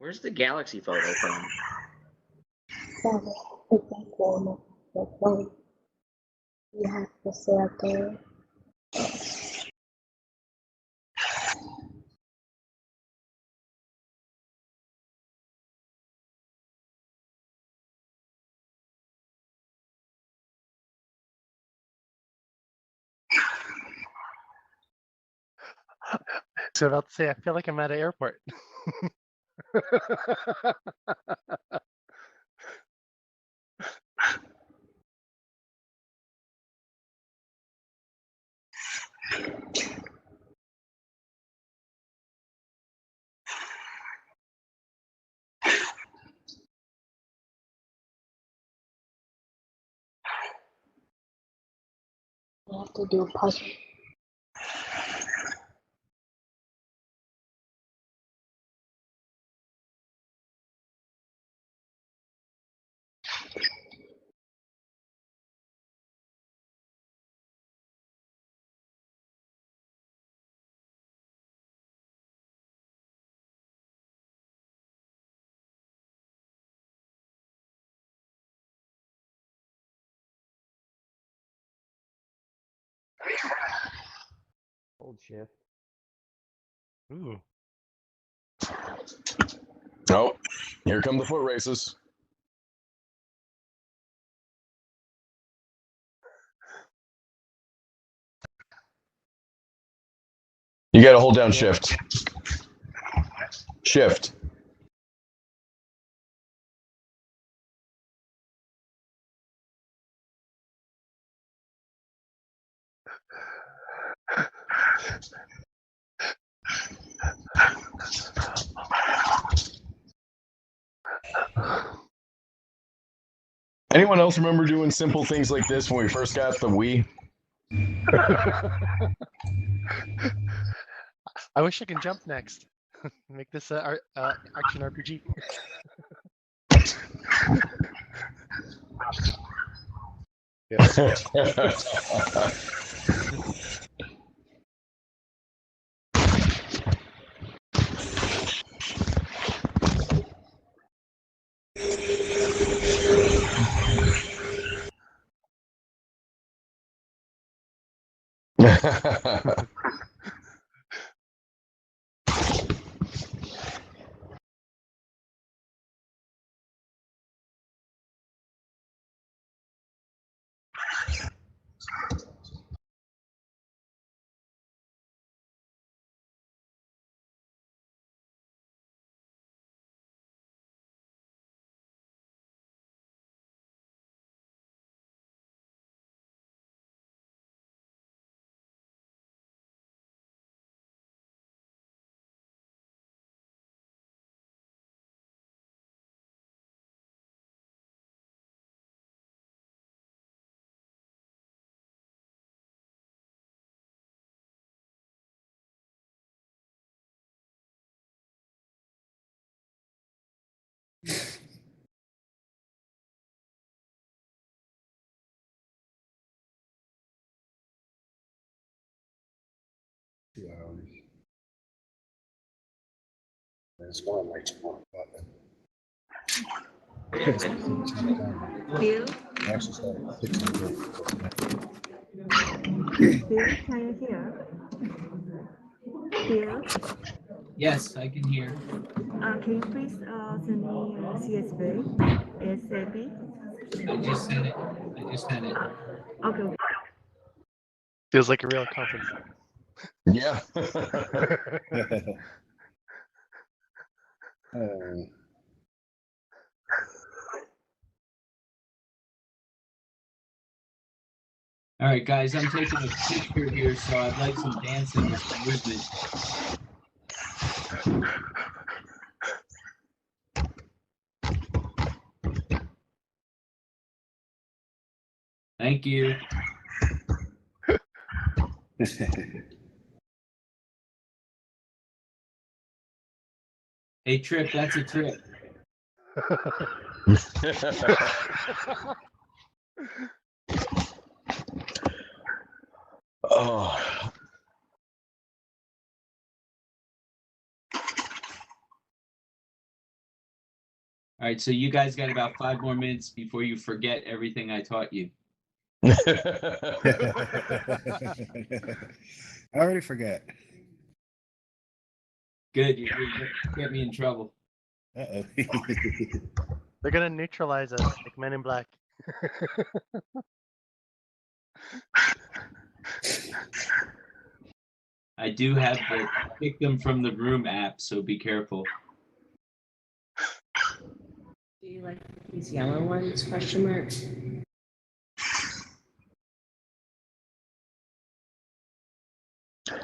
Where's the galaxy photo from? Sorry, exactly. That's why you have to circle. So about to say, I feel like I'm at an airport. You have to do puzzle. Hold shift. Ooh. Oh, here come the foot races. You got to hold down shift. Shift. Anyone else remember doing simple things like this when we first got the Wii? I wish I can jump next. Make this a action RPG. There's one later on, but Bill? actually started at 6 o'clock. Bill, can you hear? Bill? Yes, I can hear. Can you please send me CSV? ASAP? I just sent it. I just sent it. Okay. Feels like a real conference. Yeah. All right, guys, I'm taking a picture here, so I'd like some dancing with some movement. Thank you. Hey, Trip, that's a trip. Oh. All right, so you guys got about 5 more minutes before you forget everything I taught you. I already forgot. Good, you get me in trouble. Uh-oh. They're gonna neutralize us like Men in Black. I do have the Pick Them from the Room app, so be careful. Do you like these yellow ones? Question mark.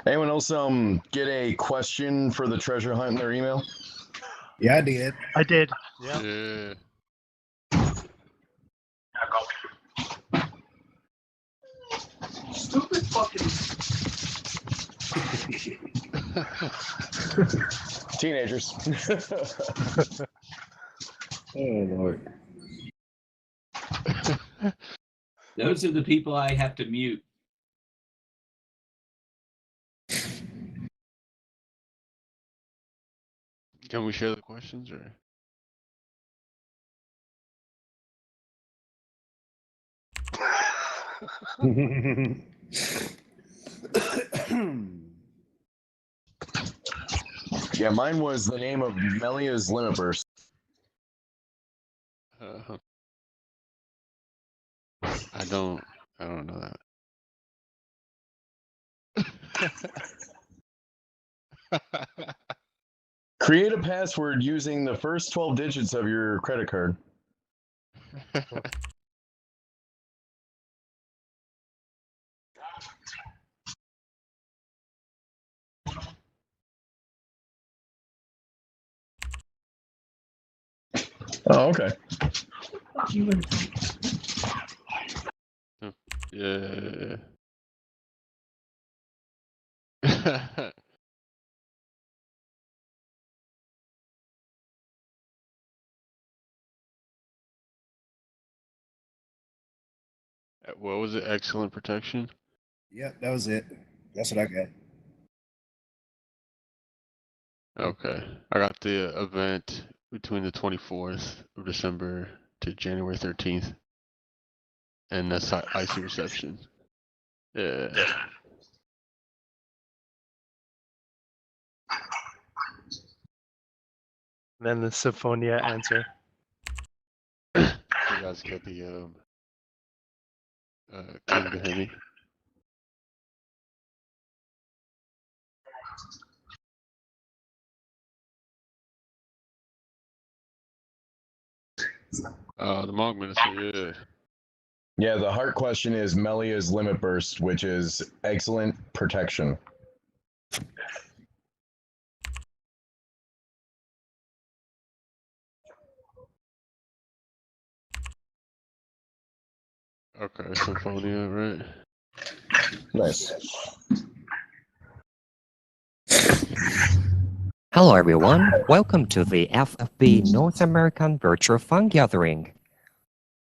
Anyone else get a question for the treasure hunt in their email? Yeah, I did. I did. Yeah. Yeah. Stupid fucking. Teenagers. Oh Lord. Those are the people I have to mute. Can we share the questions or? Yeah, mine was the name of Melia's Limit Burst. I don't know that. Create a password using the first 12 digits of your credit card. Oh, okay. Yeah. What was it? Excellent protection? Yep, that was it. That's what I got. Okay. I got the event between the 24th of December to January 13th. And that's icy reception. Yeah. Then the Symphonia answer. You guys get the King Bahimi. The Monk Minister, yeah. Yeah, the heart question is Melia's Limit Burst, which is excellent protection. Okay, Symphonia, right? Nice. Hello everyone, welcome to the FFB North American Virtual Fun Gathering.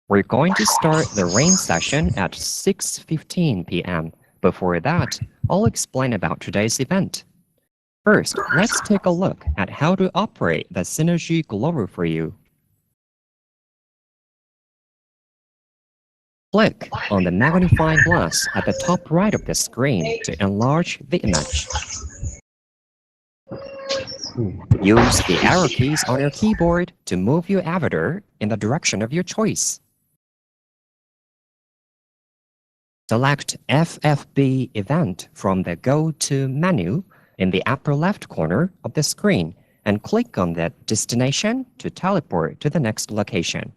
We're going to start the rain session at 6:15 p.m. Before that, I'll explain about today's event. First, let's take a look at how to operate the Synergy Glover for you. Click on the magnifying glass at the top right of the screen to enlarge the image. Use the arrow keys on your keyboard to move your avatar in the direction of your choice. Select FFB event from the Go To menu in the upper left corner of the screen and click on the destination to teleport to the next location.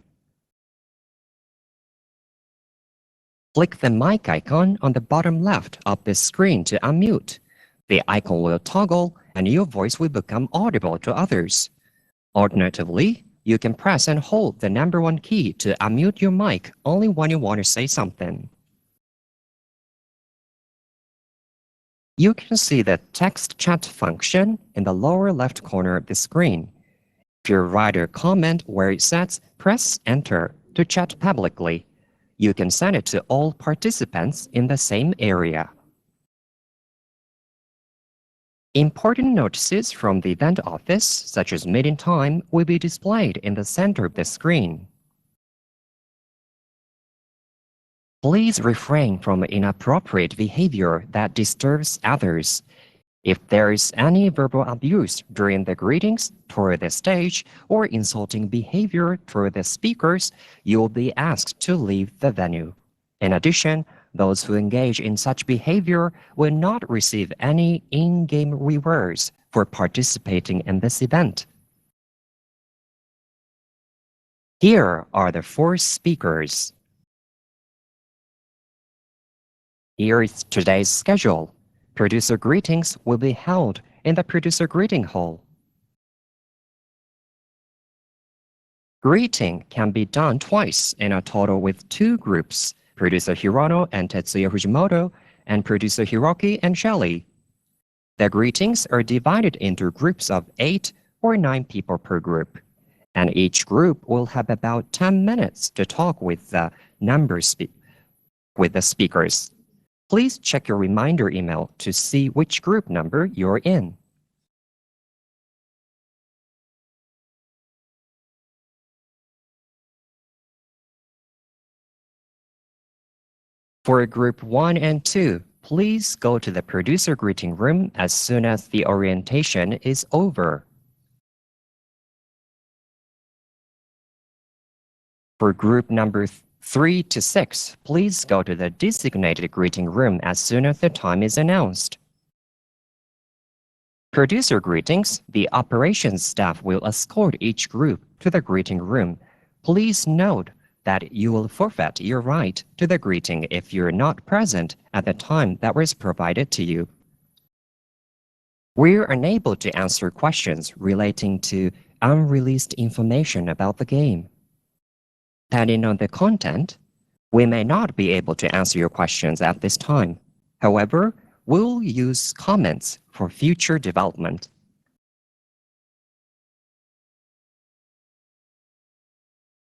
Click the mic icon on the bottom left of the screen to unmute. The icon will toggle and your voice will become audible to others. Alternatively, you can press and hold the number 1 key to unmute your mic only when you want to say something. You can see the text chat function in the lower left corner of the screen. If you write a comment where it says press enter to chat publicly, you can send it to all participants in the same area. Important notices from the event office, such as meeting time, will be displayed in the center of the screen. Please refrain from inappropriate behavior that disturbs others. If there is any verbal abuse during the greetings toward the stage or insulting behavior toward the speakers, you will be asked to leave the venue. In addition, those who engage in such behavior will not receive any in-game rewards for participating in this event. Here are the 4 speakers. Here is today's schedule. Producer greetings will be held in the Producer Greeting Hall. Greeting can be done twice in a total with 2 groups, Producer Hirono and Tetsuya Fujimoto, and Producer Hiroki and Shelly. The greetings are divided into groups of 8 or 9 people per group, and each group will have about 10 minutes to talk with the speakers. Please check your reminder email to see which group number you're in. For group 1 and 2, please go to the producer greeting room as soon as the orientation is over. For group number 3 to 6, please go to the designated greeting room as soon as the time is announced. Producer greetings, the operations staff will escort each group to the greeting room. Please note that you will forfeit your right to the greeting if you're not present at the time that was provided to you. We're unable to answer questions relating to unreleased information about the game. Depending on the content, we may not be able to answer your questions at this time. However, we'll use comments for future development.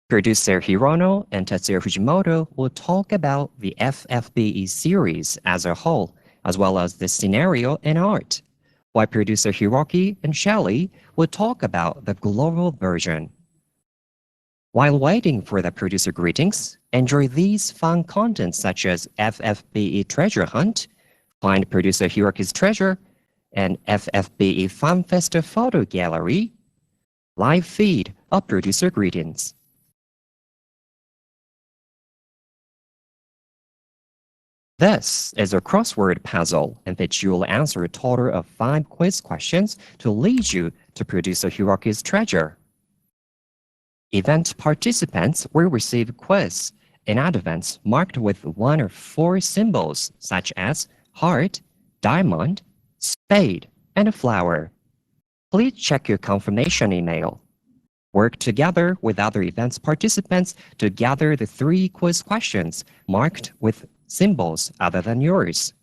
Producer Hirono and Tetsuya Fujimoto will talk about the FFBE series as a whole, as well as the scenario and art, while producer Hiroki and Shelly will talk about the global version. While waiting for the producer greetings, enjoy these fun contents such as FFBE Treasure Hunt, Find Producer Hiroki's Treasure, and FFBE Fun Festa Photo Gallery, live feed of producer greetings. This is a crossword puzzle in which you will answer a total of 5 quiz questions to lead you to Producer Hiroki's Treasure. Event participants will receive quiz in advance marked with 1 or 4 symbols such as heart, diamond, spade, and a flower. Please check your confirmation email. Work together with other events participants to gather the 3 quiz questions marked with symbols other than yours.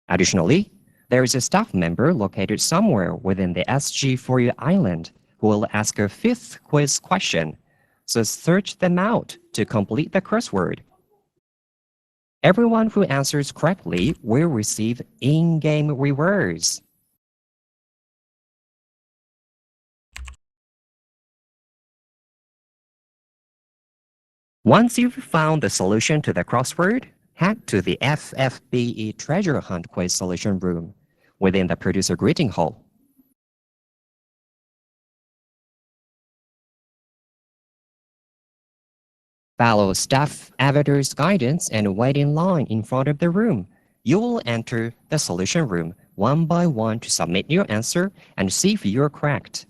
Additionally, there is a staff member located somewhere within the SG4U island who will ask a 5th quiz question, so search them out to complete the crossword. Everyone who answers correctly will receive in-game rewards. Once you've found the solution to the crossword, head to the FFBE Treasure Hunt Quiz Solution Room within the Producer Greeting Hall. Follow staff avatar's guidance and wait in line in front of the room. You will enter the solution room one by one to submit your answer and see if you're correct.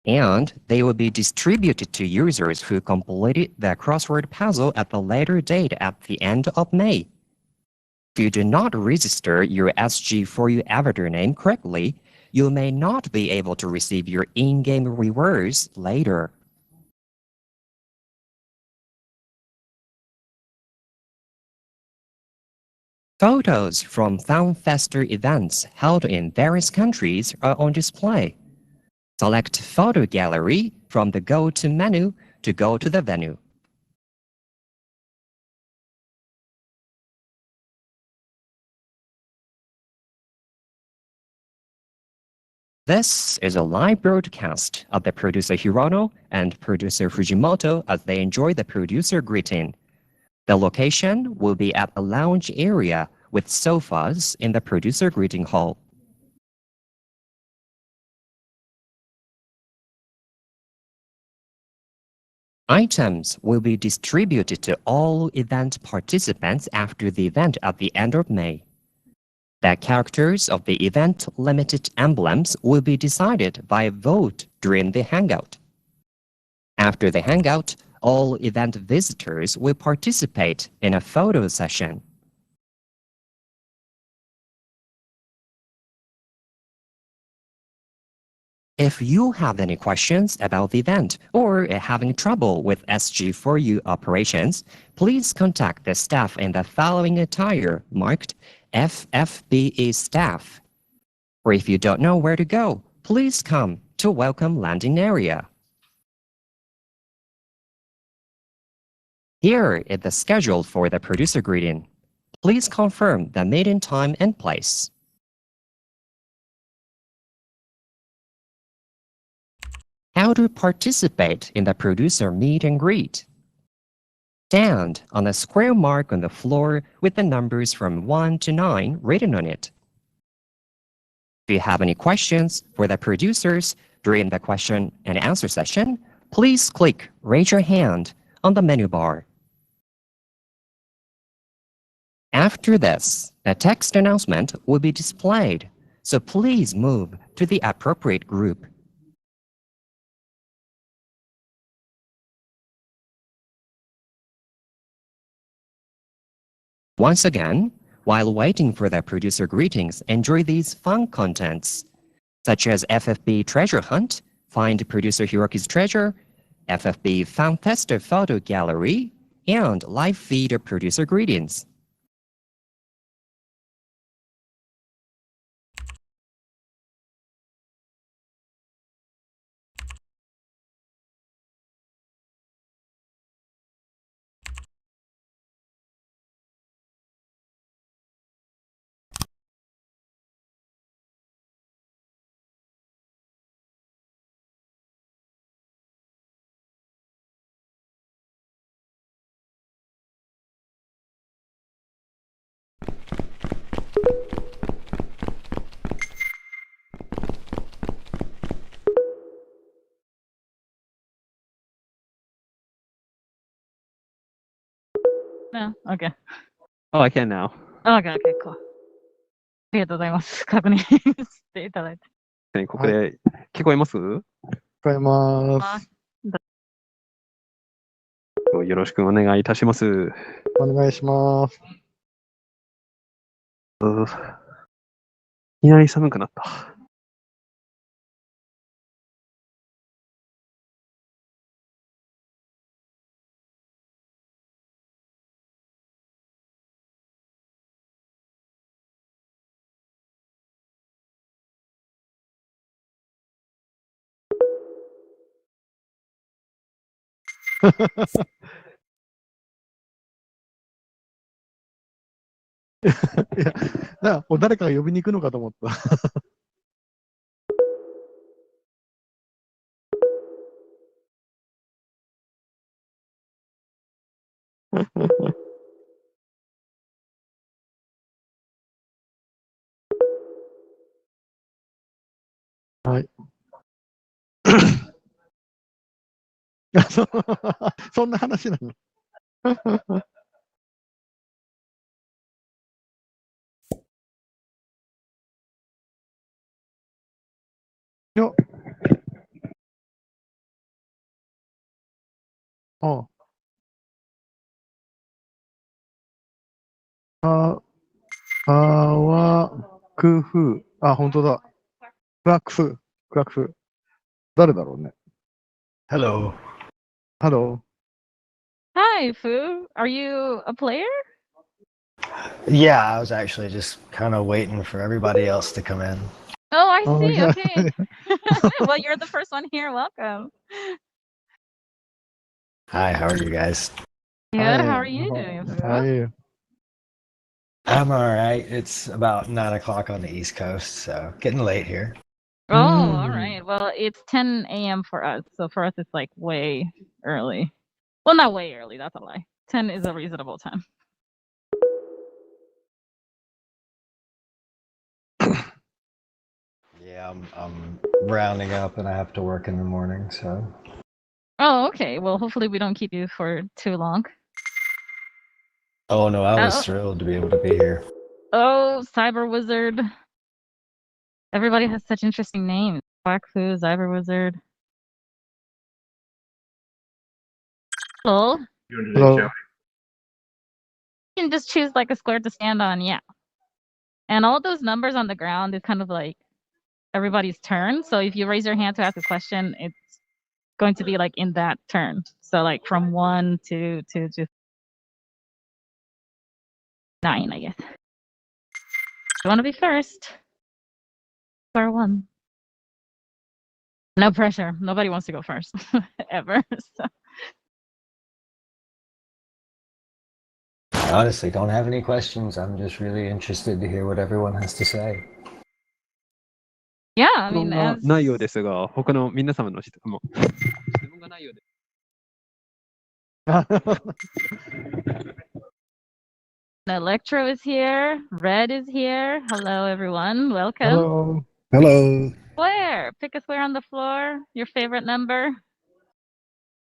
And they will be distributed to users who completed the crossword puzzle at a later date at the end of May. If you do not register your SG4U avatar name correctly, you may not be able to receive your in-game rewards later. Photos from FunFester events held in various countries are on display. Select Photo Gallery from the Go To menu to go to the venue. This is a live broadcast of the producer Hirono and producer Fujimoto as they enjoy the producer greeting. The location will be at a lounge area with sofas in the producer greeting hall. Items will be distributed to all event participants after the event at the end of May. The characters of the event limited emblems will be decided by vote during the hangout. After the hangout, all event visitors will participate in a photo session. If you have any questions about the event or having trouble with SG4U operations, please contact the staff in the following attire marked FFBE staff. Or if you don't know where to go, please come to Welcome Landing Area. Here is the schedule for the producer greeting. Please confirm the meeting time and place. How to participate in the producer meet and greet. Stand on a square mark on the floor with the numbers from 1 to 9 written on it. If you have any questions for the producers during the question and answer session, please click Raise Your Hand on the menu bar. After this, a text announcement will be displayed, so please move to the appropriate group. Once again, while waiting for the producer greetings, enjoy these fun contents, such as FFB Treasure Hunt, Find Producer Hiroki's Treasure, FFB Fan Tester Photo Gallery, and live feed of producer greetings. No, okay. Oh, I can now. Okay, okay, cool. ありがとうございます。確認していただいて。ね、ここで聞こえます？聞こえまあす。よろしくお願いいたします。お願いします。いきなり寒くなった。いや、誰かが呼びに行くのかと思った。はい。そんな話なの。よああ、クフー。あ、本当だ。クラックス。誰だろうね。Hello. Hello. Hi, Fu. Are you a player? Yeah, I was actually just kind of waiting for everybody else to come in. Oh, I Oh, see. yeah. Okay. Well, you're the first one here. Welcome. Hi, how are you guys? Good. Hi. How are you doing, Fu? How are you? I'm all right. It's about 9 o'clock on the East Coast, so getting late here. Oh, all right. Well, it's 10 a.m. for us, so for us it's like way early. Well, not way early. That's a lie. 10 is a reasonable time. Yeah, I'm rounding up and I have to work in the morning, so. Oh, okay. Well, hopefully we don't keep you for too long. Oh no, I was Oh. thrilled to be able to be here. Oh, Cyber Wizard. Everybody has such interesting names. Quackfu, Cyber Wizard. Hello. Hello. You can just choose like a square to stand on, yeah. And all those numbers on the ground is kind of like everybody's turn. So if you raise your hand to ask a question, it's going to be like in that turn. So like from 1 to 9, I guess. You want to be first? Square 1. No pressure. Nobody wants to go first ever. So. I honestly don't have any questions. I'm just really interested to hear what everyone has to say. Yeah, I 質問 mean, が as ないようですが、他の皆様の質問がないようです。 Electro is here. Red is here. Hello, everyone. Welcome. Hello. Hello. Square. Pick a square on the floor. Your favorite number.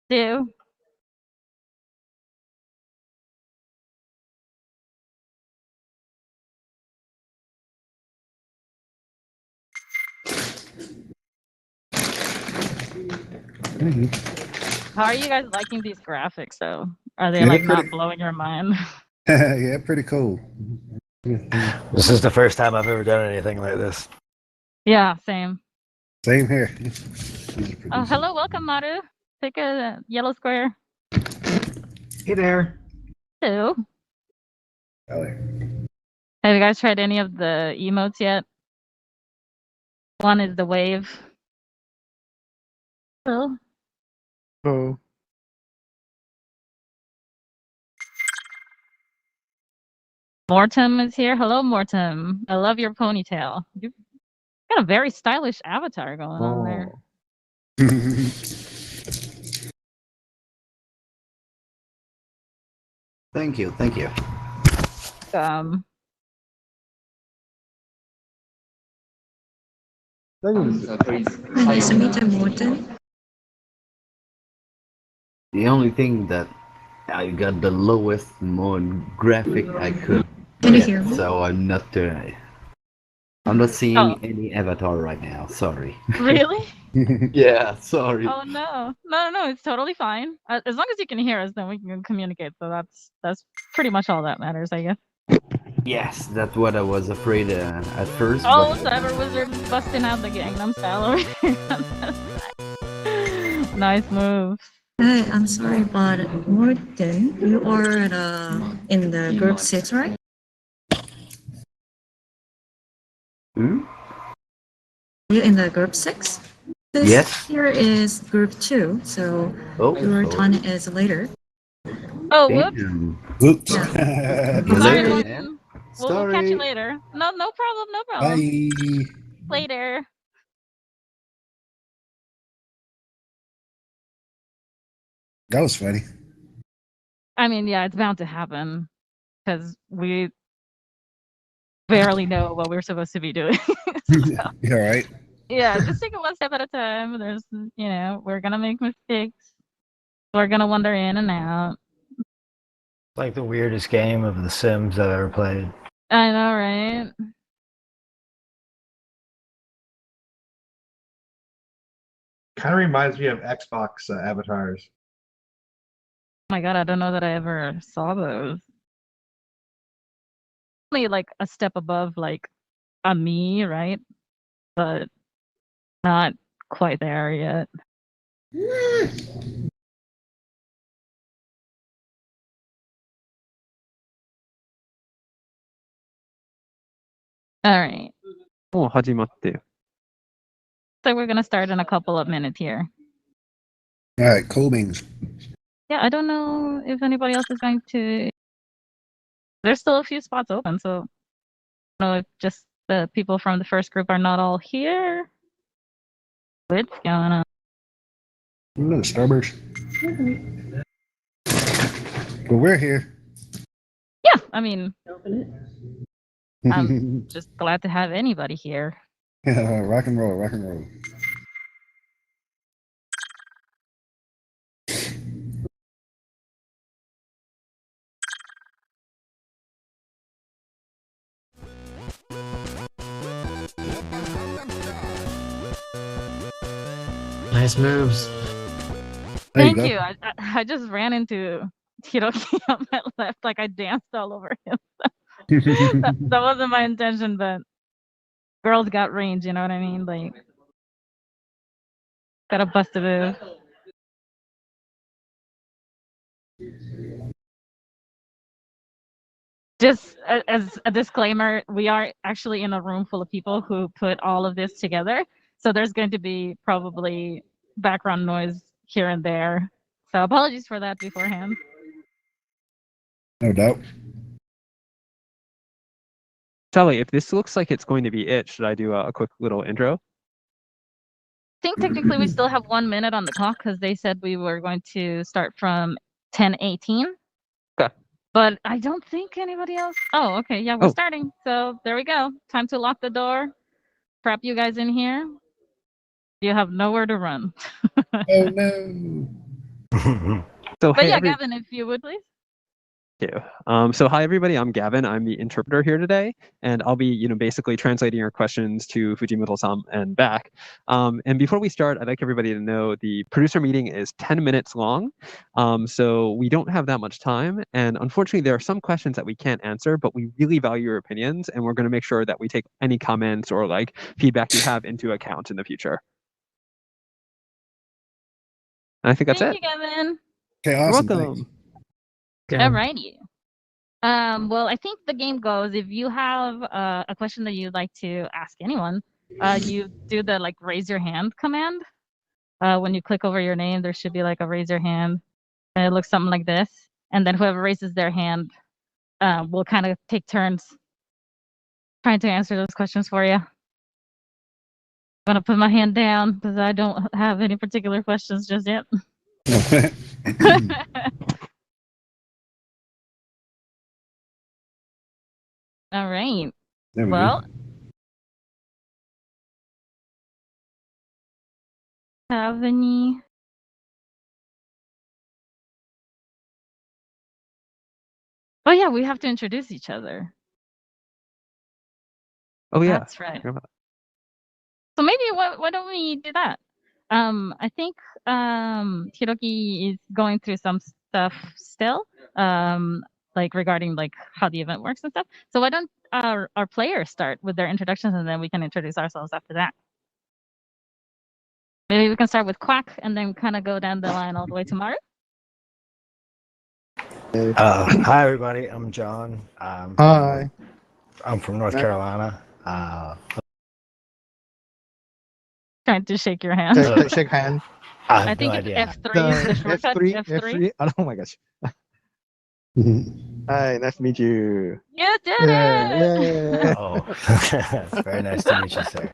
2. How are you guys liking these graphics, though? Are they Yeah, like pretty- not blowing your mind? Yeah, pretty cool. This is the first time I've ever done anything like this. Yeah, same. Same here. Oh, hello, welcome, Maru. Pick a yellow square. Hey there. 2. Oh, Have you guys tried any of the emotes yet? One is the wave. Hello. Hello. Mortem is here. Hello, Mortem. I love your ponytail. You've got a very stylish avatar going on there. Thank you. Thank you. Nice to meet you, Morton. The only thing that I got the lowest mode graphic I could Can you get, hear me? so I'm not seeing Oh. any avatar right now. Sorry. Really? Yeah, sorry. Oh no. No, it's totally fine. As long as you can hear us, then we can communicate. So that's pretty much all that matters, I guess. Yes, that's what I was afraid at first. Oh, but Cyber Wizard busting out the Gangnam Style over here. Nice move. Hey, I'm sorry, but Morton, you are in the group 6, right? Hmm? You in the group 6? This Yes. here is group 2, so Oh, your oh. turn is later. Oh, whoops. Damn. Oops. Sorry, Later, Morton. man. We'll catch you Sorry. later. No problem, no problem. Bye. Later. That was funny. I mean, yeah, it's bound to happen because we barely know what we're supposed to be doing. Yeah, right. Yeah, just take it one step at a time. There's, we're gonna make mistakes. We're gonna wander in and out. It's like the weirdest game of The Sims I've ever played. I know, right? Kind of reminds me of Xbox avatars. Oh my god, I don't know that I ever saw those. Only like a step above like a me, right? But not quite there yet. All right. もう始まってよ。 So we're gonna start in a couple of minutes here. All right, cool beans. Yeah, I don't know if anybody else is going to. There's still a few spots open, so I don't know if just the people from the first group are not all here. What's going on? Another Starburst. But we're here. Yeah, I mean, I'm just glad to have anybody here. Rock and roll, rock and roll. Nice moves. There you Thank go. you. I just ran into Hiroki on my left, like I danced all over him. That wasn't my intention, but girls got range, you know what I mean? Like, gotta bust a move. Just as a disclaimer, we are actually in a room full of people who put all of this together. So there's going to be probably background noise here and there. So apologies for that beforehand. No doubt. Sally, if this looks like it's going to be it, should I do a quick little intro? I think technically we still have 1 minute on the clock because they said we were going to start from 10:18. Okay. But I don't think anybody else. Oh, okay. Yeah, we're starting. So there we go. Time to lock the door. Trap you guys in here. You have nowhere to run. Oh no. So But hey, yeah, Gavin, if you would please. Thank you. So hi everybody, I'm Gavin. I'm the interpreter here today, and I'll be, basically translating your questions to Fujimoto-san and back. And before we start, I'd like everybody to know the producer meeting is 10 minutes long, so we don't have that much time. And unfortunately, there are some questions that we can't answer, but we really value your opinions, and we're going to make sure that we take any comments or like feedback you have into account in the future. And I think that's Thank it. you, Gavin. Okay, You're awesome. welcome. Alrighty. Well, I think the game goes, if you have a question that you'd like to ask anyone, you do the like raise your hand command. When you click over your name, there should be like a raise your hand. And it looks something like this. And then whoever raises their hand will kind of take turns trying to answer those questions for you. I'm gonna put my hand down because I don't have any particular questions just yet. All right. There we Well, go. have any? Oh yeah, we have to introduce each other. Oh yeah. That's right. So maybe why don't we do that? I think Hiroki is going through some stuff still, like regarding like how the event works and stuff. So why don't our players start with their introductions and then we can introduce ourselves after that. Maybe we can start with Quack and then kind of go down the line all the way to Maru. Hi, everybody. I'm John. Hi. I'm from North Carolina. Trying to shake your hand. Shake hand. I I have think no it's idea. F3 is the shortcut. F3. Oh my gosh. Hi, nice to meet you. You did it! Yeah. Oh, it's very nice to meet you, sir.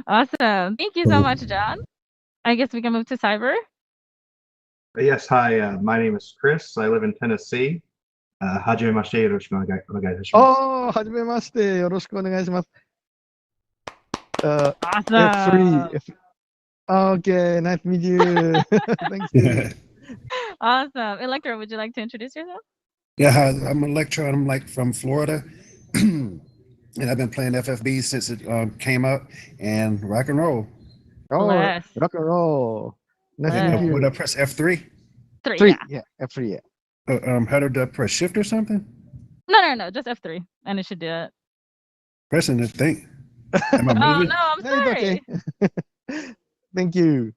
Awesome. Thank you so much, John. I guess we can move to Cyber. Yes, hi. My name is Chris. I live in Tennessee. はじめまして。よろしくお願いいたします。Oh, はじめまして。よろしくお願いします。Awesome. F3. Okay, nice to meet you. Thank you. Awesome. Electra, would you like to introduce yourself? Yeah, hi, I'm Electra. I'm like from Florida. And I've been playing FFB since it came out and rock and roll. Oh, Bless. rock and roll. Nice to meet you. Would I press F3? Three. Yeah, F3. Yeah. How did I press shift or something? No, just F3, and it should do it. Pressing the thing. Am I Oh moving? no, I'm No, sorry. it's okay. Thank you.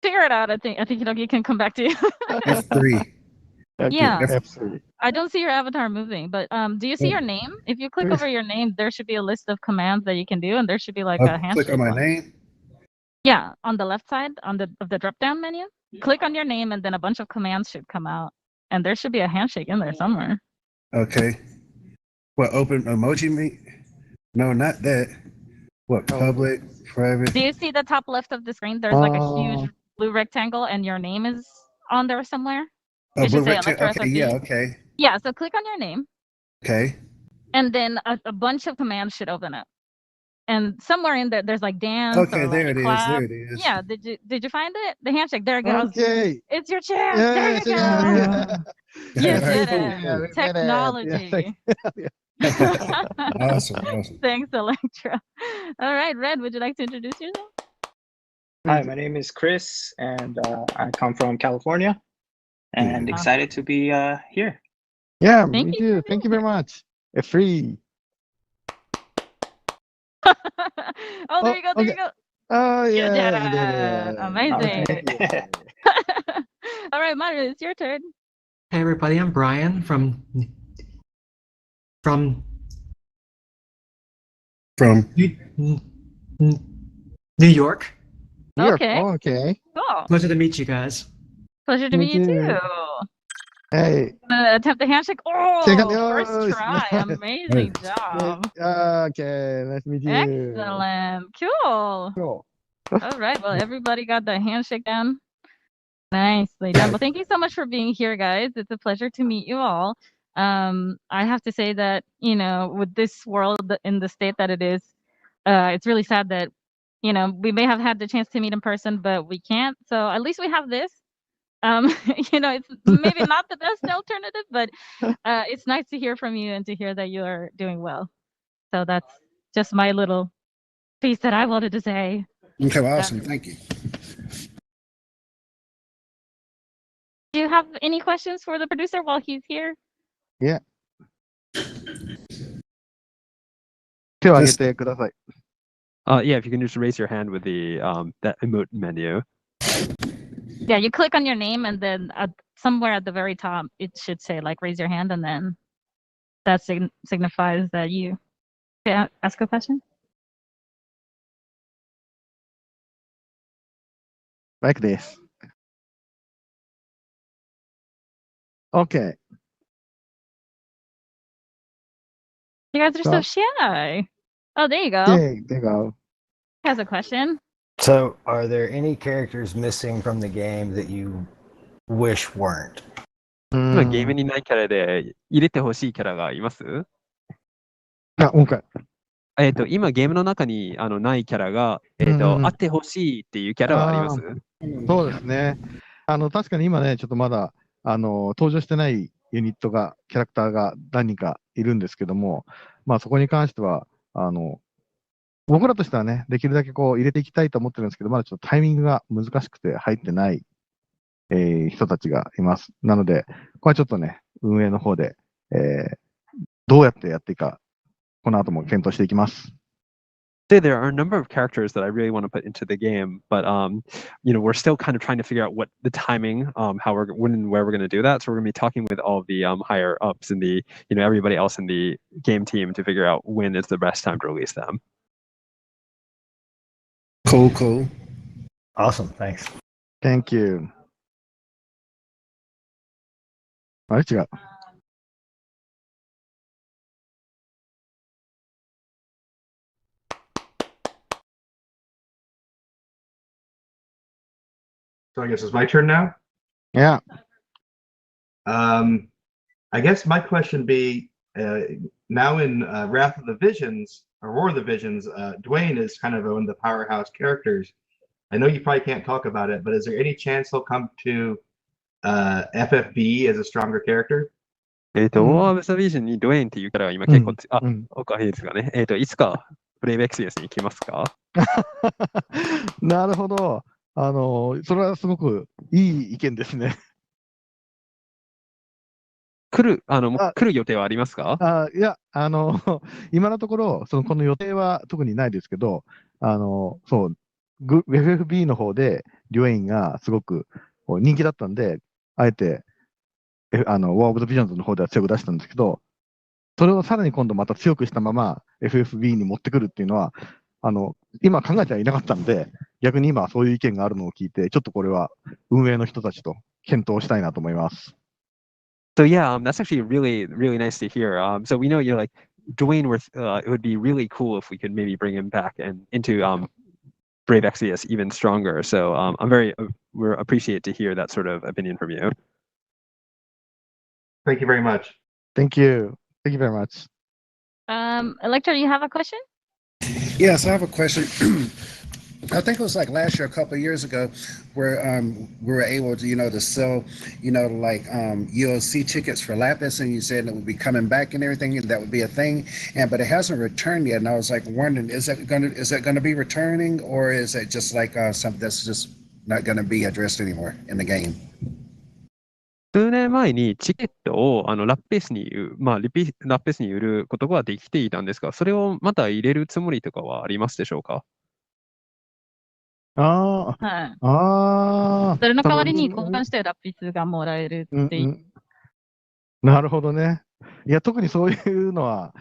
Figure it out. I think Hiroki can come back to you. F3. Okay, Yeah. F3. I don't see your avatar moving, but do you see your name? If you click over your name, there should be a list of commands that you can do, and there should be like a I'll handshake. click on my one. name. Yeah, on the left side of the drop down menu, click on your name, and then a bunch of commands should come out, and there should be a handshake in there somewhere. Okay. What, open emoji me? No, not that. What, public, private? Do you see the top left of the screen? There's like a huge blue rectangle, and your name is on there somewhere. Oh, It blue should say rectangle. Electro Okay, FFB. yeah, okay. Yeah, so click on your name, Okay. and then a bunch of commands should open up. And somewhere in there, there's like dance Okay, or there like it is. clap. There it is. Yeah, did you find it? The handshake. There it goes. Okay. It's your chance. Yes, there you yeah, go. You did Cool. it. Yeah, we did it. Technology. Awesome, awesome. Thanks, Electra. All right, Red, would you like to introduce yourself? Hi, my name is Chris, and I come from California, and excited to be here. Yeah, Thank me you too. Thank you very much. It's free. Oh, there you go. There you okay. go. Oh, You yeah. did you did it. it. Amazing. All right, Mario, it's your turn. Hey everybody, I'm Brian from New York. New York. Okay. Oh, okay. Cool. Pleasure to meet you guys. Pleasure to Me meet you too. too. Hey. Attempt the handshake. Oh, Second- first oh, try. Amazing job. Okay, nice to meet you. Excellent. Cool. Cool. All right. Well, everybody got the handshake down. Nicely done. Well, thank you so much for being here, guys. It's a pleasure to meet you all. I have to say that, with this world in the state that it is, it's really sad that, we may have had the chance to meet in person, but we can't. So at least we have this. It's maybe not the best alternative, but it's nice to hear from you and to hear that you are doing well. So that's just my little piece that I wanted to say. Okay, well, awesome. Thank you. Do you have any questions for the producer while he's here? Yeah. 手を挙げてください。 Yeah, if you can just raise your hand with the that emote menu. Yeah, you click on your name, and then somewhere at the very top, it should say like raise your hand, and then that signifies that you can ask a question. Like this. Okay. You guys are so shy. Oh, there you go. There you go. Has a question. So, are there any characters missing from the game that you wish weren't? 今ゲームにないキャラで入れてほしいキャラがいます？あ、もう一回。今ゲームの中にないキャラが、あってほしいっていうキャラはあります？そうですね。確かに今ね、ちょっとまだ登場してないユニットが、キャラクターが何人かいるんですけども、まあそこに関しては、僕らとしてはね、できるだけこう入れていきたいと思ってるんですけど、まだちょっとタイミングが難しくて入ってない、人たちがいます。なので、これはちょっとね、運営の方で、どうやってやっていいか、この後も検討していきます。There are a number of characters that I really want to put into the game, but we're still kind of trying to figure out what the timing, when and where we're going to do that. So we're going to be talking with all of the higher ups and the everybody else in the game team to figure out when is the best time to release them. Cool. Awesome. Thanks. Thank you. あれ違う。So I guess it's my turn now. Yeah. I guess my question be now in Wrath of the Visions or War of the Visions, Dwayne is kind of one of the powerhouse characters. I know you probably can't talk about it, but is there any chance he'll come to FFB as a stronger character? ウォー・オブ・ザ・ビジョンにドウェインっていうキャラが今結構おかしいですかね。いつかプレイベックスに行きますか？なるほど。それはすごくいい意見ですね。来る予定はありますか？いや、今のところ、この予定は特にないですけど、FFB の方で、デュエインがすごく人気だったんで、あえて、War of the Visions の方では強く出したんですけど、それをさらに今度また強くしたまま FFB に持ってくるっていうのは、今考えてはいなかったんで、逆に今そういう意見があるのを聞いて、ちょっとこれは運営の人たちと検討したいなと思います。So yeah, that's actually really, really nice to hear. So we know Dwayne, it would be really cool if we could maybe bring him back and into Brave Exvius even stronger. So we're appreciate to hear that sort of opinion from you. Thank you very much. Thank you. Thank you very much. Electra, you have a question? Yes, I have a question. I think it was like last year, a couple of years ago, where we were able to, to sell, like UOC tickets for Lapis, and you said it would be coming back and everything, and that would be a thing, but it hasn't returned yet. And I was like wondering, is that gonna be returning, or is it just like something that's just not gonna be addressed anymore in the game? 数年前にチケットをラッペスに、ラッペスに売ることができていたんですが、それをまた入れるつもりとかはありますでしょうか？ああ、はい。ああ、それの代わりに交換してラピスがもらえるっていう。なるほどね。いや、特にそういうのは、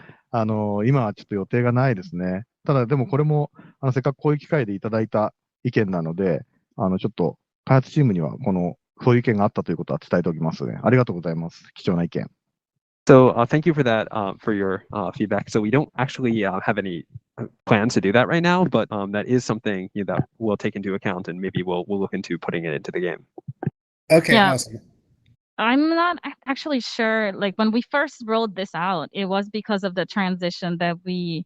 今はちょっと予定がないですね。ただ、でもこれも、せっかくこういう機会でいただいた意見なので、ちょっと開発チームにはそういう意見があったということは伝えておきますね。ありがとうございます。貴重な意見。So thank you for that, for your feedback. So we don't actually have any plans to do that right now, but that is something that we'll take into account, and maybe we'll look into putting it into the game. Okay, Yeah. awesome. I'm not actually sure. Like when we first rolled this out, it was because of the transition that we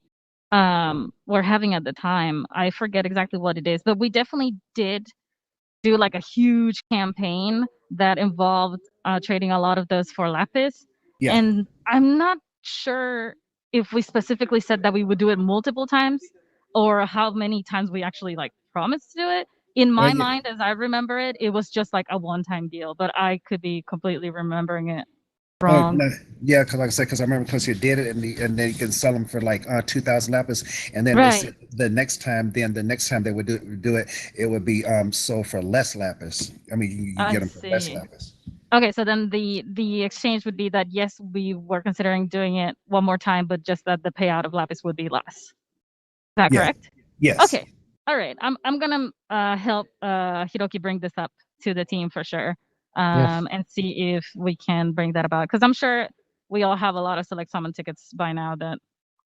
were having at the time. I forget exactly what it is, but we definitely did do like a huge campaign that involved trading a lot of those for Lapis. Yeah. And I'm not sure if we specifically said that we would do it multiple times or how many times we actually like promised to do it. In my mind, as I remember it, it was just like a one-time deal, but I could be completely remembering it wrong. No, yeah, because like I said, because I remember Quincy did it, and then you can sell them for like 2,000 Lapis, and then Right. the next time they would do it, it would be sold for less Lapis. I mean, you I get them for less see. Lapis. Okay, so then the exchange would be that yes, we were considering doing it one more time, but just that the payout of Lapis would be less. Is that Yeah. correct? Yes. Okay. All right. I'm gonna help Hiroki bring this up to the team for sure. And see if we can bring that about, because I'm sure we all have a lot of Select Summon tickets by now that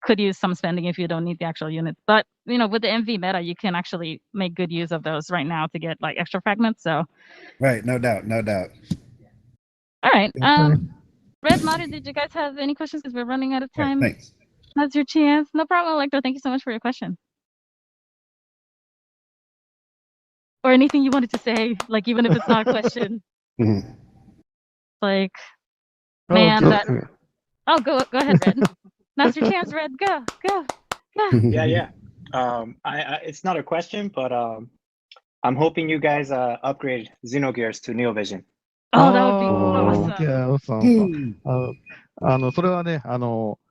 could use some spending if you don't need the actual units. But with the MV meta, you can actually make good use of those right now to get like extra fragments. So Right, no doubt. all right. Red Maru, did you guys have any questions? Because we're running out of Yeah, time. thanks. That's your chance. No problem, Electro. Thank you so much for your question. Or anything you wanted to say, like even if it's not a question. Mhm. Like, Oh, man, okay. that. Oh, go ahead, Red. Now's your chance, Red. Go. Yeah. It's not a question, but I'm hoping you guys upgrade Xenogears to NeoVision. Oh, that would be awesome. Yeah, awesome. それはね、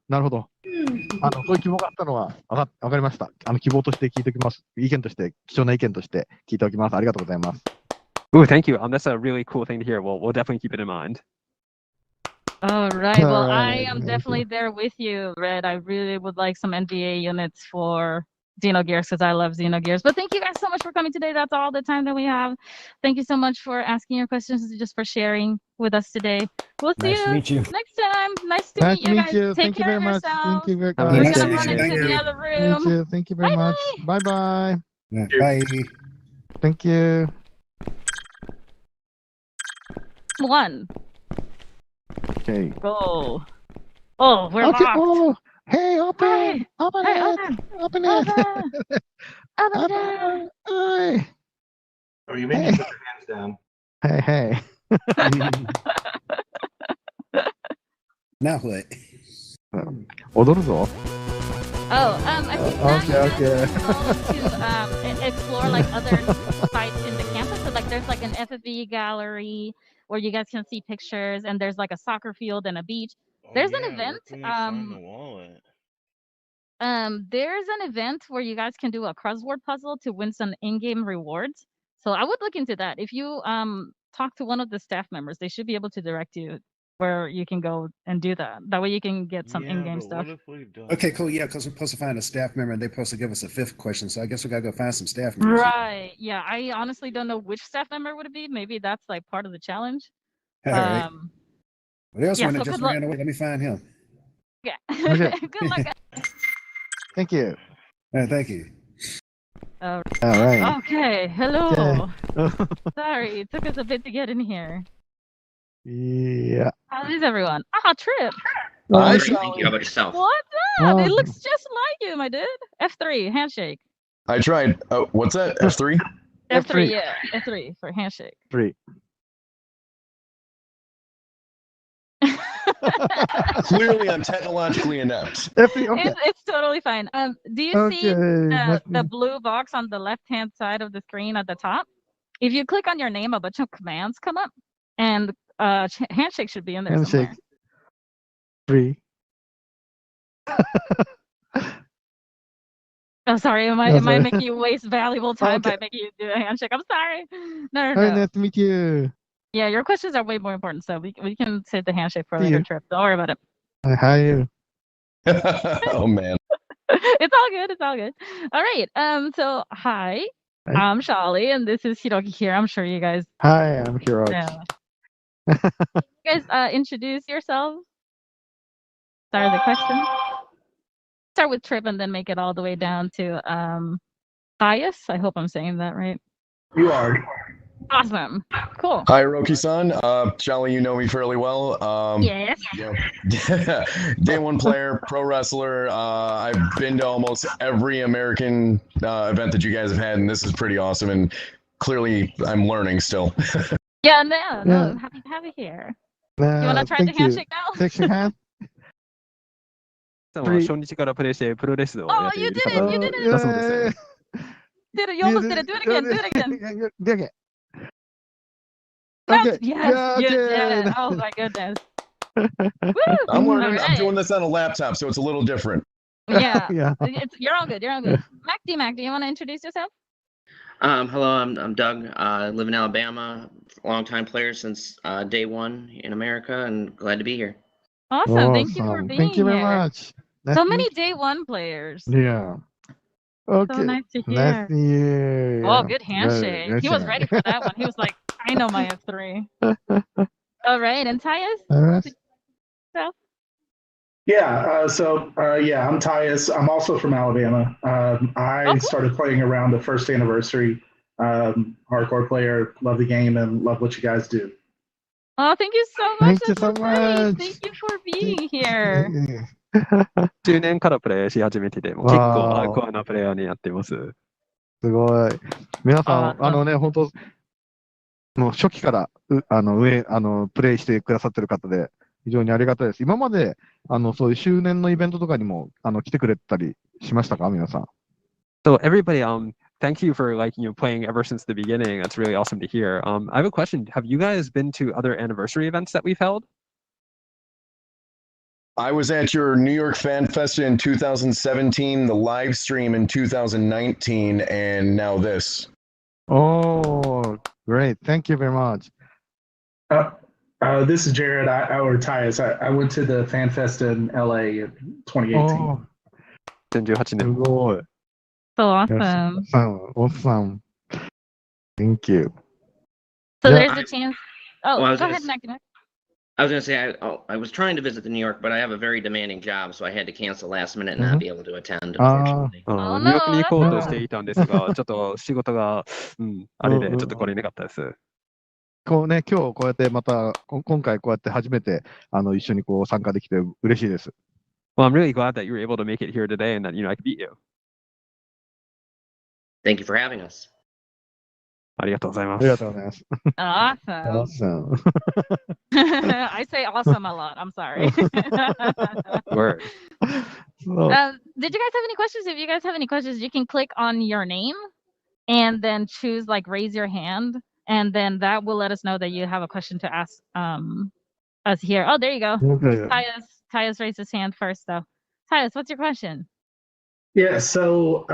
なるほど。そういう希望があったのはわかりました。希望として聞いておきます。意見として、貴重な意見として聞いておきます。ありがとうございます。Ooh, thank you. That's a really cool thing to hear. We'll definitely keep it in mind. All right. Well, I am definitely there with you, Red. I really would like some NBA units for Xenogears because I love Xenogears. But thank you guys so much for coming today. That's all the time that we have. Thank you so much for asking your questions and just for sharing with us today. We'll see Nice to meet you. next time. Nice to Nice meet to you meet guys. you. Take Thank you care very of much. yourselves. Thank you very Have a We're nice gonna day. run Thank into you. the other Thank room. you. Thank you very much. Bye bye. Bye. Thank you. One. Okay. Go. Oh, we're Okay. locked. Oh, hey, open. Hey. Open Hey, it. open. Open it. Open it. Hey. Oh, you made me put your hands down. Hey. Now what? 踊るぞ。 Oh, I think now Okay, you guys okay. are going to explore like other sites in the campus. So like there's like an FFB gallery where you guys can see pictures, and there's like a soccer field and a beach. There's an event. There's an event where you guys can do a crossword puzzle to win some in-game rewards. So I would look into that. If you talk to one of the staff members, they should be able to direct you where you can go and do that. That way you can get some in-game stuff. Okay, cool. Yeah, because we're supposed to find a staff member, and they're supposed to give us a fifth question. So I guess we gotta go find some staff members. Right. Yeah. I honestly don't know which staff member would it be. Maybe that's like part of the challenge. All right. Well, there's yeah, one that so just good luck. ran away. Let me find him. Yeah. Okay. Good luck. Thank you. Thank you. All All right. Okay. Hello. Okay. Sorry, it took us a bit to get in here. Yeah. How is everyone? Ah, Trip. Hi, thank you. How about yourself? What's that? It Oh. looks just like you, my dude. F3, handshake. I tried. Oh, what's that? F3? F3, yeah. F3 for handshake. 3. Clearly, I'm technologically inept. Okay. It's totally fine. Do you see the blue box on the left-hand side of the screen at the top? If you click on your name, a bunch of commands come up, and handshake should be in there Handshake. somewhere. 3. Oh, sorry. Am Yeah, I sorry. making you waste valuable time by Okay. making you do a handshake? I'm sorry. No. Hi, nice to meet you. Yeah, your questions are way more important, so we can save the handshake for See later, you. Trip. Don't worry about it. Hi, how are you? Oh man. It's all good. It's all good. All right. So hi, Hi. I'm Shali, and this is Hiroki here. I'm sure you guys Hi, I'm Hiroki. know. You guys introduce yourselves. Start the question. Start with Trip and then make it all the way down to Bias. I hope I'm saying that right. You are. Awesome. Cool. Hi, Roki-san. Shally, you know me fairly well. Yes. Yeah. Day one player, pro wrestler. I've been to almost every American event that you guys have had, and this is pretty awesome. And clearly, I'm learning still. Yeah, no, Yeah. happy to have you here. You want to try the Thank you. handshake now? Shake your hand. さんは初日からプレイしてプロレスをやっている方 Oh, you did it! だそうです。 Did it? You almost did it. Do it again. Do it again. Do it again. That's- Okay. Yes, Yeah, you did okay. it. Oh my goodness. I'm learning. I'm Alright. doing this on a laptop, so it's a little different. Yeah. Yeah. You're all good. You're all good. Mac, do you want to introduce yourself? Hello, I'm Doug. I live in Alabama. Longtime player since day one in America, and glad to be here. Awesome. Thank you for Awesome. being Thank you very here. much. Nice So to many meet day one players. you. Yeah. Okay. So nice to hear. Nice to hear. Oh, Yeah. good handshake. He was ready for that one. He was like, I know my F3. All right. And Tyus? All right. So, Yeah, I'm Tyus. I'm also from Alabama. I started playing around the first anniversary. Hardcore player, love the game and love what you guys do. oh, thank you so much. Thank you That's so great. much. Thank you for being here. 10年からプレイし始めてて、もう結構わーハードコアなプレイヤーになってます。すごい。皆さん、あ本当、もう初期からプレイしてくださってる方で、非常にありがたいです。今まで、そういう周年のイベントとかにも、来てくれたりしましたか、皆さん。So everybody, thank you for playing ever since the beginning. That's really awesome to hear. I have a question. Have you guys been to other anniversary events that we've held? I was at your New York Fan Fest in 2017, the live stream in 2019, and now this. Oh, great. Thank you very much. This is Jared. Or Tyus. I went to the Fan Fest in LA in 2018. Oh, 2018す年。ごい。 So awesome. Awesome. Thank you. So Yeah. there's a chance. Oh, Well, I was go gonna ahead, Mac. I was going to say, I was trying to visit New York, but I have a very demanding job, so I had to cancel last minute and not be able to attend, unfortunately. ニューヨークに行こうとしていたんですが、ちょっと仕事が、あれでちょっと来れなかったです。今日こうやってまた、今回こうやって初めて、一緒に参加できて嬉しいです。 Well, I'm really glad that you were able to make it here today and that, I could beat you. Thank you for having us. ありがとうございまあす。りがとうございます。 Awesome. Awesome. I say awesome a lot. I'm sorry. Word. Did you guys have any questions? If you guys have any questions, you can click on your name and then choose raise your hand. And then that will let us know that you have a question to ask us here. Oh, there you go. Okay. Tyus raised his hand first, though. Tyus, what's your question? Yeah, so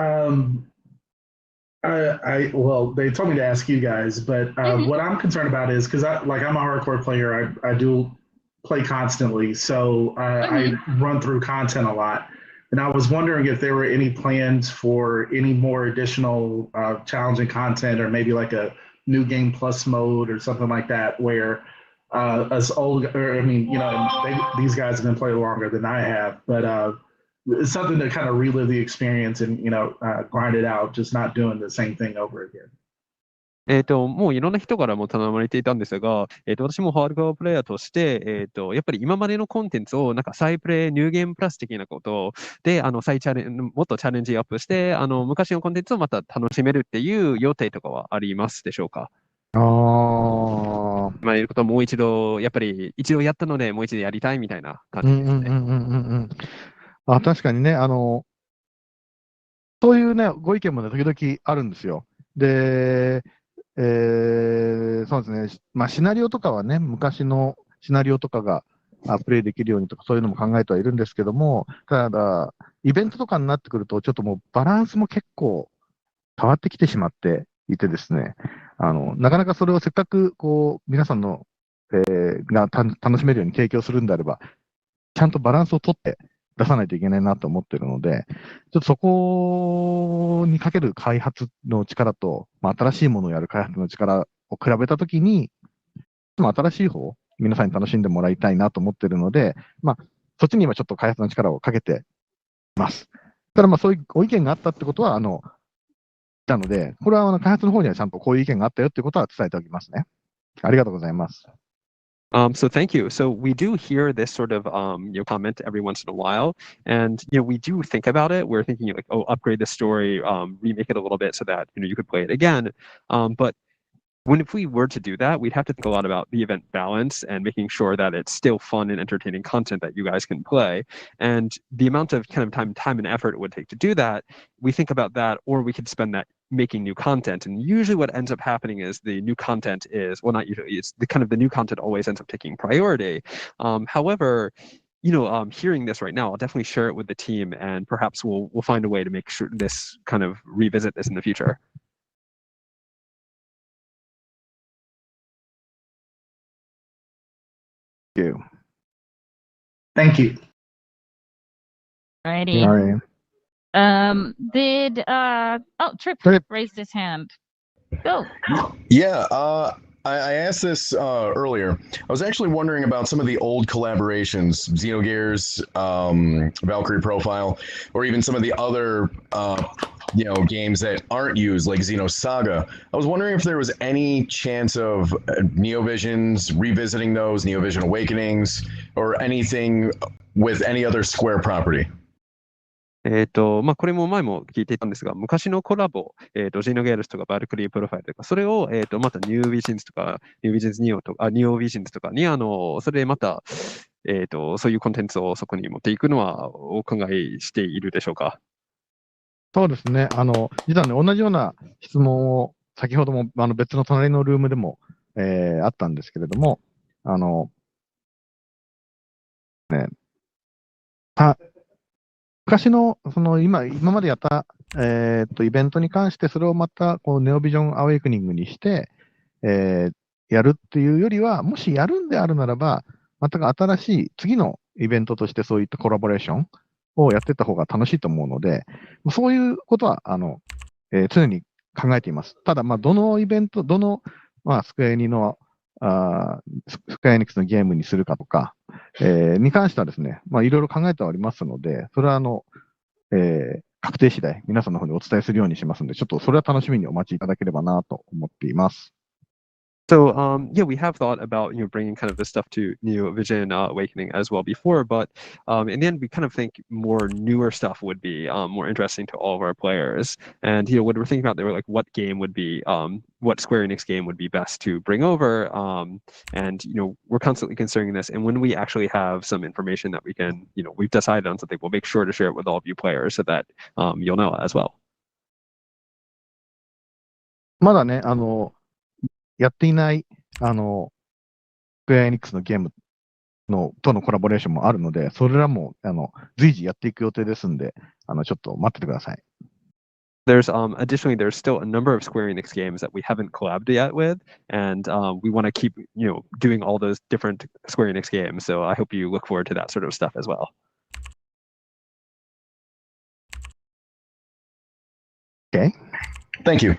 well, they told me to ask you guys, but what I'm concerned about is because I'm a hardcore player. I do play constantly, so I run through content a lot. And I was wondering if there were any plans for any more additional challenging content, or maybe like a new game plus mode or something like that, where us old, or I mean, these guys have been playing longer than I have, but it's something to kind of relive the experience and grind it out, just not doing the same thing over again. もういろんな人からも頼まれていたんですが、私もハードコアプレイヤーとして、やっぱり今までのコンテンツをなんか再プレイ、ニューゲームプラス的なことで、再チャレンもっとチャレンジアップして、昔のコンテンツをまた楽しめるっていう予定とかはありますでしょうか？ああ。まあ、いうことはもう一度、やっぱり一度やったので、もう一度やりたいみたいな感じですね。確かにね、そういうね、ご意見もね、時々あるんですよ。で、そうですね、まあ、シナリオとかはね、昔のシナリオとかがプレイできるようにとか、そういうのも考えてはいるんですけども、ただ、イベントとかになってくると、ちょっともうバランスも結構変わってきてしまっていてですね、なかなかそれをせっかくこう皆さんの、が楽しめるように提供するんであれば、ちゃんとバランスをとって出さないといけないなと思っているので、ちょっとそこにかける開発の力と、まあ、新しいものをやる開発の力を比べたときに、新しい方、皆さんに楽しんでもらいたいなと思っているので、まあ、そっちに今ちょっと開発の力をかけています。ただ、まあ、そういうご意見があったってことは、なので、これは開発の方にはちゃんとこういう意見があったよっていうことは伝えておきますね。ありがとうございます。So thank you. So we do hear this sort of comment every once in a while, and we do think about it. We're thinking like, oh, upgrade the story, remake it a little bit so that you could play it again. But if we were to do that, we'd have to think a lot about the event balance and making sure that it's still fun and entertaining content that you guys can play. And the amount of kind of time and effort it would take to do that, we think about that, or we could spend that making new content. And usually what ends up happening is the new content is, well, not usually, it's the new content always ends up taking priority. However, hearing this right now, I'll definitely share it with the team, and perhaps we'll find a way to make sure this kind of revisit this in the future. Thank you. Alrighty. All right. Did Trip raised his hand? Go. Yeah, I asked this earlier. I was actually wondering about some of the old collaborations, Xenogears, Valkyrie Profile, or even some of the other games that aren't used, like Xenosaga. I was wondering if there was any chance of Neovisions revisiting those, Neovision Awakenings, or anything with any other Square property. まあ、これも前も聞いていたんですが、昔のコラボ、ジーノゲールスとかバルクリープロファイルとか、それを、またニュービジンズとか、ニュービジンズニオとか、ニオビジンズとかに、それでまた、そういうコンテンツをそこに持っていくのはお考えしているでしょうか？そうですね。実はね、同じような質問を、先ほども別の隣のルームでも、あったんですけれども、昔の、今までやった、イベントに関して、それをまた、ネオビジョンアウェイクニングにして、やるっていうよりは、もしやるんであるならば、また新しい次のイベントとしてそういったコラボレーションをやっていった方が楽しいと思うので、そういうことは、常に考えています。ただ、どのイベント、スクエアエニックスのゲームにするかとか、に関してはですね、いろいろ考えてはおりますので、それは確定次第、皆さんの方にお伝えするようにしますので、ちょっとそれは楽しみにお待ちいただければなと思っています。So yeah, we have thought about bringing kind of this stuff to Neovision Awakening as well before, but in the end we kind of think more newer stuff would be more interesting to all of our players. And when we're thinking about, they were like, what game would be what Square Enix game would be best to bring over, and we're constantly considering this. And when we actually have some information that we can, we've decided on something, we'll make sure to share it with all of you players so that you'll know as well. まだね、やっていない、スクエアエニックスのゲームとのコラボレーションもあるので、それらも随時やっていく予定ですんで、ちょっと待っててください。There's additionally, there's still a number of Square Enix games that we haven't collabed yet with, and we want to keep doing all those different Square Enix games. So I hope you look forward to that sort of stuff as well. Okay. Thank you.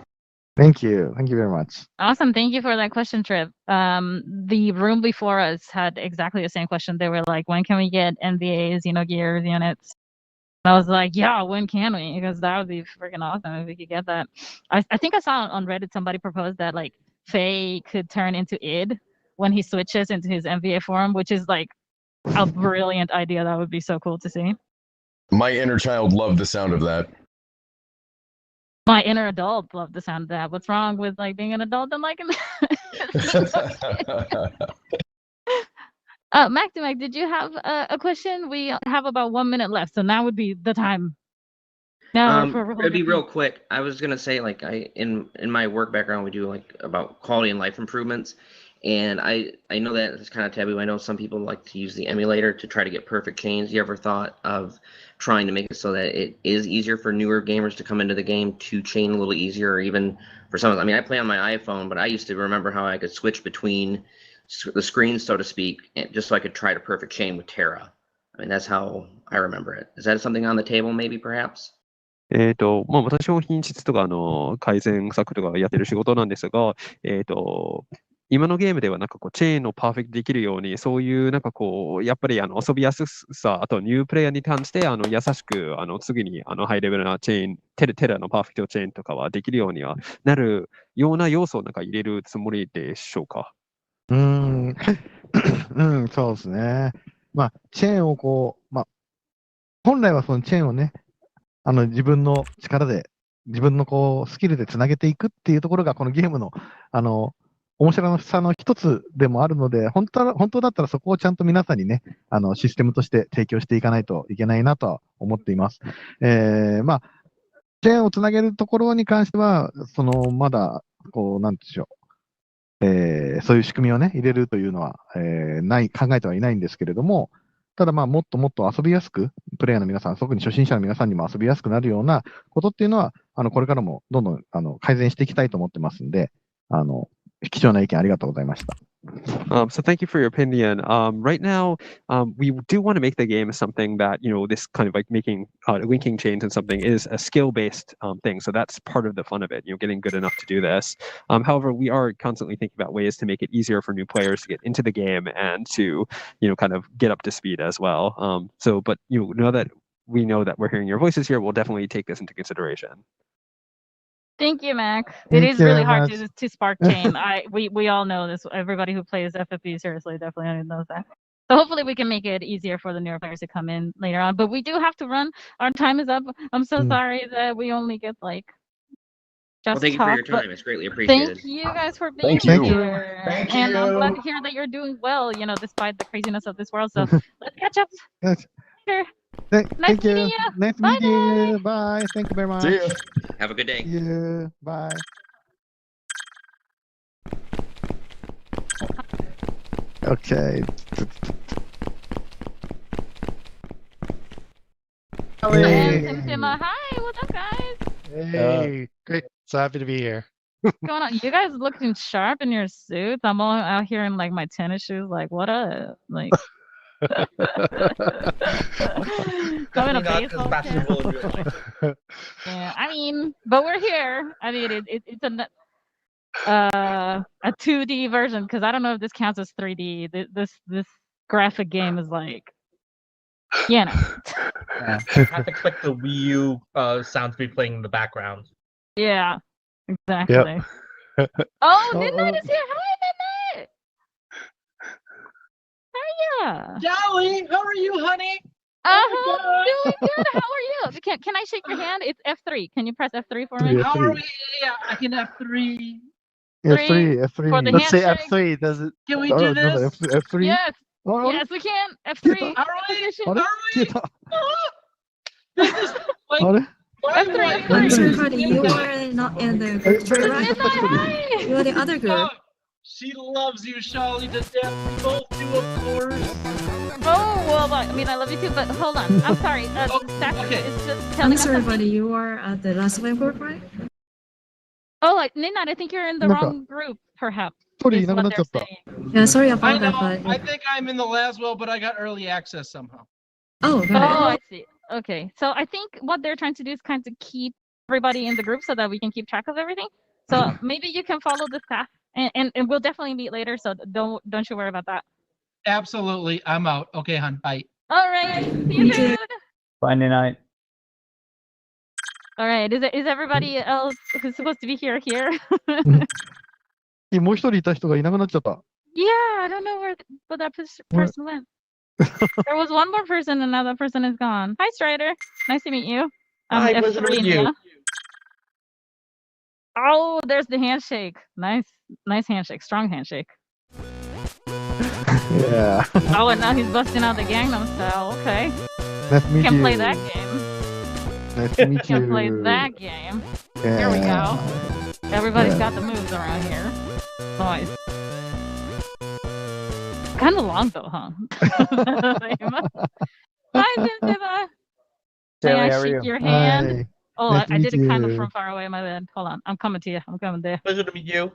Thank you. Thank you very much. Awesome. Thank you for that question, Trip. The room before us had exactly the same question. They were like, when can we get NBA Xenogears units? And I was like, yeah, when can we? Because that would be freaking awesome if we could get that. I think I saw on Reddit somebody proposed that like Faye could turn into id when he switches into his NBA form, which is like a brilliant idea. That would be so cool to see. My inner child loved the sound of that. My inner adult loved the sound of that. What's wrong with like being an adult and liking that? Mac, did you have a question? We have about 1 minute left, so now would be the time. Now It'd be real quick. I was gonna say, like, in my work background, we do like about quality and life improvements, and I know that it's kind of taboo. I know some people like to use the emulator to try to get perfect chains. You ever thought of trying to make it so that it is easier for newer gamers to come into the game to chain a little easier, or even for some? I mean, I play on my iPhone, but I used to remember how I could switch between the screens, so to speak, just so I could try to perfect chain with Terra. I mean, that's how I remember it. Is that something on the table, maybe, perhaps? まあ、私も品質とか改善策とかやってる仕事なんですが、今のゲームではなんかこうチェーンをパーフェクトできるように、そういうなんかこうやっぱり遊びやすさ、あとニュープレイヤーに関して優しく次にハイレベルなチェーン、テラのパーフェクトチェーンとかはできるようにはなるような要素をなんか入れるつもりでしょうか。うん、そうですね。まあ、チェーンをこう、まあ、本来はそのチェーンをね、自分の力で、自分のこう、スキルでつなげていくっていうところが、このゲームの、面白さの一つでもあるので、本当だったらそこをちゃんと皆さんにね、システムとして提供していかないといけないなとは思っています。まあ、チェーンをつなげるところに関しては、まだ、こう、なんでしょう。そういう仕組みをね、入れるというのは、考えてはいないんですけれども、ただまあ、もっともっと遊びやすく、プレイヤーの皆さん、特に初心者の皆さんにも遊びやすくなるようなことっていうのは、これからもどんどん改善していきたいと思ってますんで、貴重な意見ありがとうございました。So thank you for your opinion. Right now, we do want to make the game something that, this kind of like making linking chains and something is a skill-based thing. So that's part of the fun of it, getting good enough to do this. However, we are constantly thinking about ways to make it easier for new players to get into the game and to, kind of get up to speed as well. But know that we know that we're hearing your voices here. We'll definitely take this into consideration. Thank you, Mac. Thank It is you really very hard much. to spark chain. We all know this. Everybody who plays FFB seriously definitely knows that. So hopefully we can make it easier for the newer players to come in later on. But we do have to run. Our time is up. I'm so sorry that we only get like just Well, thank you talk, for your but time. It's greatly appreciated. thank you guys for being Thank you. here. And I'm glad to hear that you're doing well, despite the craziness of this world. So let's catch up Yes. later. Thank Nice you. meeting you. Nice Bye, meeting you. Bye. Thank you very much. See ya. Have a good day. See you. Bye. Okay. And Simsima, hi, what's up, guys? Hey, great. So happy to be here. What's going on? You guys looking sharp in your suits. I'm all out here in like my tennis shoes. Like, what up? Like, I'm in a baseball cap. Yeah, I mean, but we're here. I mean, it's a 2D version because I don't know if this counts as 3D. This graphic game is like, Yeah, I have to click the Wii U sound to be playing in the background. Yeah, exactly. Oh, Midnight is here. Hi, Midnight. Hiya. Jolly, how are you, honey? Doing good. How are you? Can I shake your hand? It's F3. Can you press F3 for me? How are we? Yeah, I can F3. F3. For the Let's say handshake. F3. Does it? Can we do this? F3? Yes. Oh, Yes, we can. F3. Are we? Position. Are we? This is like. F3. I'm F3. sorry, Hardy, you are not in the group, right? Midnight, hi. You are the other group. Oh, she loves you, Charlie, to death. We both do, of course. Oh, well, I mean, I love you too, but hold on. I'm sorry. Stack is just telling I'm us sorry, something. Buddy, you are at the last wave group, right? Oh, like, Midnight, I think you're in the wrong group, perhaps. Sorry, is what they're なくなっちゃった。 saying. Yeah, sorry I about know. that, but I think I'm in the Laswell, but I got early access somehow. oh, Oh, got I see. Okay. So I think what they're trying to do is kind of keep everybody in the group so that we can keep track of everything. So maybe you can follow this path, and we'll definitely meet later. So don't you worry about that. Absolutely. I'm out. Okay, hon. Bye. All right. See you soon. Friday night. All right. Is everybody else who's supposed to be here here? もう一人いた人がいなくなっちゃった。 Yeah, I don't know where that person went. There was one more person, and now that person is gone. Hi, Strider. Nice to meet you. Hi, F3 pleasure to meet Nia. you. Oh, there's the handshake. Nice handshake. Strong handshake. Yeah. Oh, and now he's busting out the Gangnam Style. Okay. Nice to meet Can you. play that game. Nice to meet you. Can play that game. Here we go. Everybody's got the moves around here. Nice. Kind of long though, huh? Hi, Simba. May I how are you? shake your hand? Hi. Oh, Nice to I did it meet kind of you. from far away. My bad. Hold on. I'm coming to you. I'm coming there. Pleasure to meet you.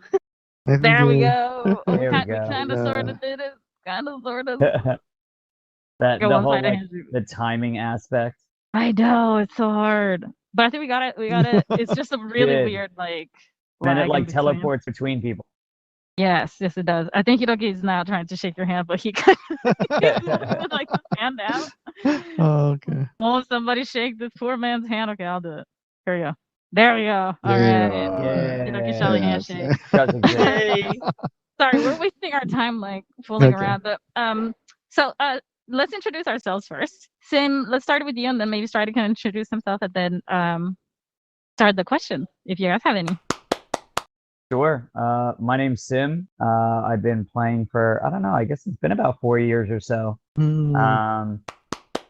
Nice to There meet we you. go. There we We go. kind of sort of did it. Kind of sort of. That Go the one whole side like and the timing aspect. I know it's so hard, but I think we got it. We got it. It's just a really Did. weird like. Then it lag in like between. teleports between people. Yes, yes, it does. I think Hiroki is now trying to shake your hand, but he could like his hand down. Oh, okay. Won't somebody shake this poor man's hand? Okay, I'll do it. Here we go. There we go. All There right. you are. Hiroki Shelly Yes. handshake. Doesn't exist. Hey. Sorry, we're wasting our time like fooling Okay. around, but so let's introduce ourselves first. Sim, let's start with you, and then maybe Strider can introduce himself, and then start the question if you guys have any. Sure. My name's Sim. I've been playing for, I don't know, I guess it's been about 4 years or so.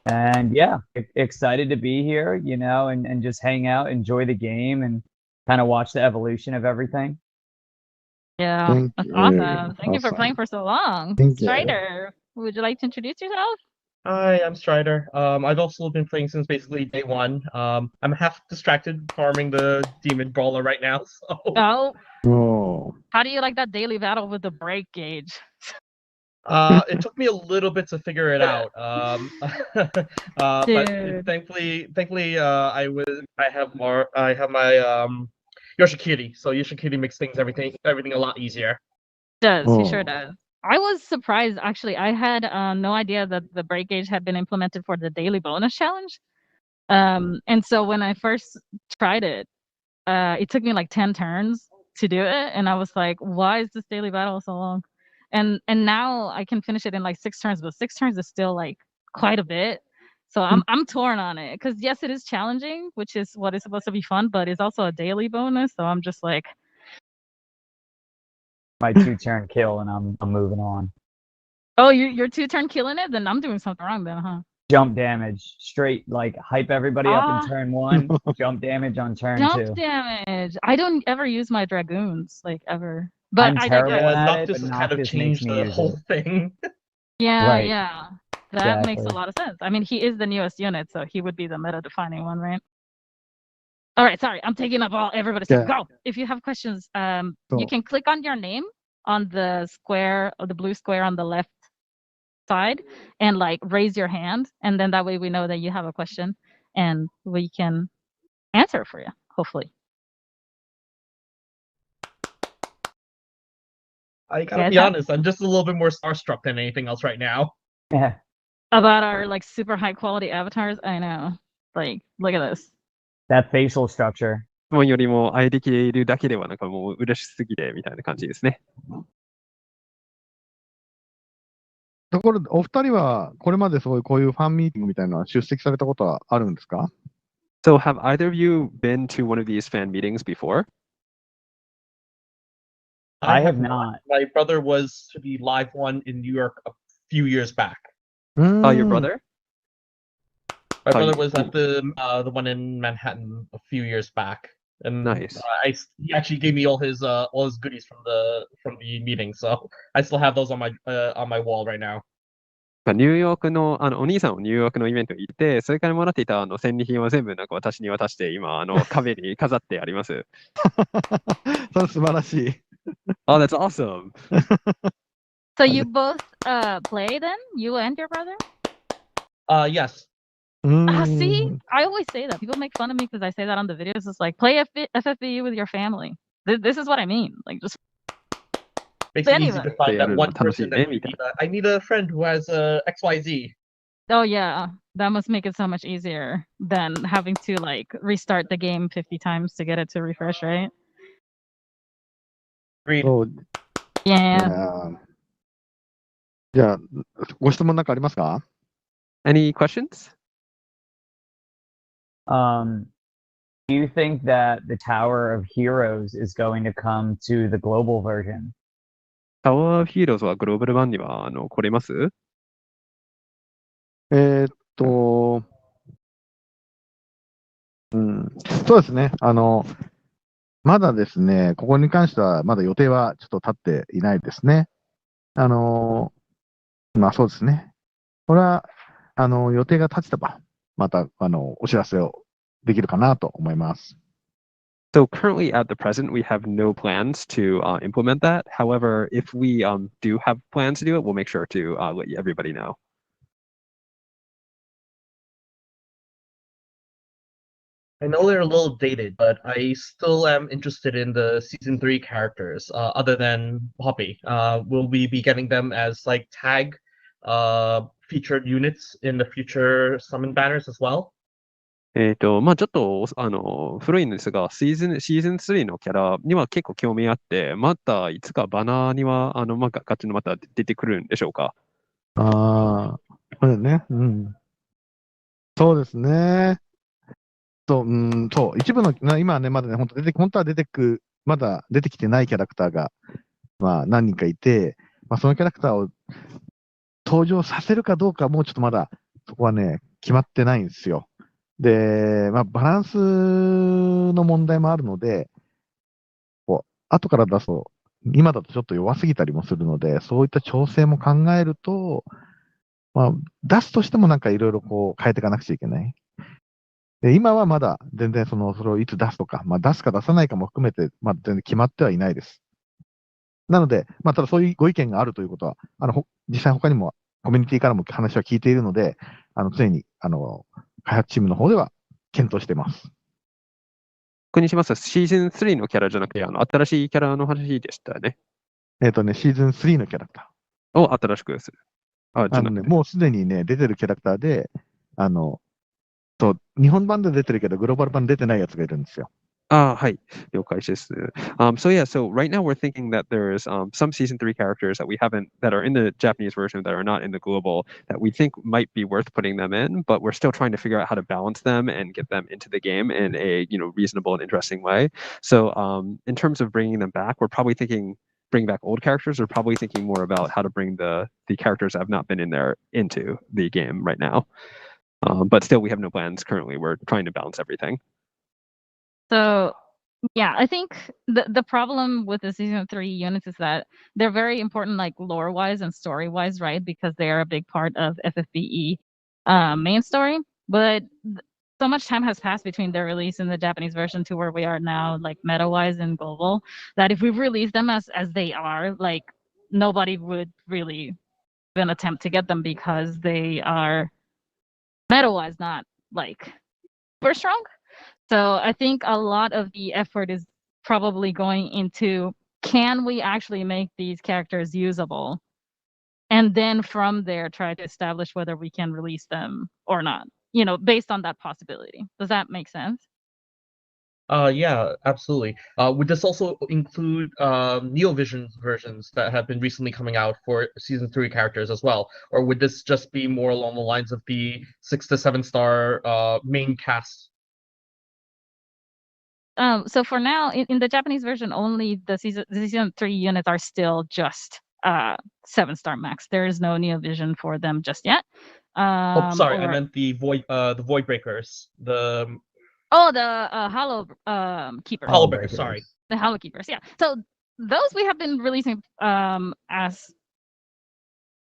And yeah, excited to be here, you know, and just hang out, enjoy the game, and kind of watch the evolution of everything. Yeah, Thank that's you. awesome. Thank you for Awesome. playing for so long. Thank you. Strider, would you like to introduce yourself? Hi, I'm Strider. I've also been playing since basically day one. I'm half distracted farming the demon brawler right now. So Oh, Oh. how do you like that daily battle with the break gauge? it took me a little bit to figure it out. But Dude. thankfully, I have my Yoshikiri. So Yoshikiri makes everything a lot easier. Does he sure Oh. does. I was surprised actually. I had no idea that the break gauge had been implemented for the daily bonus challenge. And so when I first tried it, it took me like 10 turns to do it, and I was like, why is this daily battle so long? And now I can finish it in like 6 turns, but 6 turns is still like quite a bit. So I'm torn on it because yes, it is challenging, which is what is supposed to be fun, but it's also a daily bonus. So I'm just like, My 2-turn kill, and I'm moving on. oh, you're 2-turn killing it? Then I'm doing something wrong then, huh? Jump damage, straight like hype everybody up Ah. in turn 1, jump damage on turn 2. Jump damage. I don't ever use my dragoons, like ever. But I'm I terrible digress. at it, Noctis but has kind of Noctis makes changed me the use whole it. thing. Yeah, Right. yeah. That makes a Exactly. lot of sense. I mean, he is the newest unit, so he would be the meta-defining one, right? All right, sorry, I'm taking up all everybody's time. Yeah. Go. If you have questions, you So- can click on your name on the square or the blue square on the left side and like raise your hand, and then that way we know that you have a question and we can answer for you, hopefully. I gotta Yes, be honest, I'm just a little bit more starstruck than anything else right now. Yeah. About our like super high quality avatars, I know. Like, look at this. That facial structure. 質問よりも会えできるだけではなんかもう嬉しすぎてみたいな感じですね。ところで、お二人はこれまでこういうファンミーティングみたいなのは出席されたことはあるんですか？ So have either of you been to one of these fan meetings before? I have not. My brother was to the live one in New York a few years back. Oh, your brother? My Oh, brother you- was at the one in Manhattan a few years back, and Nice. He actually gave me all his goodies from the meeting, so I still have those on my wall right now. ニューヨークの、お兄さんもニューヨークのイベントに行って、それからもらっていた戦利品を全部なんか私に渡して、今、壁に飾ってあります。それ素晴らしい。Oh, that's awesome. So you both play then? You and your brother? Yes. See, I always say that. People make fun of me because I say that on the videos. It's like play FFBU with your family. This is what I mean. Like just Makes it easy to anybody. find that やるの one 楽しい person ね that みたい I need a friend who has XYZ. Oh yeah, that must make it so much easier than having to like restart the game 50 times to get it to refresh, right? そうい Yeah. やーじゃあ、ご質問なんかありますか？ Any questions? Do you think that the Tower of Heroes is going to come to the global version? タワーヒーローズはグローバル版には来れます？えーっと、そうですね。まだですね、ここに関してはまだ予定はちょっと立っていないですね。まあそうですね。これは、予定が立ちたば、また、お知らせをできるかなと思います。So currently at the present, we have no plans to implement that. However, if we do have plans to do it, we'll make sure to let everybody know. I know they're a little dated, but I still am interested in the season 3 characters. Other than Poppy, will we be getting them as like tag featured units in the future summon banners as well? まあちょっと、古いんですが、シーズン3のキャラには結構興味あって、またいつかバナーには、まあ、ガチのまた出てくるんでしょうか。ああ、これね。そうですね。そう、一部の、今はね、まだね、本当はまだ出てきてないキャラクターが、まあ何人かいて、まあそのキャラクターを登場させるかどうかもうちょっとまだ、そこはね、決まってないんですよ。で、まあ、バランスの問題もあるので、後から出すと、今だとちょっと弱すぎたりもするので、そういった調整も考えると、まあ、出すとしてもなんかいろいろ変えていかなくちゃいけない。で、今はまだ全然それをいつ出すとか、まあ、出すか出さないかも含めて、まあ、全然決まってはいないです。なので、まあ、ただそういうご意見があるということは、実際他にもコミュニティからも話は聞いているので、常に、開発チームの方では検討しています。確認します。シーズン3のキャラじゃなくて、新しいキャラの話でしたね。シーズン3のキャラクターを新しくする。もうすでにね、出てるキャラクターで、日本版で出てるけど、グローバル版出てないやつがいるんですよ。はい。了解です。So right now we're thinking that there's some season 3 characters that that are in the Japanese version that are not in the global that we think might be worth putting them in, but we're still trying to figure out how to balance them and get them into the game in a reasonable and interesting way. So in terms of bringing them back, we're probably thinking bring back old characters. We're probably thinking more about how to bring the characters that have not been in there into the game right now. But still, we have no plans currently. We're trying to balance everything. So yeah, I think the problem with the season 3 units is that they're very important, like lore wise and story wise, right? Because they are a big part of FFBE main story. But so much time has passed between their release in the Japanese version to where we are now, like meta wise and global, that if we release them as they are, like nobody would really even attempt to get them because they are meta wise not like super strong. So I think a lot of the effort is probably going into, can we actually make these characters usable? And then from there, try to establish whether we can release them or not, based on that possibility. Does that make sense? Yeah, absolutely. Would this also include NeoVision versions that have been recently coming out for season 3 characters as well? Or would this just be more along the lines of the 6 to 7 star main cast? So for now, in the Japanese version, only the season 3 units are still just 7-star max. There is no NeoVision for them just yet. I meant the Void Breakers. The Hollow Keepers. Hollow Breakers, sorry. The Hollow Keepers, yeah. So those we have been releasing as.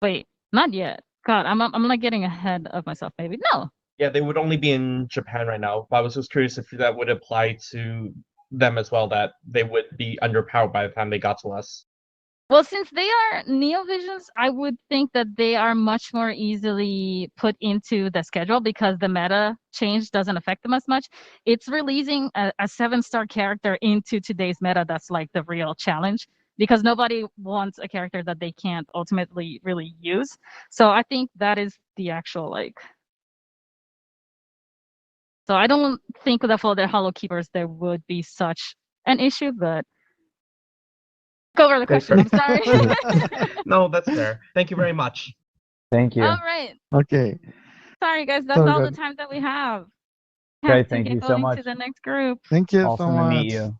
Wait, not yet. God, I'm like getting ahead of myself. Maybe no. Yeah, they would only be in Japan right now. But I was just curious if that would apply to them as well, that they would be underpowered by the time they got to us. Well, since they are NeoVisions, I would think that they are much more easily put into the schedule because the meta change doesn't affect them as much. It's releasing a 7-star character into today's meta that's like the real challenge because nobody wants a character that they can't ultimately really use. So I think that is the actual like. So I don't think that for the Hollow Keepers there would be such an issue, but go over the question. I'm sorry. No, that's fair. Thank you very much. Thank you. All right. Okay. Sorry, guys. That's So all the good. time that we have. Great, Have to thank get you so going much. to the next group. Thank you so Awesome to much. meet you.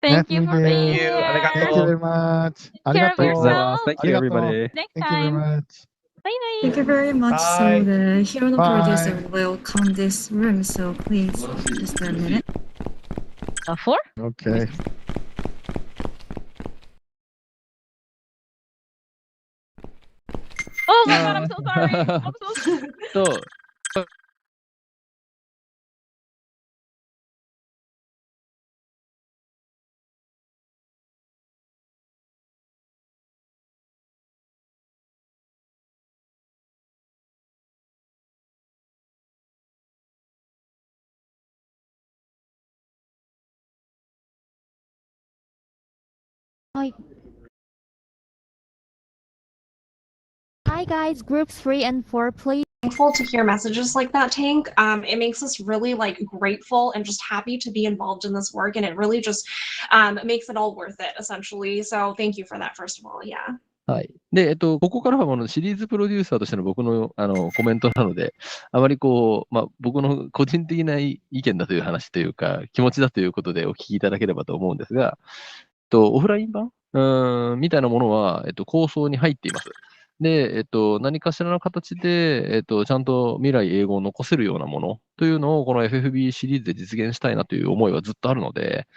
Thank Nice you to for meet being you. here. Thank you very much. Take care of ありがとう。 yourself. Thank あ you, りがとう。 everybody. Next Thank you very time. much. Bye bye. Thank you very much. So Bye. the Hirono Bye. producer will count this room. So please, just a minute. 4? Okay. Oh my god, I'm so sorry. I'm so sorry. So, Hi guys, groups 3 and 4, please. Thankful to hear messages like that, Tank. It makes us really like grateful and just happy to be involved in this work, and it really just makes it all worth it, essentially. So thank you for that, first of all. Yeah. はい。で、ここからはシリーズプロデューサーとしての僕の、コメントなので、あまり僕の個人的な意見だという話というか、気持ちだということでお聞きいただければと思うんですが、オフライン版みたいなものは、構想に入っています。で、何かしらの形で、ちゃんと未来永劫を残せるようなものというのを、この FFB シリーズで実現したいなという思いはずっとあるので、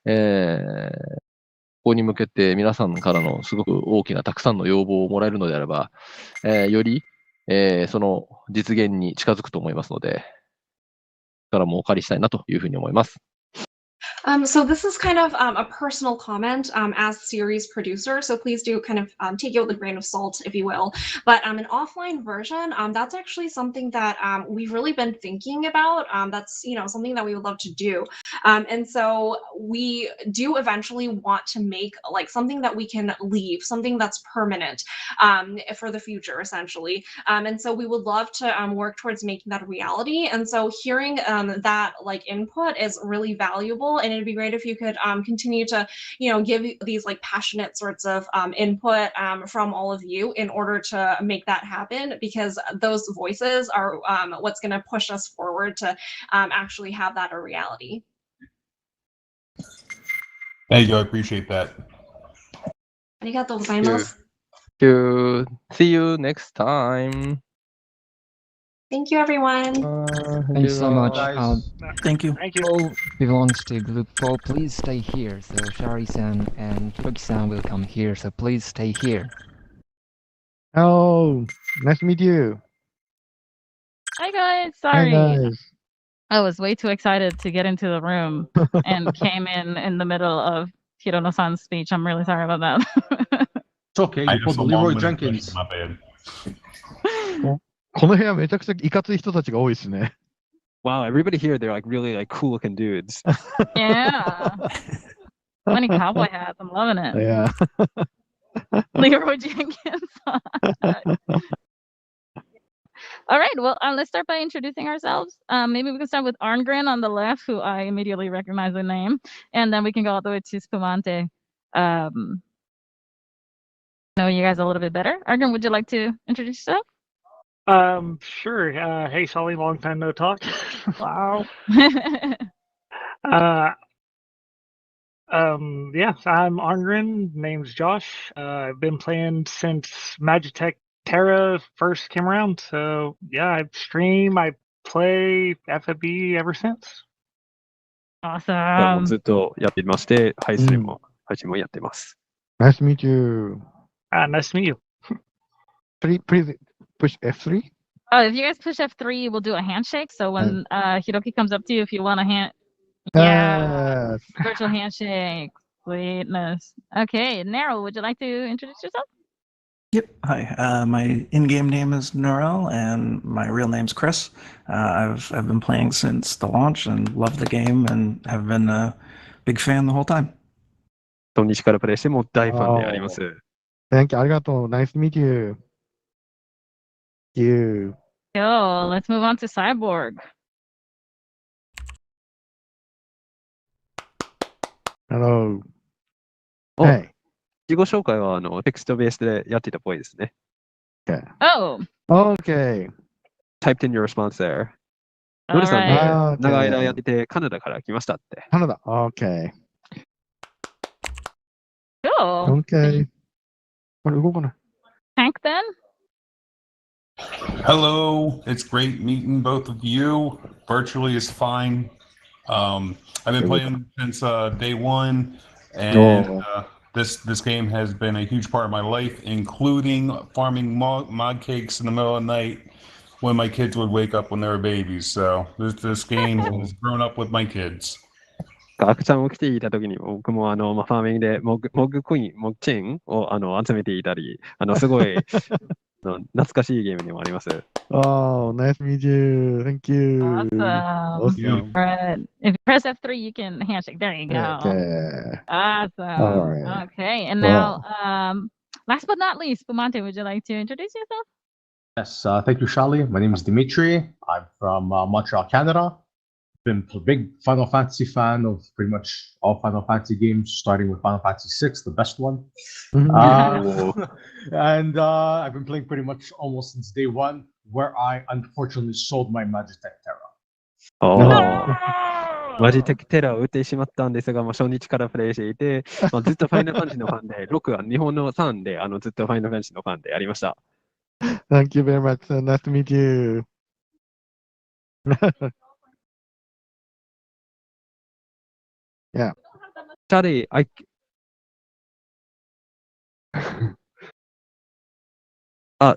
ここに向けて皆さんからのすごく大きなたくさんの要望をもらえるのであれば、より、その実現に近づくと思いますので、からもお借りしたいなというふうに思います。So this is kind of a personal comment as series producer, so please do kind of take it with a grain of salt, if you will. But an offline version, that's actually something that we've really been thinking about. That's something that we would love to do, and so we do eventually want to make like something that we can leave, something that's permanent for the future, essentially. And so we would love to work towards making that a reality. And so hearing that like input is really valuable. And it'd be great if you could continue to, give these like passionate sorts of input from all of you in order to make that happen, because those voices are what's going to push us forward to actually have that a reality. Thank you. I appreciate that. ありがとうございます。See you next time. Thank you, everyone. Thank you so much. Thank you. All belongs to Group 4. Please stay here. So Shari-san and Hiroki-san will come here. So please stay here. Oh, nice to meet you. Hi guys. Hi Sorry. guys. I was way too excited to get into the room and came in the middle of Hirono-san's speech. I'm really sorry about that. It's okay. You pulled the Leroy Jenkins. My bad. この部屋めちゃくちゃいかつい人たちが多いですね。Wow, everybody here, they're like really like cool looking dudes. Yeah. Funny cowboy hats. I'm loving it. Yeah. Leroy Jenkins. All right. Well, let's start by introducing ourselves. Maybe we can start with Arngren on the left, who I immediately recognize the name, and then we can go all the way to Spumante. Know you guys a little bit better. Arngren, would you like to introduce yourself? Sure. Hey, Sully, long time no talk. Wow. Yeah, I'm Arngren. Name's Josh. I've been playing since Magitech Terra first came around. So yeah, I stream, I play FFB ever since. Awesome. ずっとやってまして、配信もやってます。Nice to meet you. Nice to meet you. Please push F3. Oh, if you guys push F3, we'll do a handshake. So when Hiroki comes up to you, if you want a hand, Yes. virtual handshake. Sweetness. Okay, Nero, would you like to introduce yourself? Yep. Hi. My in-game name is Norel, and my real name's Chris. I've been playing since the launch and love the game, and have been a big fan the whole time. 初日からプレイしてもう大ファンであります。Thank you. ありがとう。Nice to meet you. You. Yo, let's move on to Cyborg. Hello. お、 Hey. 自己紹介はテクストベースでやっていたっぽいですね。Okay. Oh, Okay. Typed in your response there. ノリさん alright. ね、長い間やっててカナダから来ましたって。 Canada. Okay. Cool. Okay. あれ、動かない。 Tank then? Hello, it's great meeting both of you. Virtually is fine. I've been playing since day one, and this game has been a huge part of my life, including farming mod cakes in the middle of the night when my kids would wake up when they were babies. So this game has grown up with my kids. ガクちゃん起きていた時に僕もファーミングでモグクイーン、モグチェーンを集めていたり、すごい懐かしいゲームにもあります。Oh, nice to meet you. Thank you. Awesome. Alright. If you press F3, you can handshake. There you go. Okay. Awesome. Alright. Okay, and now, last but not least, Bumante, would you like to introduce yourself? Yes, thank you, Shali. My name is Dimitri. I'm from Montreal, Canada. Been a big Final Fantasy fan of pretty much all Final Fantasy games, starting with Final Fantasy VI, the best one. And I've been playing pretty much almost since day one, where I unfortunately sold my Magitech Terra. マジテクテラを売ってしまったんですが、初日からプレイしていて、ずっとファイナルファンタジーのファンで、6は日本のファンで、ずっとファイナルファンタジーのファンでありました。Thank you very much. Nice to meet you. Yeah. Shadi,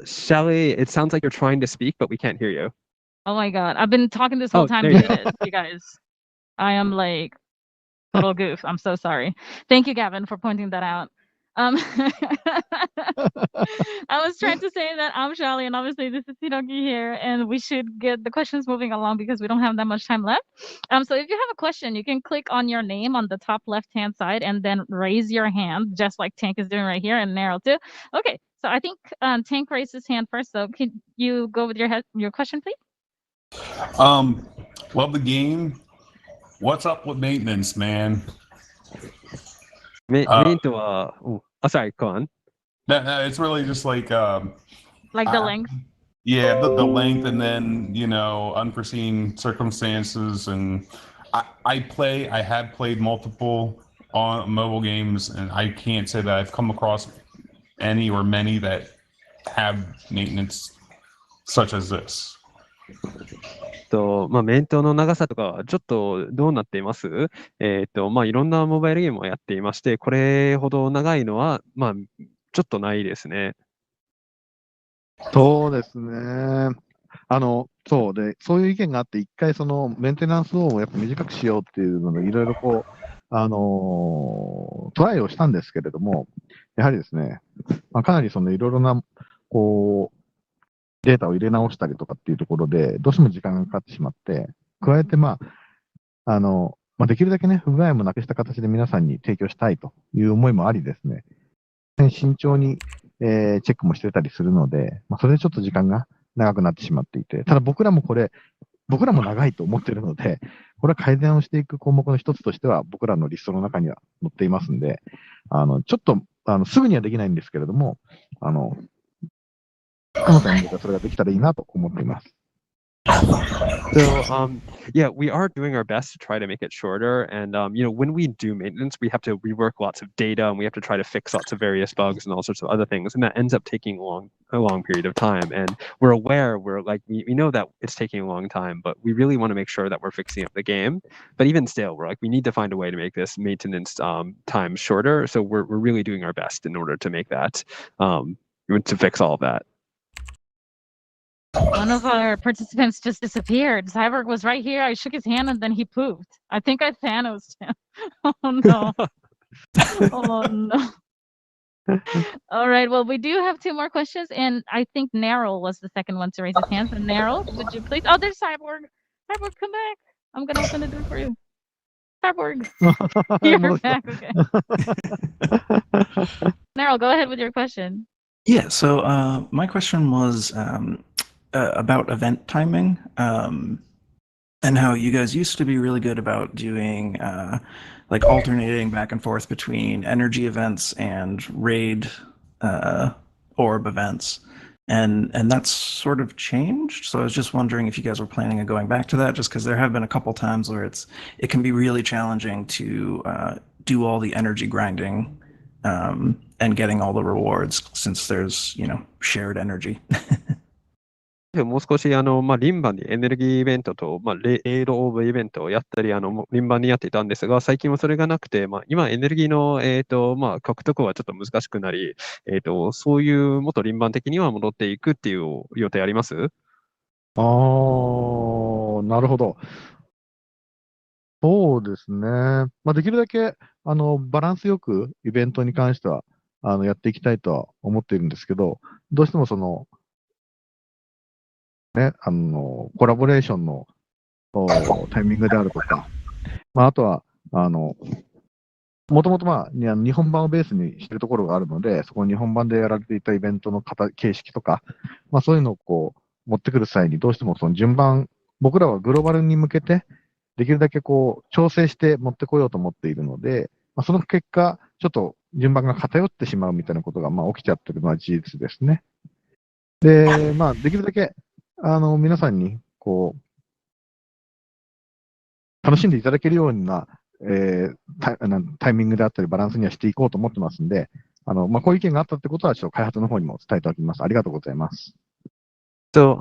Shelly, it sounds like you're trying to speak, but we can't hear you. Oh my god, I've been talking this whole time there to you do go. this, you guys. I am like total goof. I'm so sorry. Thank you, Gavin, for pointing that out. I was trying to say that I'm Shali, and obviously this is Hiroki here, and we should get the questions moving along because we don't have that much time left. So if you have a question, you can click on your name on the top left-hand side and then raise your hand, just like Tank is doing right here, and Nero too. Okay, so I think Tank raised his hand first, so can you go with your question, please? Love the game. What's up with maintenance, man? Sorry, go on. No, it's really just like the length. Yeah, the length, and then unforeseen circumstances. And I have played multiple on mobile games, and I can't say that I've come across any or many that have maintenance such as this. メンテの長さとかはちょっとどうなっています？いろんなモバイルゲームをやっていまして、これほど長いのは、ちょっとないですね。そうですね。そういう意見があって、一回そのメンテナンスをやっぱ短くしようっていうので、いろいろトライをしたんですけれども、やはりですね、かなりいろいろな、データを入れ直したりとかっていうところで、どうしても時間がかかってしまって、加えて、できるだけね、不具合もなくした形で皆さんに提供したいという思いもありですね、慎重に、チェックもしてたりするので、それでちょっと時間が長くなってしまっていて、ただ僕らも長いと思っているので、これは改善をしていく項目の一つとしては、僕らのリストの中には載っていますんで、ちょっとすぐにはできないんですけれども、それができたらいいなと思っています。So, yeah, we are doing our best to try to make it shorter. And, when we do maintenance, we have to rework lots of data and we have to try to fix lots of various bugs and all sorts of other things. And that ends up taking a long period of time. And we're aware, we know that it's taking a long time, but we really want to make sure that we're fixing up the game. But even still, we need to find a way to make this maintenance time shorter. So we're really doing our best in order to make that, to fix all of that. One of our participants just disappeared. Cyborg was right here. I shook his hand and then he pooped. I think I Thanosed him. Oh no. Oh no. All right. Well, we do have 2 more questions, and I think Narrow was the second one to raise his hand. So Narrow, would you please? Oh, there's Cyborg. Cyborg, come back. I'm gonna open the door for you. Cyborg, you're back. Okay. Narrow, go ahead with your question. Yeah, so my question was about event timing and how you guys used to be really good about doing like alternating back and forth between energy events and raid orb events. And that's sort of changed. So I was just wondering if you guys were planning on going back to that, just because there have been a couple times where it can be really challenging to do all the energy grinding and getting all the rewards since there's, shared energy. もう少し輪番にエネルギーイベントと、レードオブイベントをやったり、輪番にやっていたんですが、最近はそれがなくて、今エネルギーの、獲得はちょっと難しくなり、そういうもっと輪番的には戻っていくっていう予定あります？なるほど。そうですね。できるだけ、バランスよくイベントに関しては、やっていきたいとは思っているんですけど、どうしてもコラボレーションのタイミングであるとか、あとは、もともと日本版をベースにしているところがあるので、そこ日本版でやられていたイベントの形式とか、そういうのを持ってくる際に、どうしてもその順番、僕らはグローバルに向けて、できるだけ調整して持ってこようと思っているので、その結果、ちょっと順番が偏ってしまうみたいなことが起きちゃってるのは事実ですね。で、できるだけ、皆さんに、楽しんでいただけるような、タイミングであったり、バランスにはしていこうと思ってますんで、こういう意見があったってことは、ちょっと開発の方にも伝えておきます。ありがとうございます。So,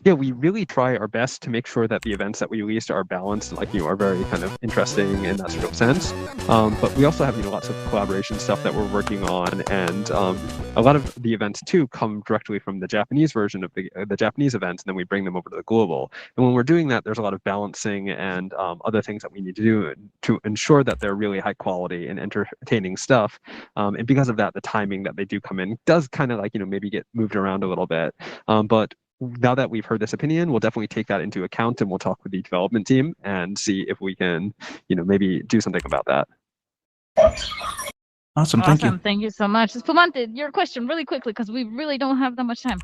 yeah, we really try our best to make sure that the events that we released are balanced, are very kind of interesting in that sort of sense. But we also have, lots of collaboration stuff that we're working on, and a lot of the events too come directly from the Japanese version of the Japanese events, and then we bring them over to the global. And when we're doing that, there's a lot of balancing and other things that we need to do to ensure that they're really high quality and entertaining stuff. And because of that, the timing that they do come in does kind of maybe get moved around a little bit. But now that we've heard this opinion, we'll definitely take that into account, and we'll talk with the development team and see if we can, maybe do something about that. Awesome. Thank you. Thank you so much. Spumante, your question really quickly, because we really don't have that much time.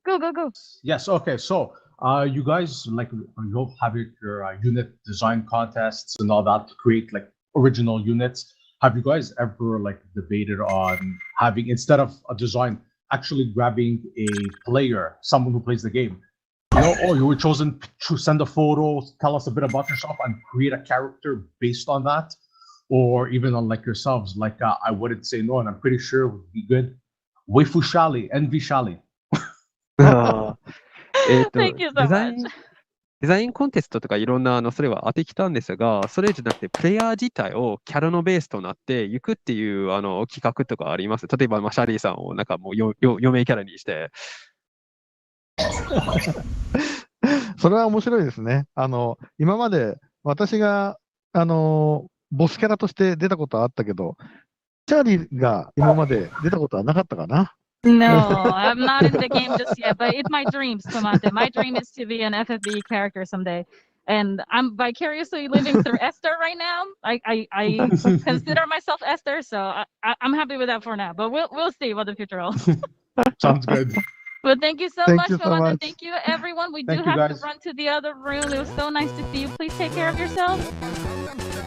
Go. Yes. Okay. So, you guys you have your unit design contests and all that to create original units. Have you guys ever debated on having, instead of a design, actually grabbing a player, someone who plays the game? You were chosen to send a photo, tell us a bit about yourself, and create a character based on that? Or even on yourselves, I wouldn't say no, and I'm pretty sure it would be good. Waifu Shali, Envy Shali. Thank you so much. デザインコンテストとかいろんなそれは当てきたんですが、それじゃなくてプレイヤー自体をキャラのベースとなっていくっていう企画とかあります。例えばシャリーさんをもう余命キャラにして。それは面白いですね。今まで私がボスキャラとして出たことはあったけど、チャーリーが今まで出たことはなかったかな。No, I'm not in the game just yet, but it's my dream, Spumante. My dream is to be an FFB character someday. And I'm vicariously living through Esther right now. I consider myself Esther, so I'm happy with that for now. But we'll see what the future holds. Sounds good. Well, thank you so much, Spumante. Thank you, everyone. We do have to run to the other room. It was so nice to see you. Please take care of yourselves.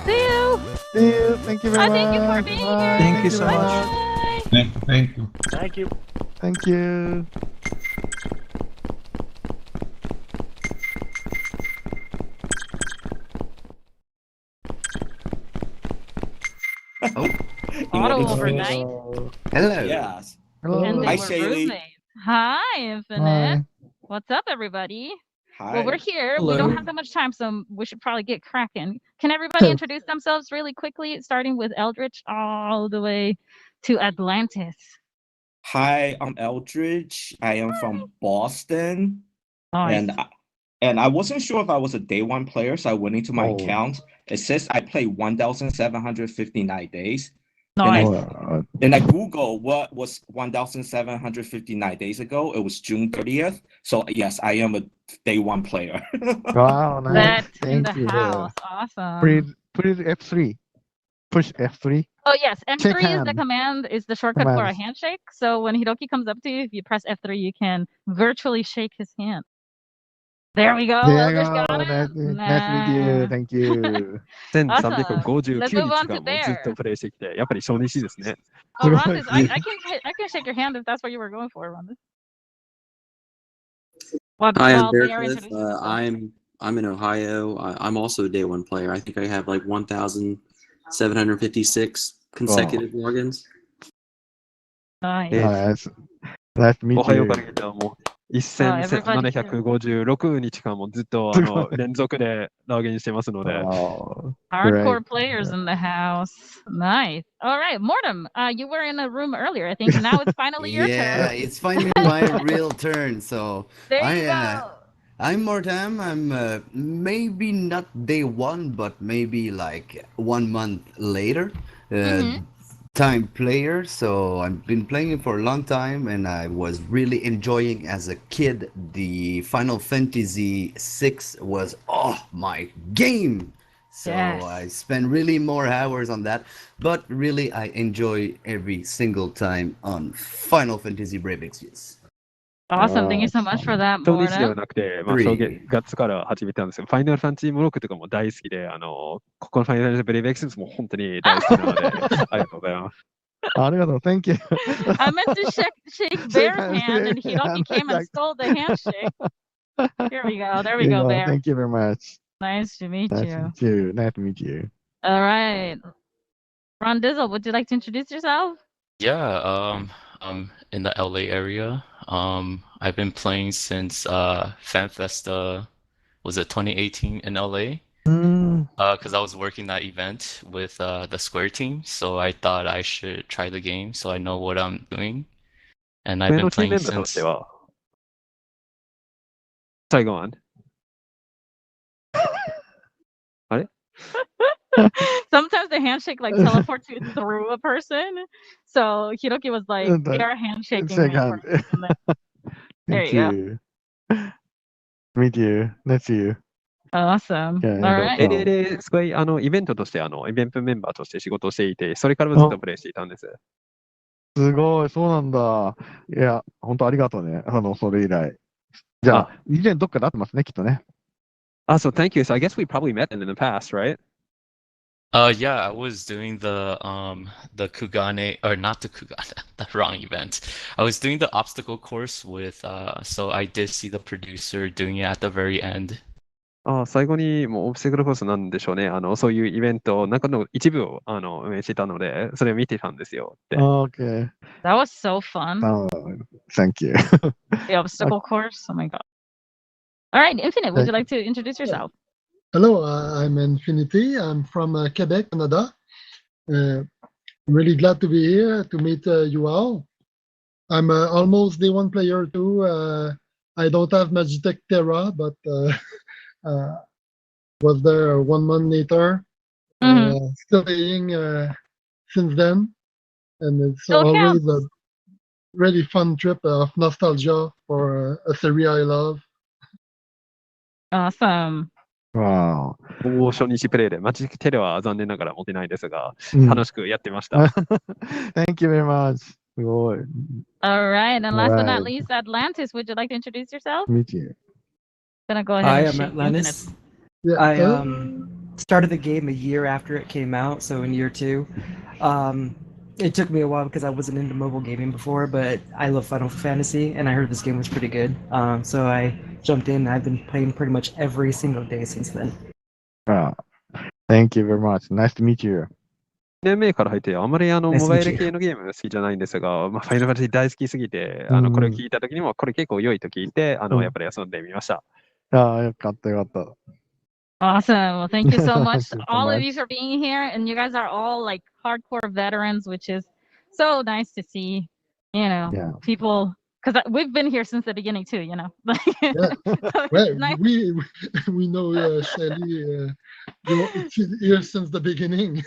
See you. See you. Thank you very much. Thank you for being here. Thank you so much. Thank you. Thank you. Thank you. Auto overnight. Hello. Yes. Hello. And they Hi, were Shaylee. roommates. Hi, Infinite. What's up, everybody? Hi. Well, we're here. We Hello. don't have that much time, so we should probably get cracking. Can everybody introduce themselves really quickly, starting with Eldritch all the way to Atlantis? Hi, I'm Eldridge. I am from Boston. Nice. And I wasn't sure if I was a day one player, so I went into my account. It says I play 1,759 days. Nice. And I Google what was 1,759 days ago. It was June 30th. So yes, I am a day one player. Wow, nice. That's in Thank the you. house. Awesome. Please F3. Push F3. Oh yes, Shake F3 is the hand. command, is the shortcut for a Commands. handshake. So when Hiroki comes up to you, if you press F3, you can virtually shake his hand. There we go. There you Eldridge go. got it. Nice to meet you. Thank you. 1359 Let's move on 日 to 間もずっ Bear. とプレイしてきて、やっぱり初日ですね。 Oh, Rondis, I can shake your hand if that's what you were going for, Rondis. What, Hi, I'm while Bear Bear Cliff. introduces himself. I'm in Ohio. I'm also a day one player. I think I have like 1,756 consecutive logins. Nice. Nice to meet おはよう you. から見たらもう everybody 1756日間もずっと連続でログインしてますので。 Hardcore players in the house. Nice. All right, Mortem, you were in a room earlier. I think now it's finally your Yeah, turn. it's finally my real turn. So There you go. I'm Mortem. I'm maybe not day one, but maybe like 1 month later. Time player, so I've been playing it for a long time, and I was really enjoying as a kid. The Final Fantasy VI was my game. So Yes. I spent really more hours on that, but really I enjoy every single time on Final Fantasy Brave Exvius. Awesome. Thank you so much for that, 初日では Mortem. なくて、まあ、初月から始めたんですけど、ファイナルファンタジーモロックとかも大好きで、ここのファイナルファンタジーブレイブエクセスも本当に大好きなので、ありがとうございます。ありがとう。Thank you. I meant to shake Bear's hand, and Hiroki came and stole the handshake. Here we go. There we go, Bear. Thank you very much. Nice to meet Nice to you. meet you. Nice to meet you. All right. Ron Dizzle, would you like to introduce yourself? Yeah, I'm in the LA area. I've been playing since FanFesta, was it 2018 in LA? Because I was working that event with the Square team, so I thought I should try the game so I know what I'm doing. And I've 上 been のチームメ playing ンバーとして since. は、最後は、あれ Sometimes the handshake like teleports you through a person. So Hiroki was like, air handshaking. Shake me hand. first, and then- There Thank you go. you. Meet you. Let's see you. Awesome. Yeah, All right. LA で、スクエア、イベントとして、イベントメンバーとして仕事をしていて、それからもずっとプレイしていたんです。すごい、そうなんだ。いや、本当ありがとうね。それ以来。じゃあ、以前どっかで会ってますね、きっとね。So thank you. So I guess we probably met in the past, right? Yeah, I was doing the Kugane, or not the Kugane, the wrong event. I was doing the obstacle course with so I did see the producer doing it at the very end. 最後にもうオブステクルコースなんでしょうね。そういうイベント、中の一部を運営していたので、それを見てたんですよって。Okay. That was so fun. Thank you. The obstacle course. Oh my god. All right, Infinite, would you like to introduce yourself? Hello, I'm Infinity. I'm from Quebec, Canada. Really glad to be here to meet you all. I'm almost day one player too. I don't have Magitech Terra, but was there 1 month later. Still playing since then. And it's always a really fun trip of nostalgia for a series I love. Awesome. Wow. 初日プレイで、マジックテレは残念ながら持てないですが、楽しくやってました。Thank you very much. すごい。All right, and last but not Right. least, Atlantis, would you like to introduce yourself? Meet you. Gonna go ahead Hi, and I'm shake Atlantis. Infinite. I started the game a year after it came out, so in year 2. It took me a while because I wasn't into mobile gaming before, but I love Final Fantasy, and I heard this game was pretty good. So I jumped in. I've been playing pretty much every single day since then. Thank you very much. Nice to meet you. 年目から入って、あまりモ Nice to バイ meet ル you. 系のゲーム好きじゃないんですが、ファイナルファンタジー大好きすぎて、これを聞いたときにも、これ結構良いと聞いて、やっぱり遊んでみました。よかったよかった。Awesome. Well, thank you so much, Thank you so all of much. you, for being here. And you guys are all like hardcore veterans, which is so nice to see. You know, Yeah. people because we've been here since the beginning too, you know. Yeah. So Well, it's nice. we know Shelly here since the beginning.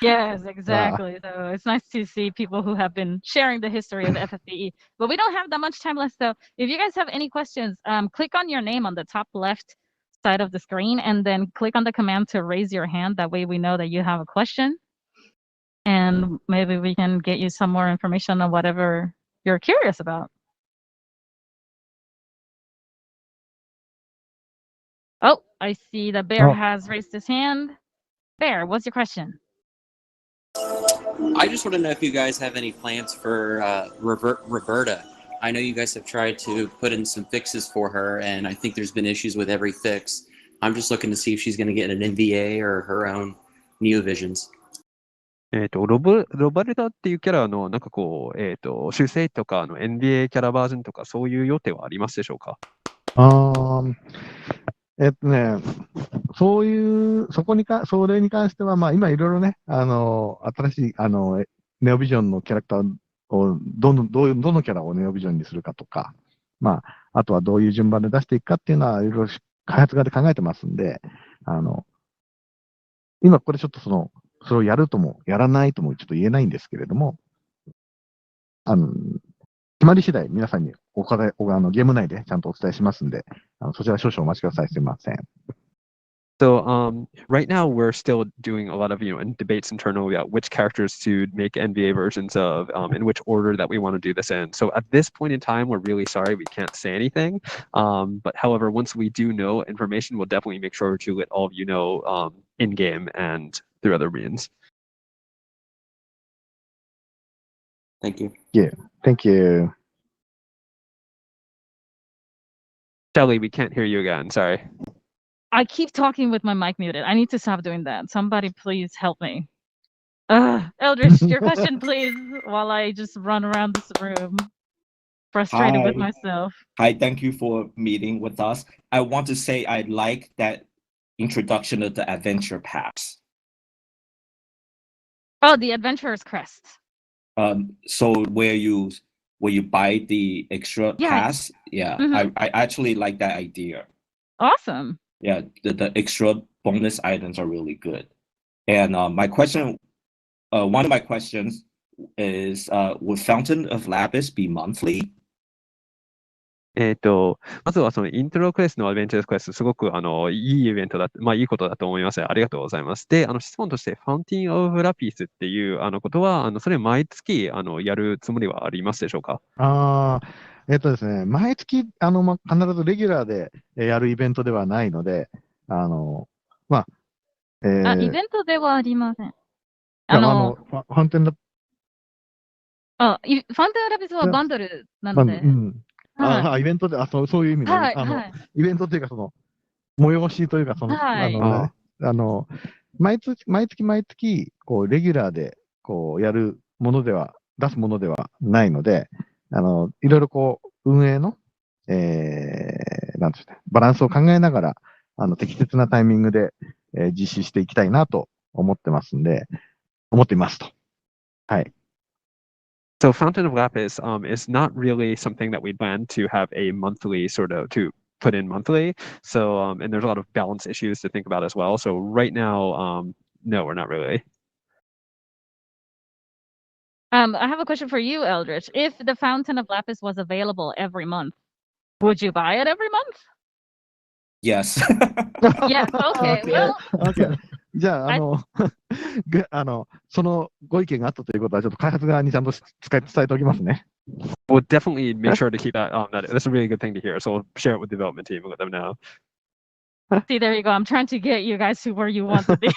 Yes, exactly. So it's nice to see people who have been sharing the history of FFPE. But we don't have that much time left, so if you guys have any questions, click on your name on the top left side of the screen, and then click on the command to raise your hand. That way we know that you have a question, and maybe we can get you some more information on whatever you're curious about. Oh, I see that Bear Oh. has raised his hand. Bear, what's your question? I just want to know if you guys have any plans for Roberta. I know you guys have tried to put in some fixes for her, and I think there's been issues with every fix. I'm just looking to see if she's going to get an NVA or her own Neovisions. ロバルタっていうキャラの、なんかこう、修正とか、NBA キャラバージョンとか、そういう予定はありますでしょうか？それに関しては、まあ、今いろいろね、新しい、ネオビジョンのキャラクターを、どのキャラをネオビジョンにするかとか、まあ、あとはどういう順番で出していくかっていうのは、いろいろ開発側で考えてますんで、今これちょっとそれをやるとも、やらないともちょっと言えないんですけれども、決まり次第皆さんにゲーム内でちゃんとお伝えしますんで、そちら少々お待ちください。すみません。So right now we're still doing a lot of debates internally about which characters to make NBA versions of, in which order that we want to do this in. So at this point in time, we're really sorry we can't say anything. But however, once we do know information, we'll definitely make sure to let all of you know in game and through other means. Thank you. Yeah, thank you. Shelly, we can't hear you again. Sorry. I keep talking with my mic muted. I need to stop doing that. Somebody please help me. Eldridge, your question, please, while I just run around this room, frustrated with myself. Hi, thank you for meeting with us. I want to say I like that introduction of the adventure pass. Oh, the Adventurer's Crest. So where you buy the extra pass, I actually like that idea. Awesome. Yeah, the extra bonus items are really good. And my question, one of my questions is, would Fountain of Lapis be monthly? まずはそのイントロクエストのアドベンチャーズクエスト、すごくいいイベントだ、いいことだと思います。ありがとうございます。で、質問として、ファウンティン・オブ・ラピスっていうことは、それ毎月やるつもりはありますでしょうか？ですね、毎月必ずレギュラーでやるイベントではないので、イベントではありません。ファンテンラファウンテンラピスはバンドルなので。イベントで、そういう意味で、イベントというか、催しというか、毎月、こう、レギュラーで、こう、出すものではないので、いろいろこう、運営の、なんていうか、バランスを考えながら、適切なタイミングで、実施していきたいなと思っていますと。はい。So Fountain of Lapis is not really something that we plan to have a monthly to put in monthly. So and there's a lot of balance issues to think about as well. So right now, no, we're not really. I have a question for you, Eldritch. If the Fountain of Lapis was available every month, would you buy it every month? Yes. Yes. Okay. Well. Okay. じゃあ、そのご意見があったということは、ちょっと開発側にちゃんと伝えておきますね。We'll definitely make sure to keep that. That's a really good thing to hear. So we'll share it with the development team and let them know. See, there you go. I'm trying to get you guys to where you want to be.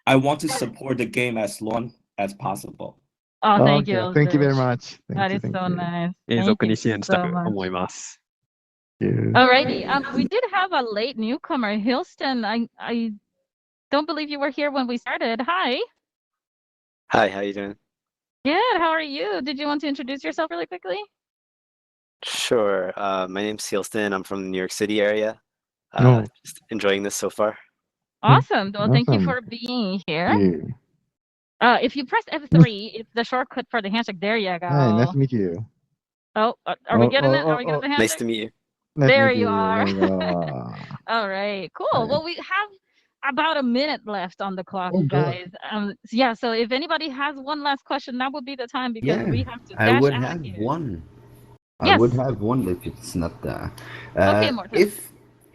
I want to support the game as long as possible. Oh, thank you. Thank you very much. That is so nice. 永続に支援したく思います。Alrighty. We did have a late newcomer, Hilston. I don't believe you were here when we started. Hi. Hi, how you doing? Good. How are you? Did you want to introduce yourself really quickly? Sure. My name's Hilston. I'm from the New York City area. Just enjoying this so far. Awesome. Well, thank you for being here. If you press F3, it's the shortcut for the handshake. There you go. Hi, nice to meet you. Oh, are we getting it? Are we getting the Nice handshake? to meet you. There you are. There you go. All right, cool. Well, we have about a minute left on the clock, Oh, good. guys. Yeah, so if anybody has one last question, that would be the time because Yeah, we have to I dash would out have here. one. I Yes. would have one if it's not there. Okay, Morten.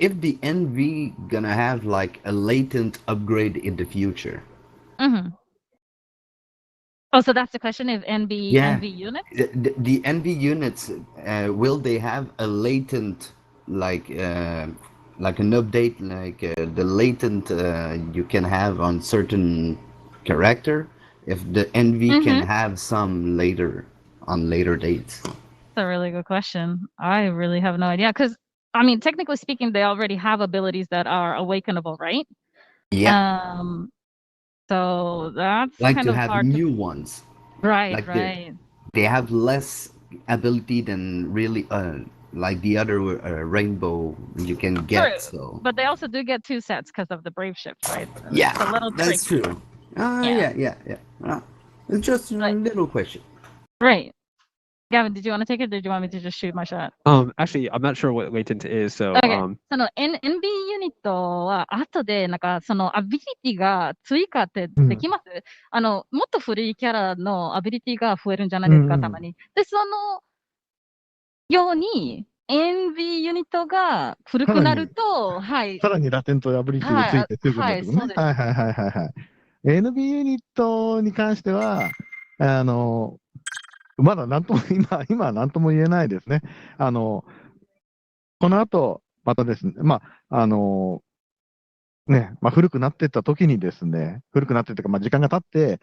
If the NV gonna have like a latent upgrade in the future. Mm-hmm. Oh, so that's the question. If NV units? The NV units, will they have a latent like an update like the latent you can have on certain character? If the NV can have some later on later dates. That's a really good question. I really have no idea because I mean, technically speaking, they already have abilities that are awakenable, right? Yeah. So that's Like kind to of have hard new ones. Right, Like right. they have less ability than really like the other rainbow you can get. True. So But they also do get 2 sets because of the brave shift, right? yeah, It's a little that's tricky. true. Yeah. Yeah. It's just a little question. Right. Gavin, did you want to take it or did you want me to just shoot my shot? Actually, I'm not sure what latent is, so Okay. その NB ユニットは後でなんかそのアビリティが追加ってできます？もっと古いキャラのアビリティが増えるんじゃないですか、たまに。で、そのように NB ユニットが古くなると、はい。さらにラテントアビリティがついて強くなるとね。はいはいはいはいはい。NB ユニットに関しては、まだなんとも、今はなんとも言えないですね。この後、またですね、古くなっていった時にですね、古くなっていったか、時間が経って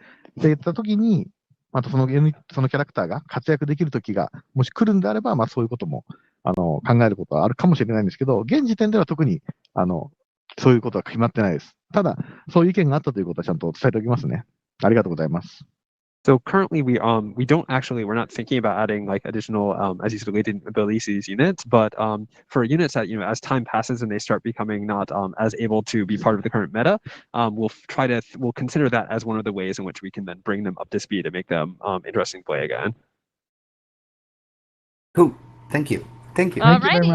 いった時に、またそのキャラクターが活躍できる時が、もし来るんであれば、そういうことも、考えることはあるかもしれないんですけど、現時点では特に、そういうことは決まってないです。ただ、そういう意見があったということはちゃんと伝えておきますね。ありがとうございます。So currently we're not thinking about adding like additional as you said latent abilities units, but for units that as time passes and they start becoming not as able to be part of the current meta, we'll consider that as one of the ways in which we can then bring them up to speed and make them interesting to play again. Cool. Thank you. Thank you. All righty.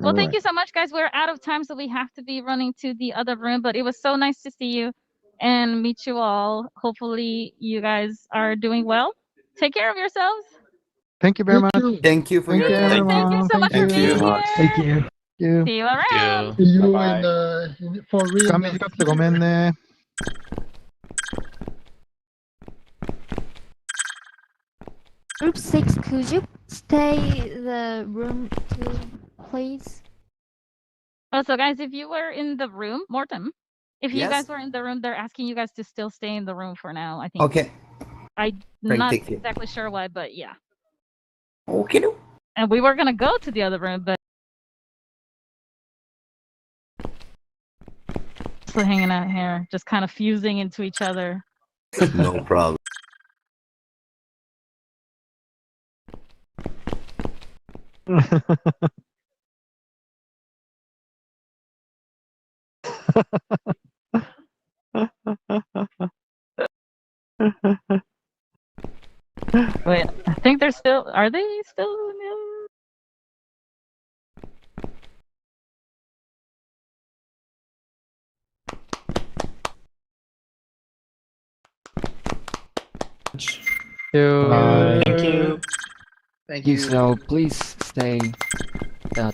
Well, thank you so much, guys. We're out of time, so we have to be running to the other room, but it was so nice to see you and meet you all. Hopefully you guys are doing well. Take care of yourselves. Thank you very much. Thank you for your time. Thank you so much for being here. Thank you. See you around. See you Bye-bye. for real. 画面短くてごめんね。Group 6, could you stay the room too, please? Oh, so guys, if you were in the room, Mortem, if you Yes? guys were in the room, they're asking you guys to still stay in the room for now, I think. Okay. I'm Great, not thank you. exactly sure why, but yeah. Okay. And we were gonna go to the other room, but still hanging out here, just kind of fusing into each other. No problem. Wait, I think they're still. Are they still? No? Thank you. Thank you. So please stay. Oh,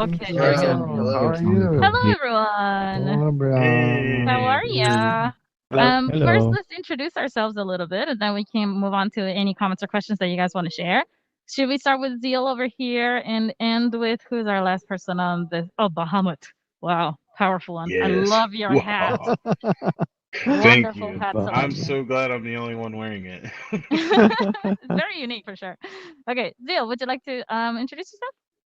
okay. Very good. How are you? Hello, everyone. How are ya? First, Hello. let's introduce ourselves a little bit, and then we can move on to any comments or questions that you guys want to share. Should we start with Zeal over here and end with who's our last person on this? Oh, Bahamut. Wow, powerful one. I Yes. love your hat. Thank Wonderful you. hat I'm selection. so glad I'm the only one wearing it. It's very unique for sure. Okay, Zeal, would you like to introduce yourself?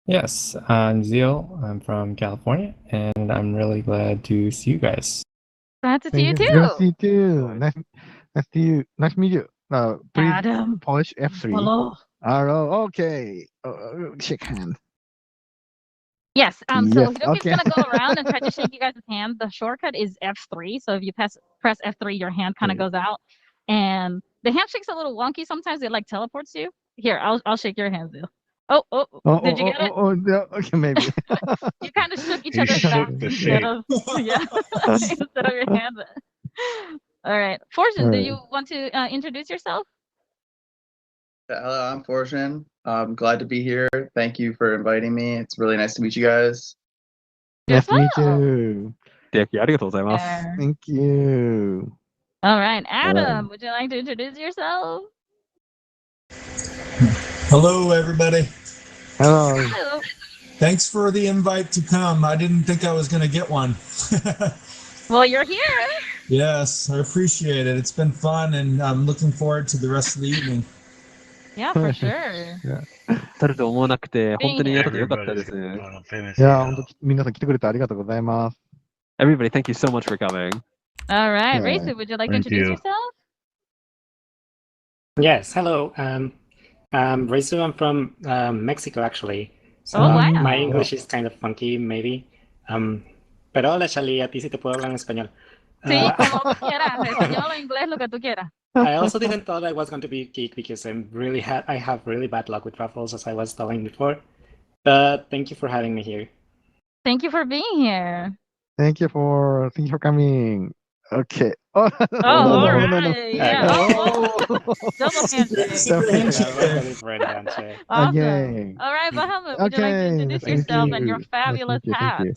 Yes, I'm Zeal. I'm from California, and I'm really glad to see you guys. Glad to see you Good too. to see you too. Nice to you. Nice to meet you. Please Adam. polish F3. Hello. Okay. Shake hand. Yes. So Yes, Hidoki's okay. gonna go around and try to shake you guys' hand. The shortcut is F3. So if you press F3, your hand kind of goes out. And the handshake's a little wonky sometimes. It like teleports you. Here, I'll shake your hand, Zil. Oh, did you get it? Yeah, okay, maybe. You kind of shook each He other's back shook the instead shape. of yeah, instead of your hand. All right, Fortune, do you want to introduce yourself? Hello, I'm Fortune. I'm glad to be here. Thank you for inviting me. It's really nice to meet you guys. Nice to meet you. ありがとうございます。Thank you. All right, Adam, would you like to introduce yourself? Hello, everybody. Hello. Hello. Thanks for the invite to come. I didn't think I was going to get one. Well, you're here. Yes, I appreciate it. It's been fun, and I'm looking forward to the rest of the evening. Yeah, for sure. 当たると思わなくて、本当にやっててよかったです。いや、本当皆さん来てくれてありがとうございます。Everybody, thank you so much for coming. All right, Yeah. Raisu, would you like to Thank introduce you. yourself? Yes, hello. Raisu, I'm from Mexico actually. So Oh, wow. my English is kind of funky, maybe. Pero hola, Charlie, a ti sí te puedo hablar en español. Sí, como tú quieras, español o inglés, lo que tú quieras. I also didn't thought I was going to be geek because I have really bad luck with raffles, as I was telling before. But thank you for having me here. Thank you for being here. Thank you for coming. Okay. Oh, all no, no, right. no. Yeah. Double handshake. Awesome. Okay. All right, Bahamut, would you like to Okay, introduce thank yourself and you. your fabulous Thank hat? you.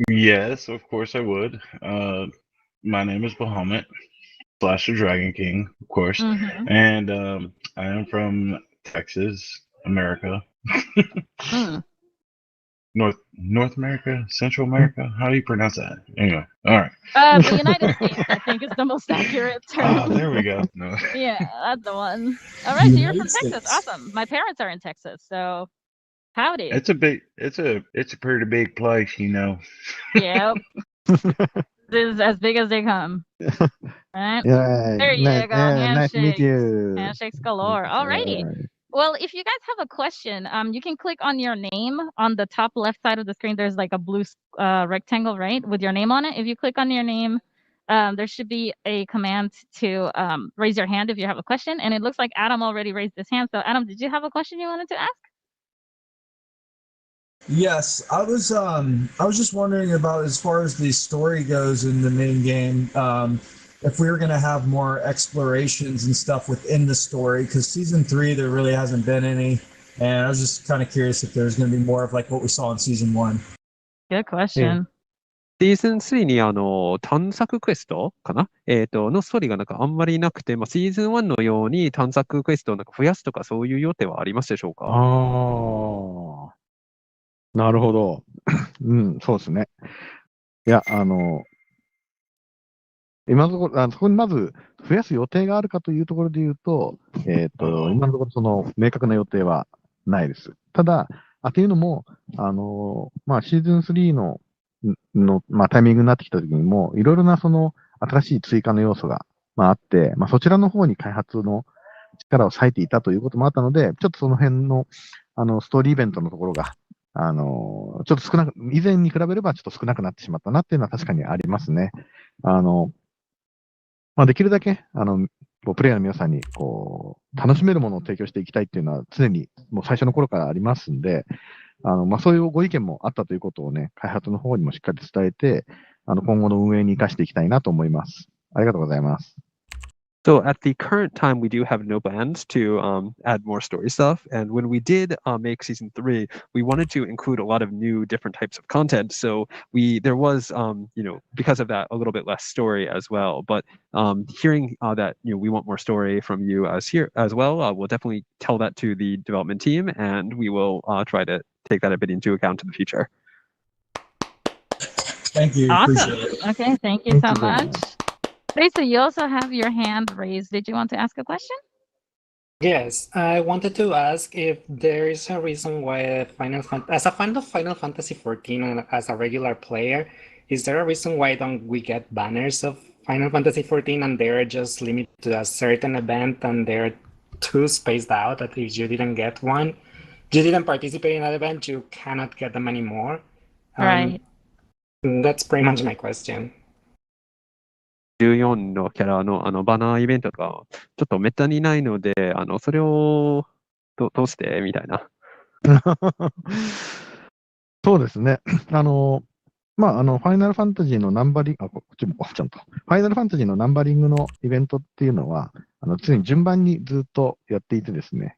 Yes, of course I would. My name is Bahamut / the Dragon King, of course, Mhm. and I am from Texas, America. North America, Central America. How do you pronounce that? Anyway, all right. The United States, I think, is the most accurate term. Oh, there we go. No. Yeah, that's the one. All right, so you're from United Texas. States. Awesome. My parents are in Texas, so howdy. It's a pretty big place, you know. Yep. This is as big as they come. Right? Yeah, There you nice, go. yeah, nice to meet Handshakes. you. Handshakes galore. Alrighty. Well, if you guys have a question, you can click on your name on the top left side of the screen. There's like a blue rectangle, right, with your name on it. If you click on your name, there should be a command to raise your hand if you have a question. And it looks like Adam already raised his hand. So, Adam, did you have a question you wanted to ask? Yes, I was just wondering about, as far as the story goes in the main game, if we were going to have more explorations and stuff within the story, because season 3 there really hasn't been any, and I was just kind of curious if there's going to be more of like what we saw in season 1. Good question. シーズン3に探索クエストかなのストーリーがなんかあんまりなくて、まあ、シーズン1のように探索クエストをなんか増やすとかそういう予定はありますでしょうか？ああ、なるほど。うん、そうですね。いや、今のところ、そこにまず増やす予定があるかというところで言うと、今のところその明確な予定はないです。ただ、というのも、まあ、シーズン3の、まあ、タイミングになってきたときにも、いろいろなその新しい追加の要素が、まあ、あって、まあ、そちらの方に開発の力を割いていたということもあったので、ちょっとその辺の、ストーリーイベントのところが、ちょっと少なく、以前に比べればちょっと少なくなってしまったなっていうのは確かにありますね。まあ、できるだけ、プレイヤーの皆さんに、楽しめるものを提供していきたいっていうのは常に、もう最初の頃からありますんで、まあ、そういうご意見もあったということをね、開発の方にもしっかり伝えて、今後の運営に生かしていきたいなと思います。ありがとうございます。So at the current time, we do have no plans to add more story stuff. And when we did make season 3, we wanted to include a lot of new different types of content. So there was, because of that, a little bit less story as well. But hearing that we want more story from you as well, we'll definitely tell that to the development team, and we will try to take that a bit into account in the future. Thank you. Awesome. Appreciate it. Okay, thank you so much. Lisa, you also have your hand raised. Did you want to ask a question? Yes, I wanted to ask if there is a reason why as a fan of Final Fantasy XIV and as a regular player, is there a reason why don't we get banners of Final Fantasy XIV and they're just limited to a certain event and they're too spaced out that if you didn't get one, you didn't participate in that event, you cannot get them anymore? Right. That's pretty much my question. 14のキャラのバナーイベントとか、ちょっとめったにないので、それをどうしてみたいな。そうですね。ファイナルファンタジーのナンバリング、こっちもちゃんと。ファイナルファンタジーのナンバリングのイベントっていうのは、常に順番にずっとやっていてですね、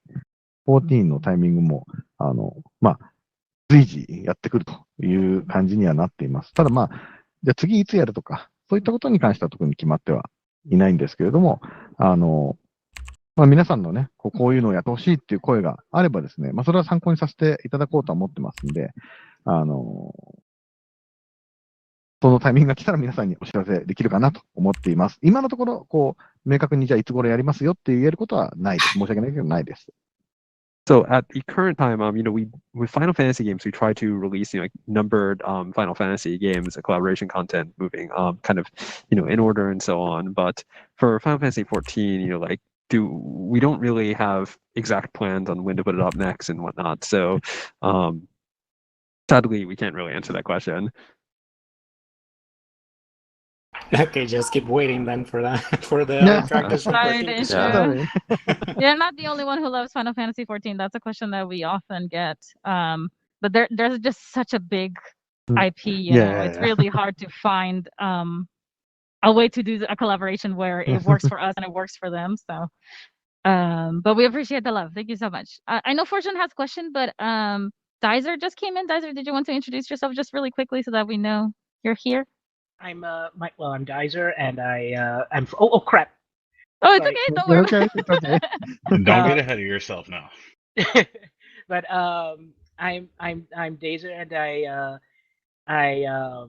14のタイミングも、随時やってくるという感じにはなっています。ただじゃあ次いつやるとか、そういったことに関しては特に決まってはいないんですけれども、皆さんのね、こういうのをやってほしいっていう声があればですね、それは参考にさせていただこうとは思ってますんで、そのタイミングが来たら皆さんにお知らせできるかなと思っています。今のところ、明確にじゃあいつ頃やりますよって言えることはないです。申し訳ないけどないです。So at the current time, with Final Fantasy games, we try to release, numbered Final Fantasy games, collaboration content, moving, kind of, in order and so on. But for Final Fantasy 14, we don't really have exact plans on when to put it up next and whatnot. So, sadly, we can't really answer that question. Okay, just keep waiting then for that for the practice Sorry recording. to interrupt. You're not the only one who loves Final Fantasy 14. That's a question that we often get. But there's just such a big IP, it's really hard to find a way to do a collaboration where it works for us and it works for them. So, but we appreciate the love. Thank you so much. I know Fortune has a question, but Dizer just came in. Dizer, did you want to introduce yourself just really quickly so that we know you're here? I'm I'm Dizer, and I'm oh crap. Oh, it's okay. Don't worry. Okay, it's okay. Don't get ahead of yourself now. But I'm Dazer, and I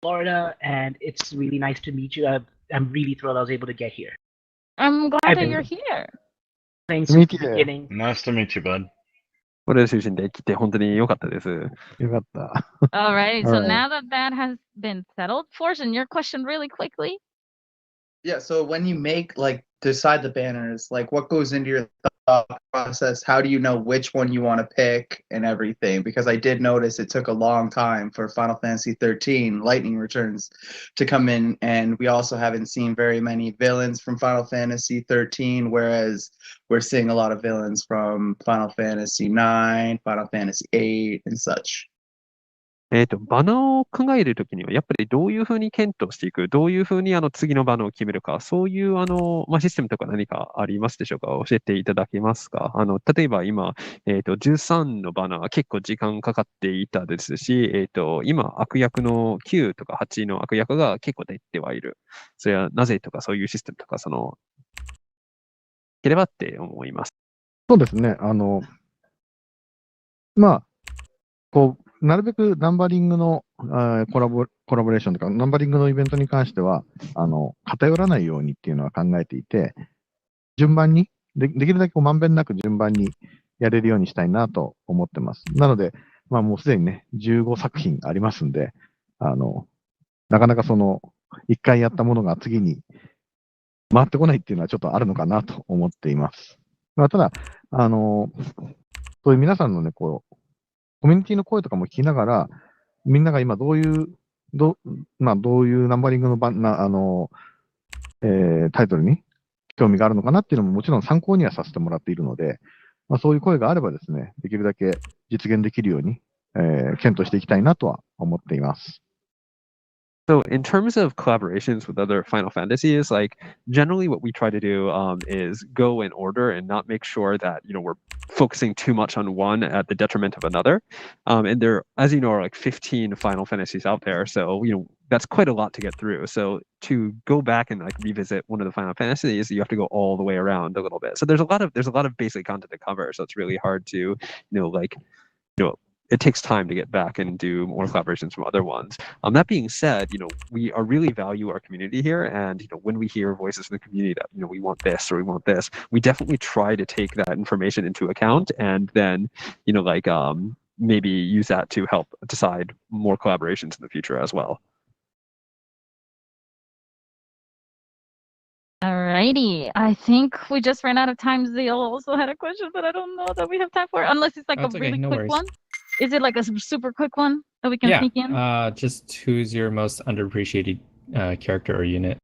Florida, and it's really nice to meet you. I'm really thrilled I was able to get here. I'm glad that you're here. Thanks for the beginning. Nice to meet you, bud. これ出身で来て本当に良かったです。よかった。All right. So now that has been settled, Fortune, your question really quickly. Yeah, so when you decide the banners, what goes into your thought process? How do you know which one you want to pick and everything? Because I did notice it took a long time for Final Fantasy 13 Lightning Returns to come in, and we also haven't seen very many villains from Final Fantasy 13, whereas we're seeing a lot of villains from Final Fantasy 9, Final Fantasy 8, and such. バナーを考えるときには、やっぱりどういうふうに検討していく、どういうふうに次のバナーを決めるか、そういうシステムとか何かありますでしょうか？教えていただけますか？例えば今、13のバナーは結構時間かかっていたですし、今、悪役の9とか8の悪役が結構出てはいる。それはなぜとかそういうシステムとか、ければって思います。そうですね。なるべくナンバリングのコラボレーションとか、ナンバリングのイベントに関しては、偏らないようにっていうのは考えていて、順番に、できるだけまんべんなく順番にやれるようにしたいなと思ってます。なので、もうすでにね、15作品ありますんで、なかなか一回やったものが次に回ってこないっていうのはちょっとあるのかなと思っています。ただ、そういう皆さんのね、コミュニティの声とかも聞きながら、みんなが今どういうナンバリングのタイトルに興味があるのかなっていうのももちろん参考にはさせてもらっているので、そういう声があればですね、できるだけ実現できるように、検討していきたいなとは思っています。So in terms of collaborations with other Final Fantasies, generally what we try to do is go in order and not make sure that we're focusing too much on one at the detriment of another. And there, as you know, are 15 Final Fantasies out there, so that's quite a lot to get through. So to go back and revisit one of the Final Fantasies, you have to go all the way around a little bit. So there's a lot of basic content to cover. So it's really hard to it takes time to get back and do more collaborations from other ones. That being said, we really value our community here, and when we hear voices from the community that we want this or we want this, we definitely try to take that information into account and then maybe use that to help decide more collaborations in the future as well. Alrighty, I think we just ran out of time. Zeal also had a question, but I don't know that we have time for it, unless it's a really quick one. Is it a super quick one that we can sneak in? Just who's your most underappreciated character or unit?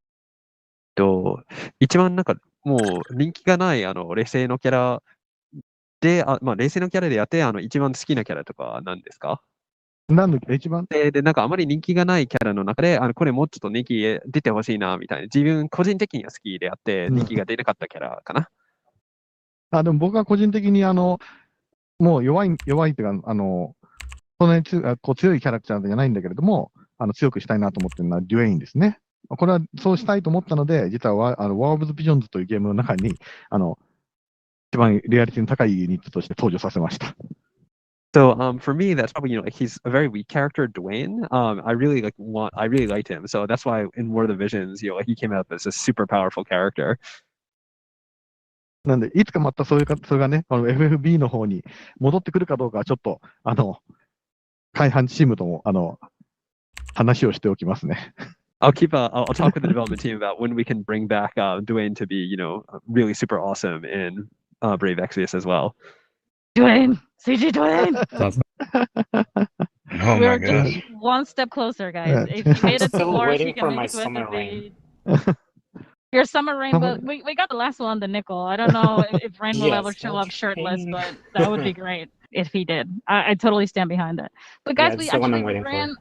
一番なんかもう人気がない冷静のキャラで、冷静のキャラでやって、一番好きなキャラとか何ですか？なんだっけ、一番で、なんかあまり人気がないキャラの中で、これもうちょっと人気出てほしいな、みたいな。自分個人的には好きであって、人気が出なかったキャラかな。でも僕は個人的にもう弱いっていうか、そんなに強いキャラクターじゃないんだけれども、強くしたいなと思ってるのはデュエインですね。これはそうしたいと思ったので、実はワーオブズ・ビジョンズというゲームの中に、一番リアリティの高いユニットとして登場させました。So for me, that's probably like he's a very weak character, Dwayne. I really liked him. So that's why in War of the Visions, like he came out as a super powerful character. なんで、いつかまたそれがね、FFB の方に戻ってくるかどうかはちょっと、開発チームとも、話をしておきますね。I'll talk with the development team about when we can bring back Dwayne to be, really super awesome in Brave Exvius as well. Dwayne! CG Dwayne! Oh We're my gosh. just one step closer, guys. If you made it Still before, waiting you for can my make it with summer the rain. Your summer rain, but we got the last one, the nickel. I don't know if Rain will Yes, ever show up shirtless, Rain. but that would be great if he did. I totally stand behind that. But guys, Yeah, we it's the one I'm actually waiting for. ran.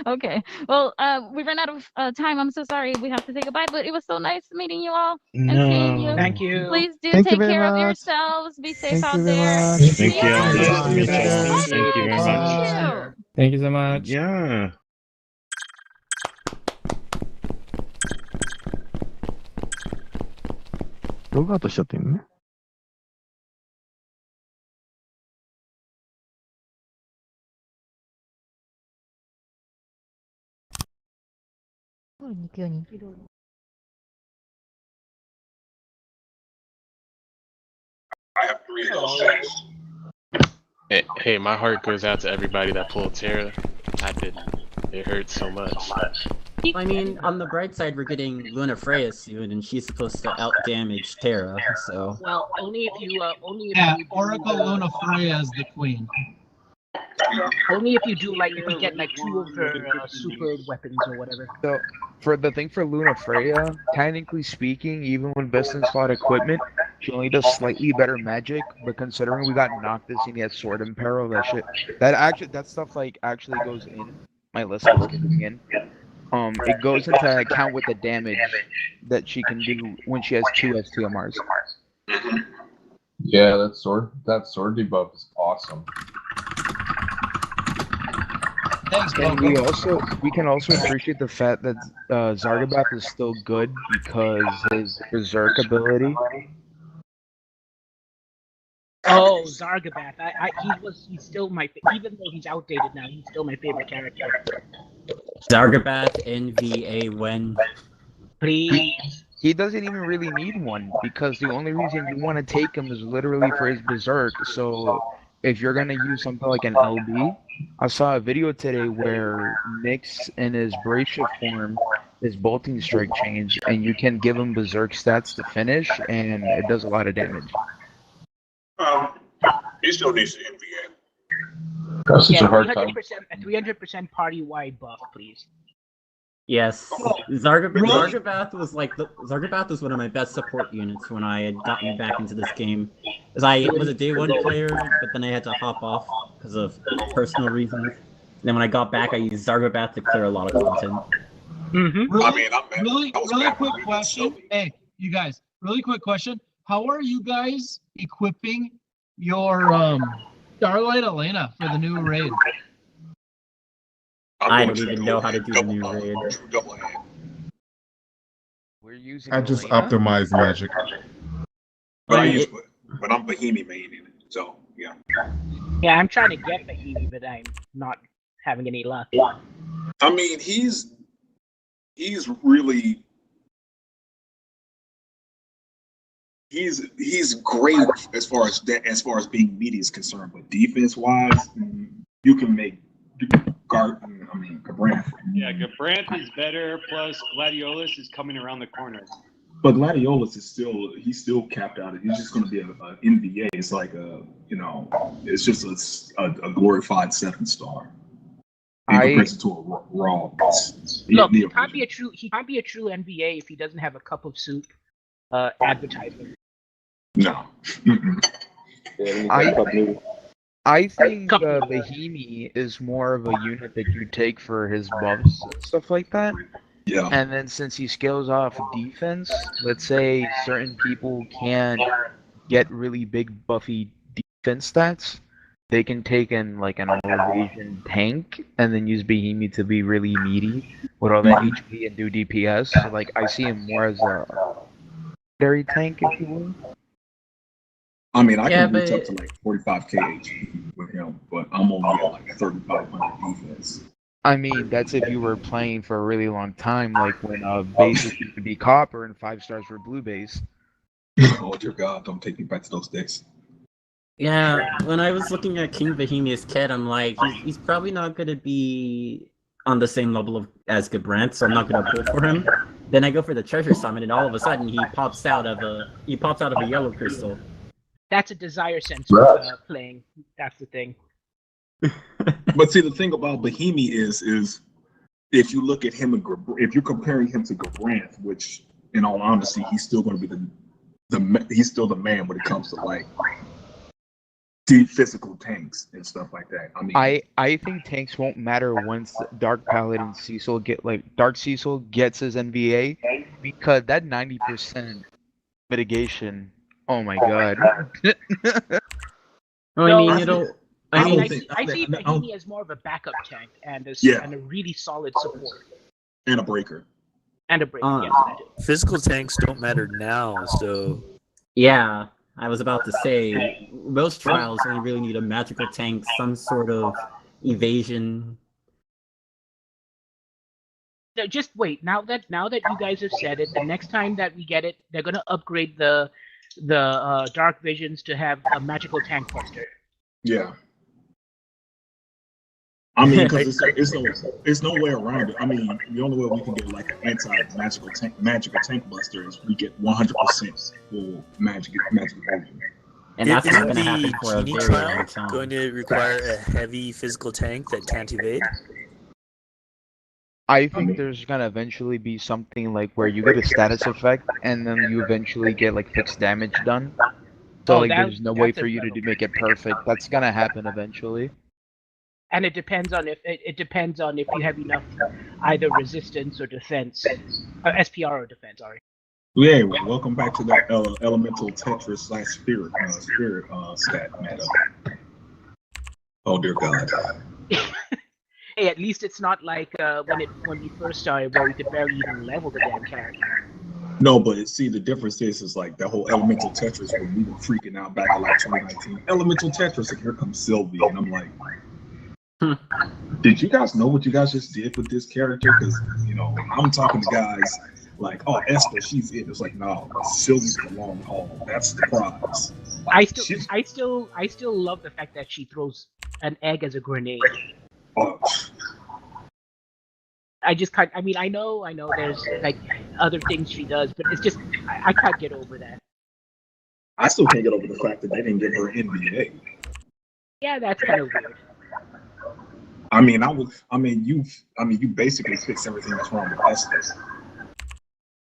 Okay, well, we ran out of time. I'm so sorry. We have to say goodbye, but it was so nice meeting you all and seeing you. Thank you. Please do Thank you take very care of much. yourselves. Be safe Thank out you very there. much. Thank you. Yeah. Nice to meet you. Thank Thank you very Thank much. you. Thank you so much. Yeah. ログアウトしちゃってるね。I have 3 of those things. Hey, my heart goes out to everybody that pulled Terra. I didn't. It hurts so much. I mean, on the bright side, we're getting Luna Freya soon, and she's supposed to out-damage Terra, so... Well, only if you Oracle Luna Freya is the queen. Only if you do like if you get like 2 of her super weapons or whatever. So, for the thing for Luna Freya, technically speaking, even when best in slot equipment, she only does slightly better magic. But considering we got Noctis and he has Sword and Peril, that stuff like actually goes in. My list is getting in. It goes into account with the damage that she can do when she has 2 STMRs. Yeah, that sword debuff is awesome. Thanks, And we can also appreciate the fact that Zargabath is still good because his Berserk ability. Oh, Zargabath! He's still my even though he's outdated now, he's still my favorite character. Zargabath NVA when... Please. He doesn't even really need one because the only reason you want to take him is literally for his Berserk. So if you're gonna use something like an LB, I saw a video today where Nyx in his Bracia form is bolting strike change, and you can give him Berserk stats to finish, and it does a lot of damage. He still needs the NVA. That's such Yeah, a hard time. 300% party-wide buff, please. Yes, Zargabath was Zargabath was one of my best support units when I had gotten back into this game. As I was a day 1 player, but then I had to hop off because of personal reasons. And then when I got back, I used Zargabath to clear a lot of content. Really quick question. Hey, you guys, really quick question. How are you guys equipping your Starlight Elena for the new raid? I don't even know how to do the new raid. We're using I just optimize magic. But I'm Bahimi main in it, so yeah. Yeah, I'm trying to get Bahimi, but I'm not having any luck. I mean, he's really he's great as far as being meaty is concerned, but defense wise, you can make Gabranth. Yeah, Gabranth is better. Plus, Gladiolus is coming around the corner. But Gladiolus is still capped out. He's just going to be an NVA. It's like it's just a glorified 7-star. in comparison to a raw. Look, he can't be a true NBA if he doesn't have a cup of soup advertisement. No. I think Bahimi is more of a unit that you take for his buffs and stuff like that. Yeah. And then since he scales off defense, let's say certain people can't get really big buffy defense stats, they can take in like an all-evasion tank and then use Bahimi to be really meaty with all that HP and do DPS. So like I see him more as a secondary tank, if you will. I mean, I can reach up to like 45k HP with him, but I'm only at like 3,500 defense. I mean, that's if you were playing for a really long time, like when bases used to be copper and 5 stars were blue base. Oh dear God, don't take me back to those days. Yeah, when I was looking at King Bahimi's kit, I'm like, he's probably not going to be on the same level as Gabrant, so I'm not going to pull for him. Then I go for the Treasure Summon, and all of a sudden he pops out of a yellow crystal. That's a desire sensor playing. That's the thing. But see, the thing about Bahimi is if you look at him and if you're comparing him to Gabrant, which in all honesty, he's still going to be he's still the man when it comes to like deep physical tanks and stuff like that. I mean, I think tanks won't matter once Dark Paladin Cecil Dark Cecil gets his NVA, because that 90% mitigation. Oh my God. I see Bahimi as more of a backup tank and a really solid support. And a breaker. Yes, I do. Physical tanks don't matter now, so. Yeah, I was about to say, most trials only really need a magical tank, some sort of evasion. No, just wait. Now that you guys have said it, the next time that we get it, they're gonna upgrade the Dark Visions to have a magical tank cluster. Yeah. I mean, because it's no way around it. I mean, the only way we can get like an anti-magical tank buster is we get 100% full magic vision. And that's not going to happen for a very long time. Going to require a heavy physical tank that can't evade? I think there's gonna eventually be something like where you get a status effect and then you eventually get like fixed damage done. So there's no way for you to make it perfect. That's gonna happen eventually. And it depends on if you have enough either resistance or defense, SPR or defense. Sorry. Yeah, welcome back to that elemental Tetris / spirit stat meta. Oh dear God. Hey, at least it's not like when we first started where we could barely even level the damn character. No, but see, the difference is like that whole elemental Tetris when we were freaking out back in like 2019. Elemental Tetris, and here comes Sylvie, and I'm like, did you guys know what you guys just did with this character? Because I'm talking to guys like, oh, Esther, she's it. It's like, no, Sylvie's the long haul. That's the prize. I still love the fact that she throws an egg as a grenade. Oh. I just can't. I mean, I know. There's like other things she does, but it's just I can't get over that. I still can't get over the fact that they didn't give her an NBA. Yeah, that's kind of weird. You basically fixed everything that's wrong with Esther.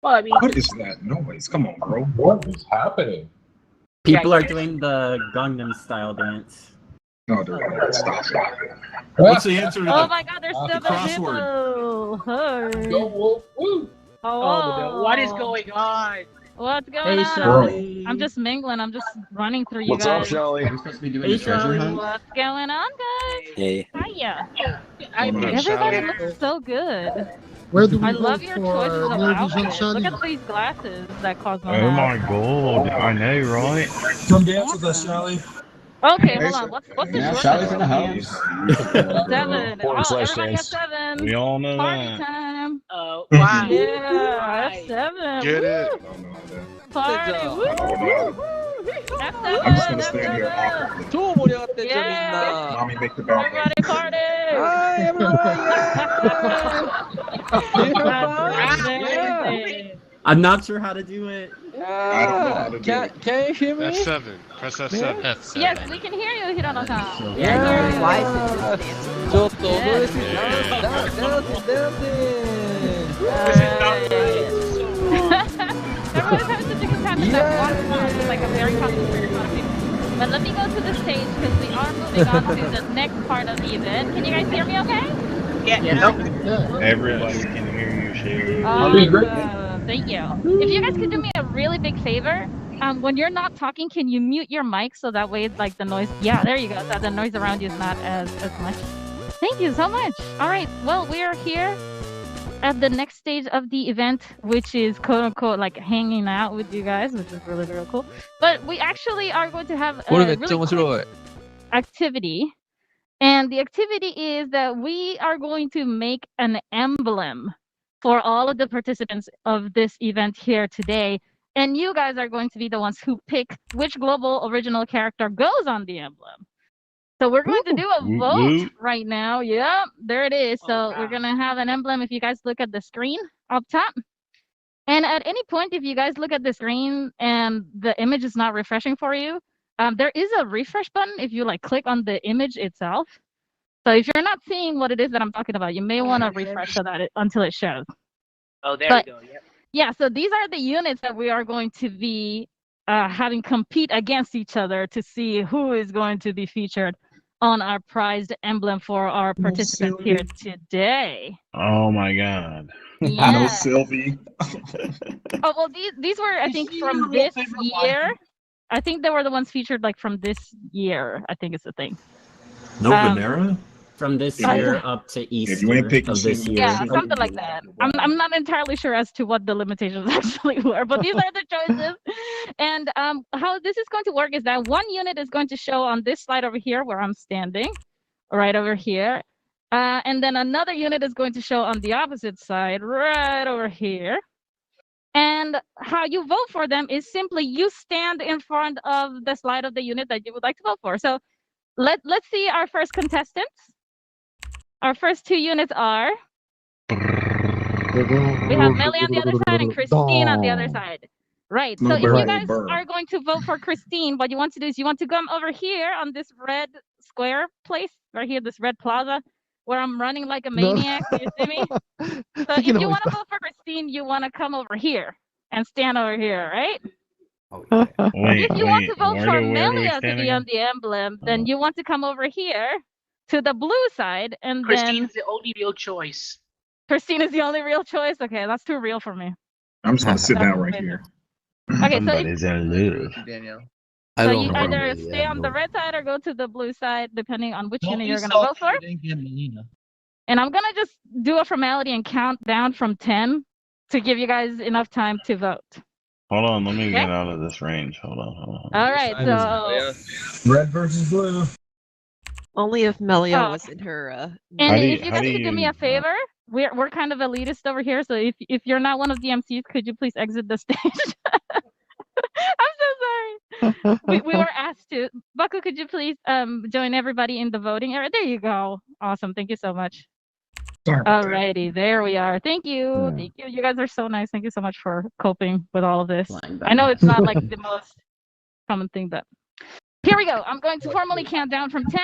Well, I mean, what is that noise? Come on, bro. What is happening? People are doing the Gangnam style dance. No, stop. What's the answer to Oh my God, there's still the crossword? Hey. Go Wolf! Woo! Oh, what is going on? What's going on? Shelly. I'm just mingling. I'm just running through you What's guys. up, Shelly? We're supposed to be doing a treasure hunt? What's going on, guys? Hey. Hiya. Everybody looks so good. Where do we I go love your for choices of Near Vision outfits. Shiny? Look at these glasses that cause my Oh my God, I know, right? Come dance with us, Charlie. Okay, hold on. What's the Yeah, short Charlie's in the name? house. 7. Oh, everybody has 7. We all know Party that. time. Oh, wow. Yeah, F7. Get it. Party. Woo. F7. I'm just gonna stand here awkwardly. 超盛り上がってんじゃん、みんな。 Mommy, make the bell. Everybody party. Everybody. I'm not sure how to do it. I don't know how to do it. Can you hear me? F7. Press F7. Yes, we can hear you Hirono-san. Yeah, Yeah, slice here it. you Just go. dance. Everyone has to take a time to walk around. It's like a very concentrated lot of people. But let me go to the stage because we are moving on to the next part of the event. Can you guys hear me okay? Yeah. Everybody can hear you, Shaylee. Thank you. If you guys could do me a really big favor, when you're not talking, can you mute your mic so that way, like the noise? Yeah, there you go. So the noise around you is not as much. Thank you so much. All right. Well, we are here at the next stage of the event, which is quote unquote like hanging out with you guys, which is really, really cool. But we actually are going to have a really quick activity. And the activity is that we are going to make an emblem for all of the participants of this event here today. And you guys are going to be the ones who pick which global original character goes on the emblem. So we're going to do a vote right now. Yep, there it is. So we're going to have an emblem if you guys look at the screen up top. And at any point, if you guys look at the screen and the image is not refreshing for you, there is a refresh button if you like click on the image itself. So if you're not seeing what it is that I'm talking about, you may want to refresh so that until it shows. Oh, there we go. Yep. Yeah, so these are the units that we are going to be having compete against each other to see who is going to be featured on our prized emblem for our participants here today. Oh my God. Yeah. No, Sylvie. Oh, well, these were, I think, from this year. I think they were the ones featured like from this year, I think is the thing. No Venera? From this year up to Easter If you ain't picking of this year. Yeah, something like that. I'm not entirely sure as to what the limitations actually were, but these are the choices. And how this is going to work is that one unit is going to show on this slide over here where I'm standing, right over here. And then another unit is going to show on the opposite side, right over here. And how you vote for them is simply you stand in front of the slide of the unit that you would like to vote for. So let's see our first contestants. Our first two units are, we have Melly on the other side and Christine on the other side. Right, so if you guys are going to vote for Christine, what you want to do is you want to come over here on this red square place, right here, this red plaza, where I'm running like a maniac. Do you see me? So if you want to vote for Christine, you want to come over here and stand over here, right? If you want to vote for Melia to be on the emblem, then you want to come over here to the blue side, and Christine's the only real choice. Christine is the only real choice? Okay, that's too real for me. I'm just going to sit down right here. Okay, so Somebody's in love. So you either stay on the red side or go to the blue side, depending on which unit you're going to vote for. And I'm going to just do a formality and count down from 10 to give you guys enough time to vote. Hold on, let me get out of this range. Hold on. All right, so red versus blue. Only if Melia was in her. And if you guys could do me a favor, we're kind of elitist over here. So if you're not one of the MCs, could you please exit the stage? I'm so sorry. We were asked to. Baku, could you please join everybody in the voting area? There you go. Awesome. Thank you so much. Alrighty, there we are. Thank you. Thank you. You guys are so nice. Thank you so much for coping with all of this. I know it's not like the most common thing, but here we go. I'm going to formally count down from 10.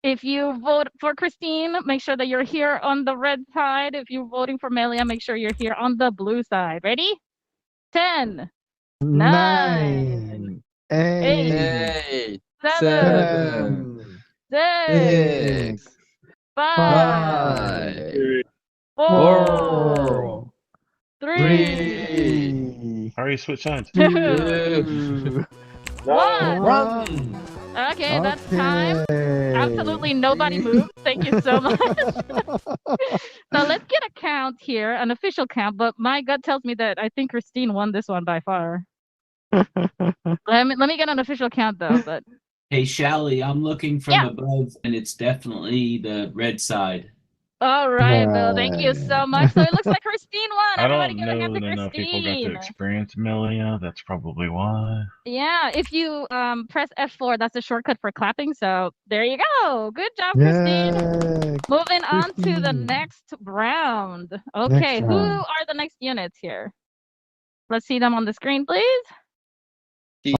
If you vote for Christine, make sure that you're here on the red side. If you're voting for Melia, make sure you're here on the blue side. Ready? 10, 9, 8, 7, 6, 5, 4, 3, Hurry, switch sides. 2, 1. Okay, that's time. Absolutely nobody moved. Thank you so much. So let's get a count here, an official count, but my gut tells me that I think Christine won this one by far. Let me get an official count though, but Hey, Shally, I'm looking from above, and it's definitely the red side. all right, Bill. Thank you so much. So it looks like Christine won. I Everybody don't give a hand know to that enough people got to Christine. experience Melia. That's probably why. Yeah, if you press F4, that's a shortcut for clapping. So there you go. Good job, Christine. Moving on to the next round. Okay, who round. are the next units here? Let's see them on the screen, please.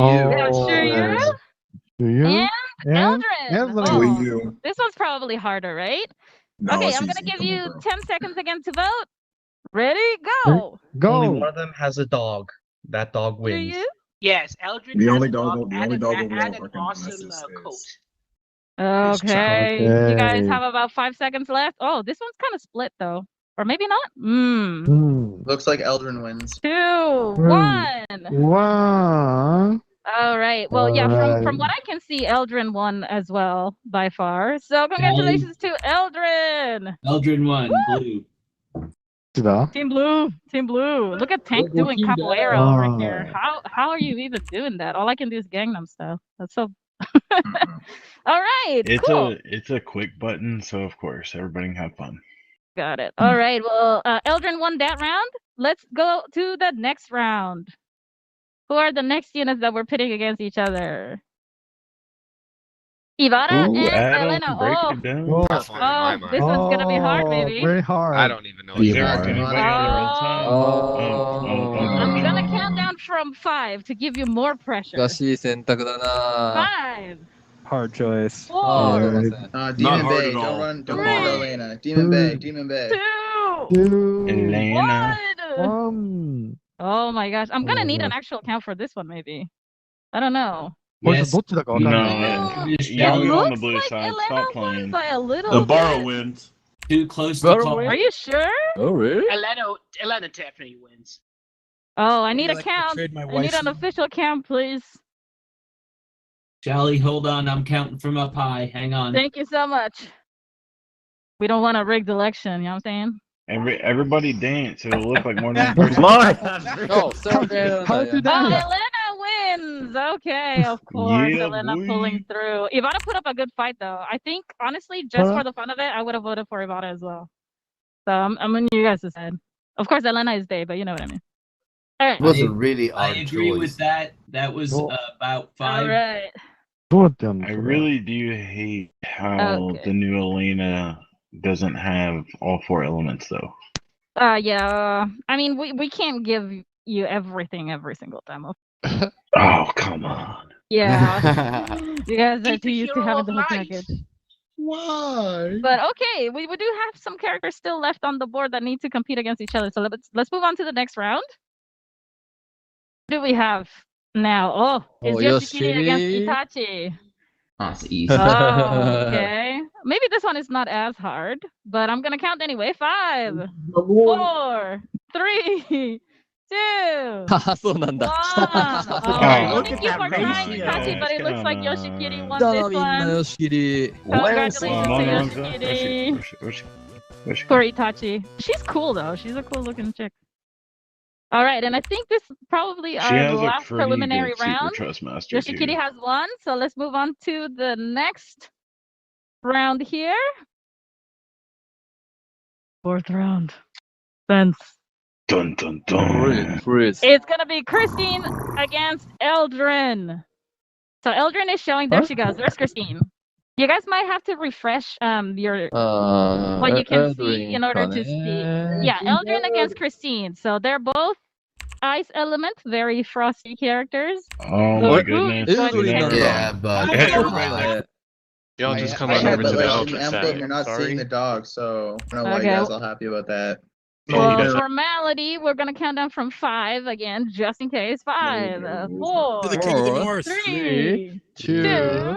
Oh, Yeah, sure you. do you? And Yeah. Eldrin. Eldrin. Oh, this one's probably harder, right? No, okay, it's I'm gonna easy. give Come on, you bro. 10 seconds again to vote. Ready? Go. Go. Only one of them has a dog. That dog Do wins. you? Yes, Eldrin The has only a dog- dog the and only an, dog and overall an I can awesome pronounce coat. Okay. You guys Okay. have about 5 seconds left. Oh, this one's kind of split though. Or maybe not. Looks like Eldrin wins. 2, 1. One. All right. Well, yeah, from Alright. what I can see, Eldrin won as well by far. So congratulations to Eldrin. Eldrin won. Blue. Team Blue. Team Blue. Look at Tank doing capoeira over here. How are you even doing that? All I can do is Gangnam style. That's so. All right. Cool. It's a quick button, so of course everybody can have fun. Got it. All right. Well, Eldrin won that round. Let's go to the next round. Who are the next units that we're pitting against each other? Ivara Ooh, and Adam, Elena. break Oh, it down. Oh, That's one in my mind. this one's gonna be hard, baby. Very hard. I don't even know. Is what there you're anybody talking on the red about. side? I'm gonna count down from 5 to give you more pressure. 難しい選択だな。 5, Hard choice. 4, Demon Not hard Bay, at don't all. run Three. Elena. Demon Bay, Demon Bay. 2, Elena. 1. Oh my gosh. I'm gonna need an actual count for this one, maybe. I don't know. これどっちだかわかんない。 No, It y'all on the looks blue like side. Elena Stop won playing. by a little The bit. borrow wins. Too close to Borrow call. wins? Are you sure? Oh, really? Elena definitely wins. Oh, I need a like to count. trade my I need wife's an official count, please. Jolly, hold on. I'm counting from up high. Hang on. Thank you so much. We don't want a rigged election, you know what I'm saying? Everybody dance. It'll look like more than one person. No, so Elena wins. Okay, of course, Yeah, Elena boy. pulling through. Ivana put up a good fight, though. I think, honestly, just for the fun of it, I would have voted for Ivana as well. So I'm on you guys' side. Of course, Elena is Day, but you know what I mean. All right. It was a really I odd agree with choice. that. That was about 5. All right. どうやってやんの I それ really do hate how Okay. the new Elena doesn't have all 4 elements, though. Yeah. I mean, we can't give you everything every single time. Oh, come on. Yeah. You guys are He's too the used to hero having of the whole light. package. Why? But okay, we do have some characters still left on the board that need to compete against each other. So let's move on to the next round. What do we have now? Oh, it's Oh, Yoshikiri against Yoshikiri. Itachi. That's easy. Oh, okay. Maybe this one is not as hard, but I'm gonna count anyway. 5, 4, 3, 2, そうなんだ。 1. Oh, Look thank at you that for trying, ratio. Itachi, but it looks like Come Yoshikiri on. won だ this なみんな one. よしきり。 Congratulations Come on, to Alonso. Yoshikiri. Where's she? For Itachi. She's cool though. She's a cool looking chick. All right, and I think this is probably She our has a last pretty preliminary good Super round. Trustmaster, Yoshikiri too. has won, so let's move on to the next round here. 4th round. Fence. Dun, dun, dun. Freeze. It's gonna be Christine against Eldrin. So Eldrin is showing. There she goes. There's Christine. You guys might have to refresh your what you can see in order to see. Yeah, Eldrin against Christine. So they're both ice element, very frosty characters. Oh my goodness. Yeah, but Y'all just come I on had over the to the legend Ultra emblem. side. You're not Sorry. seeing the dog, so I don't know why Okay. you guys all happy about that. Well, formality, we're gonna count down from 5 again, just in case. 5, 4, To the king of the north. 3, 2,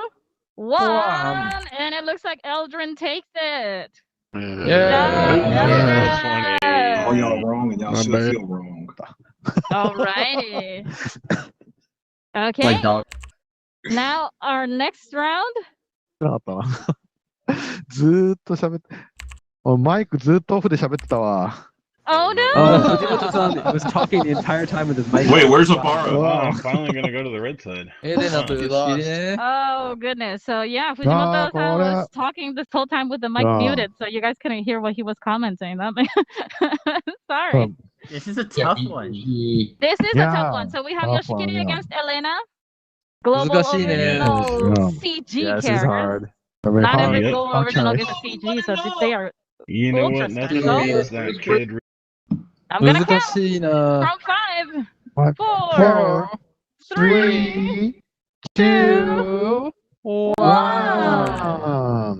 1, and it looks like Eldrin takes it. Oh, y'all wrong, and y'all My should bad. feel wrong. Alrighty. Okay. Like dog. Now our next round. なかったなずーっと喋って、マイクずーっとオフで喋ってたわ。 Oh no! Fujimoto-san was talking the entire time with his mic. Wait, where's the Oh, borrow? I'm finally gonna go to the red side. エレナとヨシキリね。 Oh goodness. So yeah, Fujimoto-san was talking this whole time with the mic Ah. muted, so you guys couldn't hear what he was commenting. That sorry. This is a tough one. This is a Yeah, tough one. So we have tough Yoshikiri one, yeah. against Elena. Global 難しいね。 original Yeah. CG Yeah, this is characters. hard. Very Not hard. every Yep. global original Okay. gets a CG, so they are. You know Ultra what? Nothing special. beats that kid. I'm gonna 難 count しいな。 from 5, 5, 4, 3, 3, 2, Wow.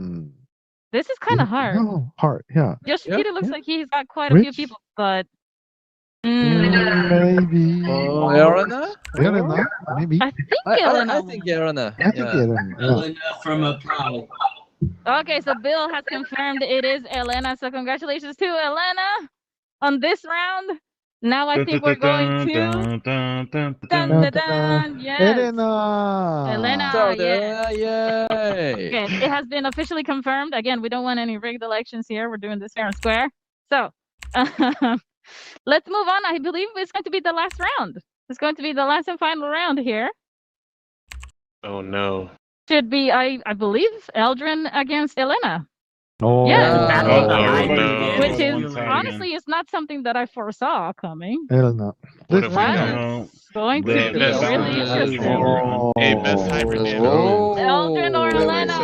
This is kind of hard. No, hard, yeah. Yoshihiro looks like he's got quite a few Which? people, but Maybe. Elena? Elena? Maybe. I think Elena. I think Elena. I think Yeah. Elena. Yeah. Elena from a Prague. Okay, so Bill has confirmed it is Elena. So congratulations to Elena on this round. Now I think we're going to dun, dun, dun, yes. Elena. Elena, So, yeah. Yay! Okay, it has been officially confirmed. Again, we don't want any rigged elections here. We're doing this fair and square. So let's move on. I believe it's going to be the last round. It's going to be the last and final round here. Oh no. Should be, I believe, Eldrin against Elena. Oh, Yeah. Oh, no. Which is honestly, it's not something that I foresaw coming. Elena. What if we Wow. know Going to the be best really interesting. Hey, best hybrid man. Eldrin or Elena?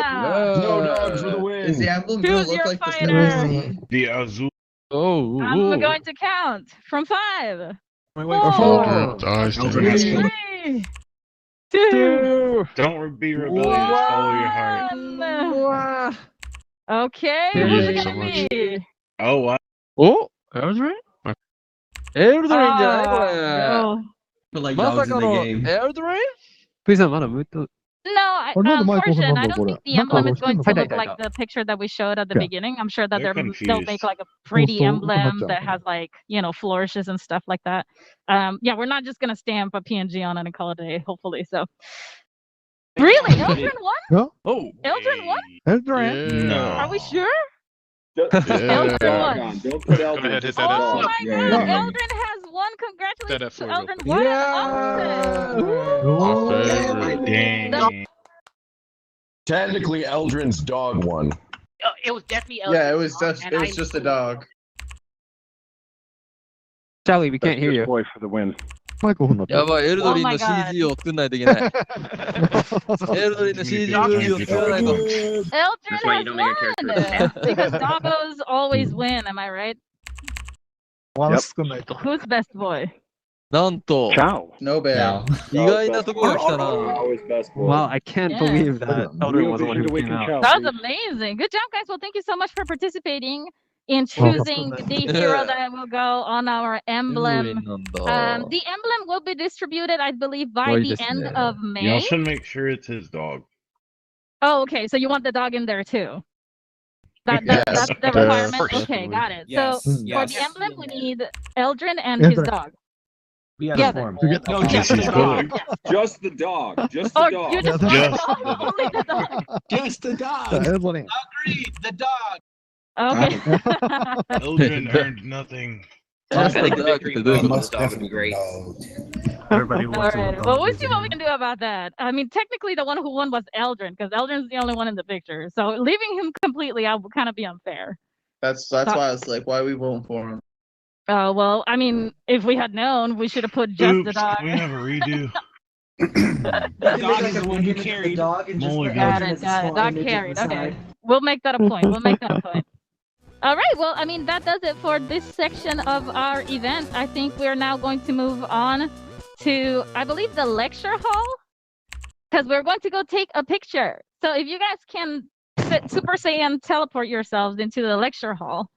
No dogs for the win. Does the emblem gonna Choose look your like the fighter. Snowy Sea? The Azul. Oh. I'm going to count from 5, Wait, 4, Eldrin has to- 3, 2, Don't be rebellious. Follow your heart. 1. Okay, Thank who's you it so gonna much. be? Oh, wow. Oh, Eldrin? Eldrin じゃないこれ。 no. Put like ま dogs さ in か the の game. Eldrin? クイさんまだムート。 No, Oh, no, the mic wasn't Fortune, on I though, don't Bora. think the emblem is going to Hi, look like the picture that we showed at the Yeah. beginning. I'm sure that They're they'll confused. make like a pretty so emblem much that has like, flourishes and stuff like that. Yeah, we're not just gonna stamp a PNG on it and call it a day, hopefully. So really, Eldrin won? No? Oh. Eldrin won? Eldrin? No. Are we sure? Eldrin won. Don't put Go ahead, hit that Oh F4. my Yeah. god, Eldrin has won. Congratulations to That F4 Eldrin. What an awesome. Oh, dang. The- Technically, Eldrin's dog won. Oh, it was definitely Eldrin. Yeah, it was just a dog. Charlie, we can't hear you. Boy for the win. マイクオフになってるやばい、エルドリン Oh my の God. CG を作んないといけない。エルドリンの CG ムービーを作らないと。 Eldrin That's why you has don't make a character won because doggos always win. Am I right? ワン少ないと。 Who's best boy? なんと、 Ciao. No bear. 意外なところが来たな。 Always best boy. Wow, I can't Yeah. believe that Eldrin was the one who came out. That was amazing. Good job, guys. Well, thank you so much for participating in choosing the hero that will go on our エルドリ emblem. ンなんだ。 The emblem will be distributed, I believe, by Right the this end minute. of Y'all May. should make sure it's his dog. Oh, okay. So you want the dog in there too? Yes. That's the Uh, requirement. first. Okay, got it. Yes, So for yes. the emblem, we need Eldrin and his Eldrin. dog. We Yeah. form. No, Yeah. just the dog. Just the dog. Just the Oh, dog. you just Just want the dog? Only the dog. Just the じゃあ dog. エルドリン。 Agreed. The dog. Okay. Eldrin earned nothing. Just the dog ってどういうこと Most definitely. Everybody All right. Well, we'll see what we can do about that. I mean, technically, the one who won was Eldrin because Eldrin's the only one in the picture. So leaving him completely out would kind of be unfair. That's why I was like, why are we voting for him? Oh well, I mean, if we had known, we should have put just the Oops, dog. we have a redo. The dog is the one who carried. Got it. Dog carried. Okay. We'll make that a point. We'll make that a point. All right. Well, I mean, that does it for this section of our event. I think we're now going to move on to, I believe, the lecture hall because we're going to go take a picture. So if you guys can Super Saiyan teleport yourselves into the lecture hall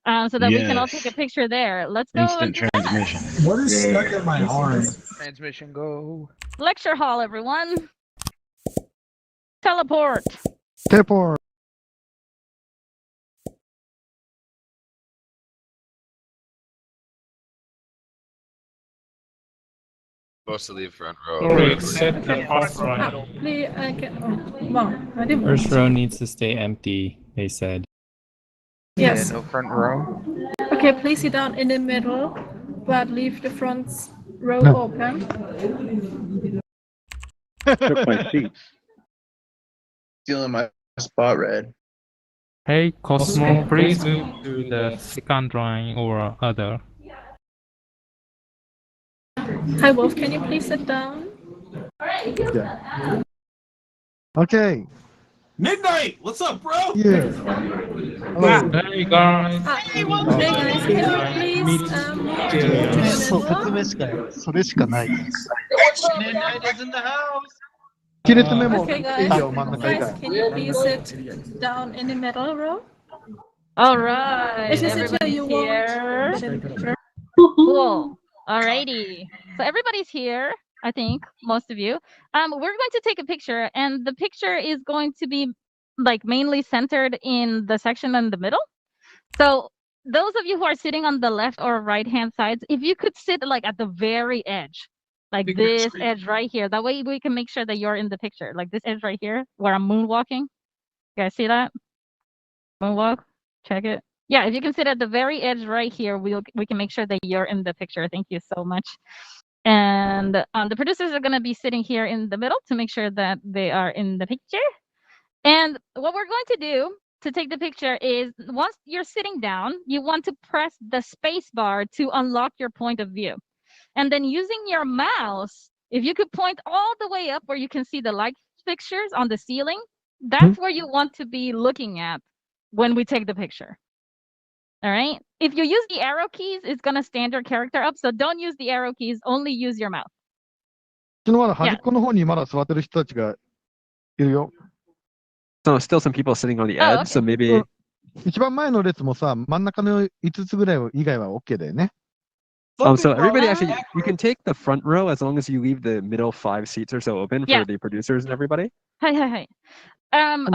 so that we can all take a picture there. Let's go. Instant transmission. What is stuck in my arm? Transmission go. Lecture hall, everyone. Teleport. Teleport. Supposed to leave front row. Please, First row needs to stay empty, they said. Yes. Yeah, no front row. Okay, please sit down in the middle, but leave the front row open. Took my seat. Stealing my spot, Red. Hey, Cosmo, please move to the second line or other. Hi, Wolf, can you please sit down? Yeah. Okay. Midnight. What's up, bro? Yeah. Hey guys. Hey, Wolf. Hey, guys, can you please move to the そう、説明しかそれしかない。Midnight is in the house. 1列目も Okay, い guys. いよ、真ん中以 Guys, 外。 can you please sit down in the middle row? All right, If you sit here, everybody's you here. won't get in the picture. Cool. Alrighty. So everybody's here, I think, most of you. We're going to take a picture, and the picture is going to be like mainly centered in the section in the middle. So those of you who are sitting on the left or right hand sides, if you could sit like at the very edge, like this edge right here, that way we can make sure that you're in the picture. Like this edge right here, where I'm moonwalking. You guys see that? Moonwalk. Check it. Yeah, if you can sit at the very edge right here, we can make sure that you're in the picture. Thank you so much. And the producers are going to be sitting here in the middle to make sure that they are in the picture. And what we're going to do to take the picture is once you're sitting down, you want to press the space bar to unlock your point of view. And then using your mouse, if you could point all the way up where you can see the light fixtures on the ceiling, that's where you want to be looking at when we take the picture. All right. If you use the arrow keys, it's going to stand your character up. So don't use the arrow keys. Only use your mouse. このまだ端っこの方にまだ座ってる人たちがいるよ。So still some people sitting on the Oh, edge, so maybe 一番前の列もさ、真ん中の5つぐらい以外は OK だよね。so everybody actually you can take the front row as long as you leave the middle 5 seats or so open for Yeah. the producers and everybody. Hi, hi, hi.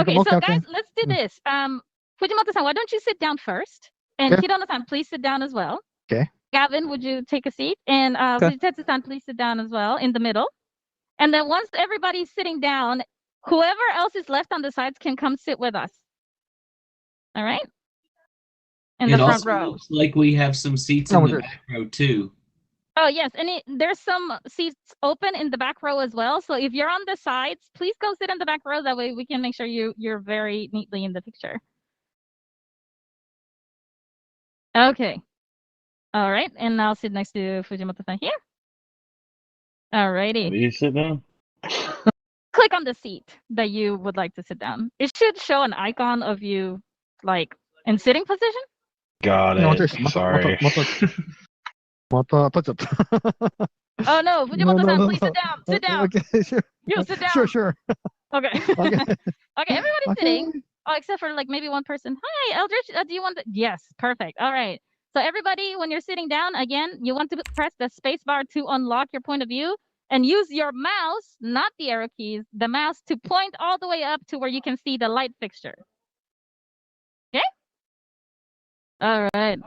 Okay, so guys, let's do this. Fujimoto-san, why don't you sit down first? And Okay. Hirono-san, please sit down as well. Okay. Gavin, would you take a seat? And Okay. Fujitetsu-san, please sit down as well in the middle. And then once everybody's sitting down, whoever else is left on the sides can come sit with us. All right? In the It front also row. looks like we have some seats in the back row too. Oh, yes. And there's some seats open in the back row as well. So if you're on the sides, please go sit in the back row. That way we can make sure you're very neatly in the picture. Okay. All right. And I'll sit next to Fujimoto-san here. All righty. Do you sit down? Click on the seat that you would like to sit down. It should show an icon of you, like, in sitting position. Got it. Sorry. また当たっちゃった。 Oh, no. Fujimoto-san, please sit down. Sit down. Okay, sure. You sit down. Sure. Okay. Okay. Okay, everybody's Okay. sitting. Oh, except for like maybe one person. Hi, Eldritch. Do you want to? Yes, perfect. All right. So everybody, when you're sitting down, again, you want to press the space bar to unlock your point of view and use your mouse, not the arrow keys, the mouse to point all the way up to where you can see the light fixture. Okay? All right.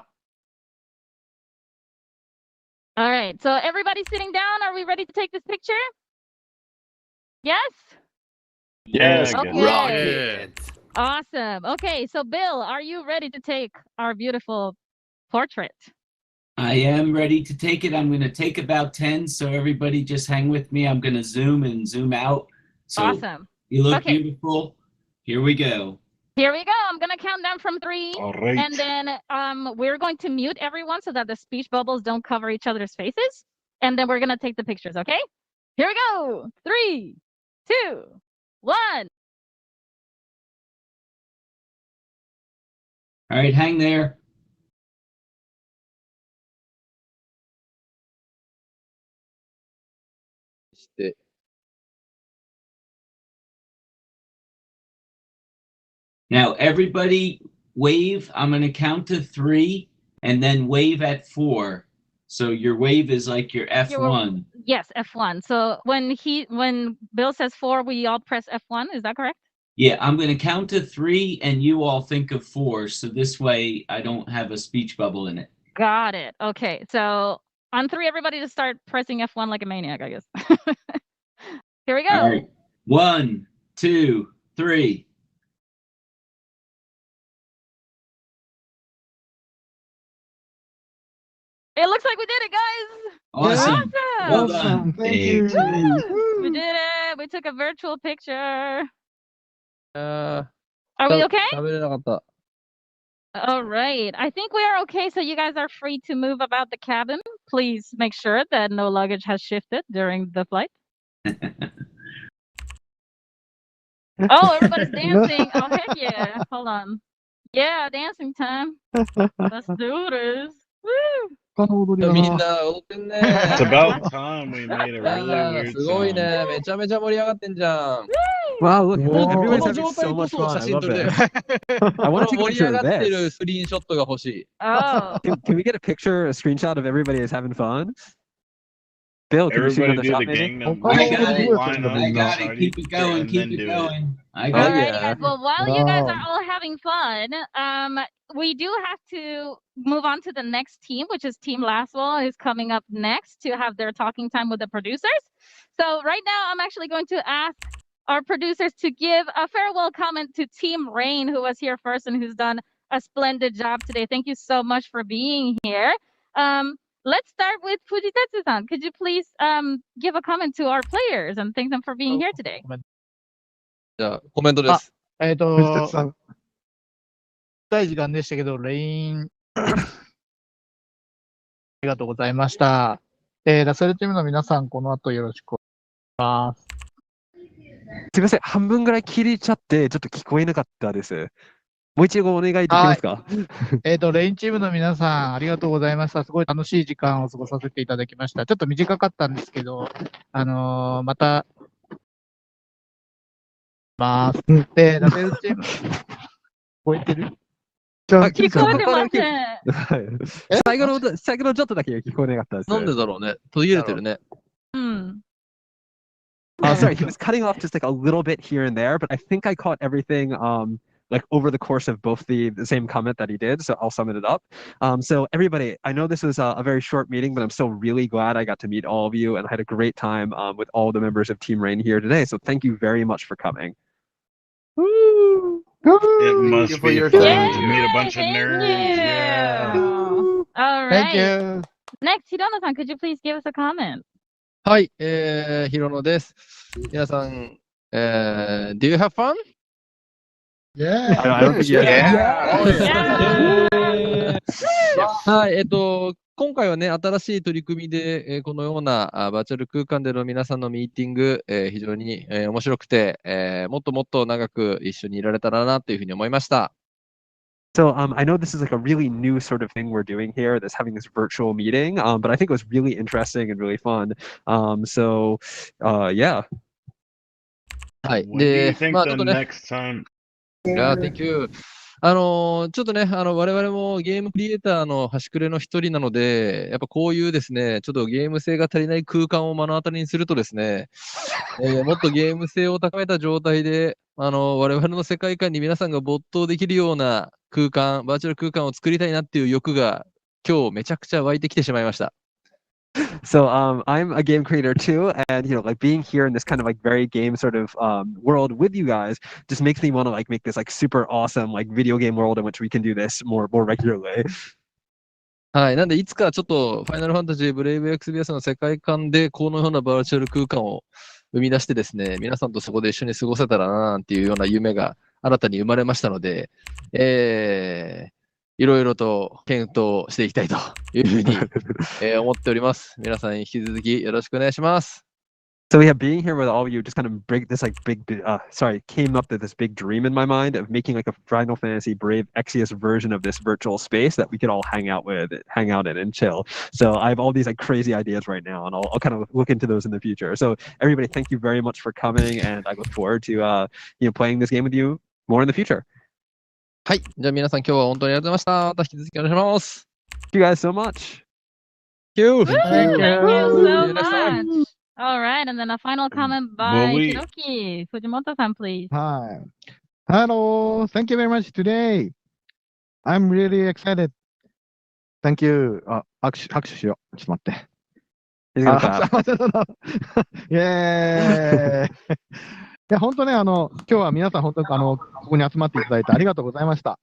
All right. So everybody sitting down. Are we ready to take this picture? Yes? Yes. Okay. Awesome. Okay, so Bill, are you ready to take our beautiful portrait? I am ready to take it. I'm going to take about 10, so everybody just hang with me. I'm going to zoom and zoom out. So Awesome. you look Okay. beautiful. Here we go. Here we go. I'm going to count down from 3. All right. And then we're going to mute everyone so that the speech bubbles don't cover each other's faces. And then we're going to take the pictures, okay? Here we go. 3, 2, 1. All right, hang there. Now, everybody wave. I'm going to count to 3 and then wave at 4. So your wave is like your F1. Yes, F1. So when Bill says 4, we all press F1. Is that correct? Yeah, I'm going to count to 3 and you all think of 4. So this way I don't have a speech bubble in it. Got it. Okay. So on 3, everybody just start pressing F1 like a maniac, I guess. Here we go. All right. 1, 2, 3. It looks like we did it, guys. Awesome. Well done. Awesome. Thank you. We did it. We took a virtual picture. Are we okay? 食べれなかった。 All right. I think we are okay. So you guys are free to move about the cabin. Please make sure that no luggage has shifted during the flight. Oh, everybody's dancing. Oh, heck yeah. Hold on. Yeah, dancing time. Let's do this. Woo! 他の踊りだみんな。な踊ってんね。 It's about time we made a あ really ー weird すごい song. ね。めちゃめちゃ盛り上がってんじゃん。 Wow, look, こ everybody's の having 状 so 態こ much そ fun. 写 I 真 love 撮りだよ。 it. I こ want の to take a 盛り picture 上 of がって this. るスクリーンショットが欲しい。Oh. Can we get a picture, a screenshot of everybody is having fun? Bill, can you shoot Everybody another do the shot, maybe? Gangnam I got Style it. line up, I got it. party, Keep it going. and Keep then it do it. going. I Oh, got Alright, it. yeah. well, while you guys are Wow. all having fun, we do have to move on to the next team, which is Team Laswell is coming up next to have their talking time with the producers. So right now, I'm actually going to ask our producers to give a farewell comment to Team Rain, who was here first and who's done a splendid job today. Thank you so much for being here. Let's start with Fujitetsu-san. Could you please give a comment to our players and thank them for being here today? じゃあ、コメントであ、す。藤哲さん。短い時間でしたけど、レイン、ありがとうございました。ラセルチームの皆さん、この後よろしくお願いします。すみません、半分ぐらい切れちゃって、ちょっと聞こえなかったです。もう一度お願いできますか？レインチームの皆さん、ありがとうございました。すごい楽しい時間を過ごさせていただきました。ちょっと短かったんですけど、また、で、ラセルチーム、聞こえてる？聞こえてません。最後のちょっとだけ聞こえなかったです。なんでだろうね。途切れてるね。Sorry, he was cutting off just like a little bit here and there, but I think I caught everything like over the course of both the same comment that he did, so I'll sum it up. So everybody, I know this was a very short meeting, but I'm still really glad I got to meet all of you and I had a great time with all the members of Team Rain here today, so thank you very much for coming. It must be your fun time. to meet a bunch of nerds. Yeah. All Thank right. you. Next, Hirono-san, could you please give us a comment? はい、ヒロノです。皆さん、Do you have fun? Yeah. I don't think you Yeah. はい、今回はね、新しい取り組みで、このようなバーチャル空間での皆さんのミーティング、非常に、面白くて、もっともっと長く一緒にいられたらなというふうに思いました。So I know this is like a really new sort of thing we're doing here, this having this virtual meeting, but I think it was really interesting and really fun. So yeah. はい。 What do you で、 think まあちょ the っとね、next time? Yeah, thank you. ちょっとね、我々もゲームクリエイターの端くれの一人なので、やっぱこういうですね、ちょっとゲーム性が足りない空間を目の当たりにするとですね、もっとゲーム性を高めた状態で、我々の世界観に皆さんが没頭できるような空間、バーチャル空間を作りたいなっていう欲が今日めちゃくちゃ湧いてきてしまいました。So I'm a game creator too, and like being here in this kind of like very game sort of world with you guys just makes me want to like make this like super awesome like video game world in which we can do this more regularly. はい。なんで、いつかちょっと、ファイナルファンタジーブレイブエクスビアスの世界観で、このようなバーチャル空間を生み出してですね、皆さんとそこで一緒に過ごせたらな、なんていうような夢が新たに生まれましたので、いろいろと検討していきたいというふうに思っております。皆さん引き続きよろしくお願いします。So yeah, being here with all of you just kind of break this like came up to this big dream in my mind of making like a Final Fantasy Brave Exvius version of this virtual space that we could all hang out in and chill. So I have all these like crazy ideas right now, and I'll kind of look into those in the future. So everybody, thank you very much for coming, and I look forward to playing this game with you more in the future. はい。じゃあ皆さん今日は本当にありがとうございました。また引き続きお願いします。Thank you guys so much. Thank you. Thank you so much. All right, and then a final comment by Hiroki. Fujimoto-san, please. Hi. Hello. Thank you very much today. I'm really excited. Thank you. 拍手しよう。ちょっと待って。イエーイ。いや、本当ね、今日は皆さん本当にここに集まっていただいてありがとうございました。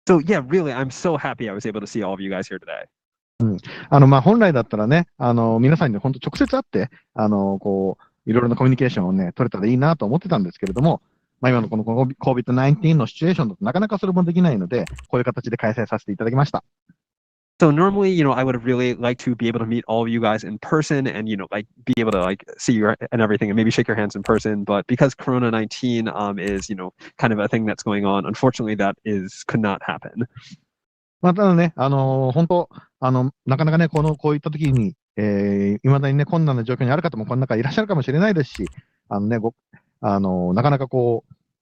So yeah, really, I'm so happy I was able to see all of you guys here today. 本来だったらね、皆さんに本当直接会って、こう、いろいろなコミュニケーションをね、取れたらいいなと思ってたんですけれども、今のこの COVID-19 のシチュエーションだとなかなかそれもできないので、こういう形で開催させていただきました。So normally, I would have really liked to be able to meet all of you guys in person and, like be able to like see you and everything and maybe shake your hands in person. But because Corona-19 is, kind of a thing that's going on, unfortunately, that could not happen. ただね、本当、なかなかね、こういった時に、いまだにね、困難な状況にある方もこの中いらっしゃるかもしれないですし、なかなか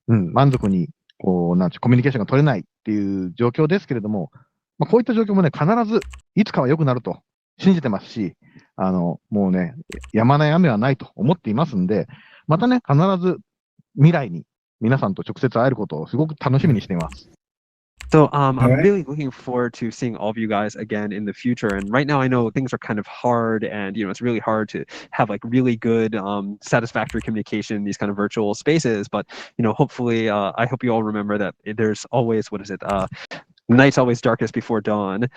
満足に、コミュニケーションが取れないっていう状況ですけれども、こういった状況もね、必ずいつかは良くなると信じてますし、もうね、やまない雨はないと思っていますんで、またね、必ず未来に皆さんと直接会えることをすごく楽しみにしています。So I'm really looking forward to seeing all of you guys again in the future. And right now I know things are kind of hard and, it's really hard to have like really good, satisfactory communication in these kind of virtual spaces. But, hopefully, I hope you all remember that there's always, night's always darkest before dawn.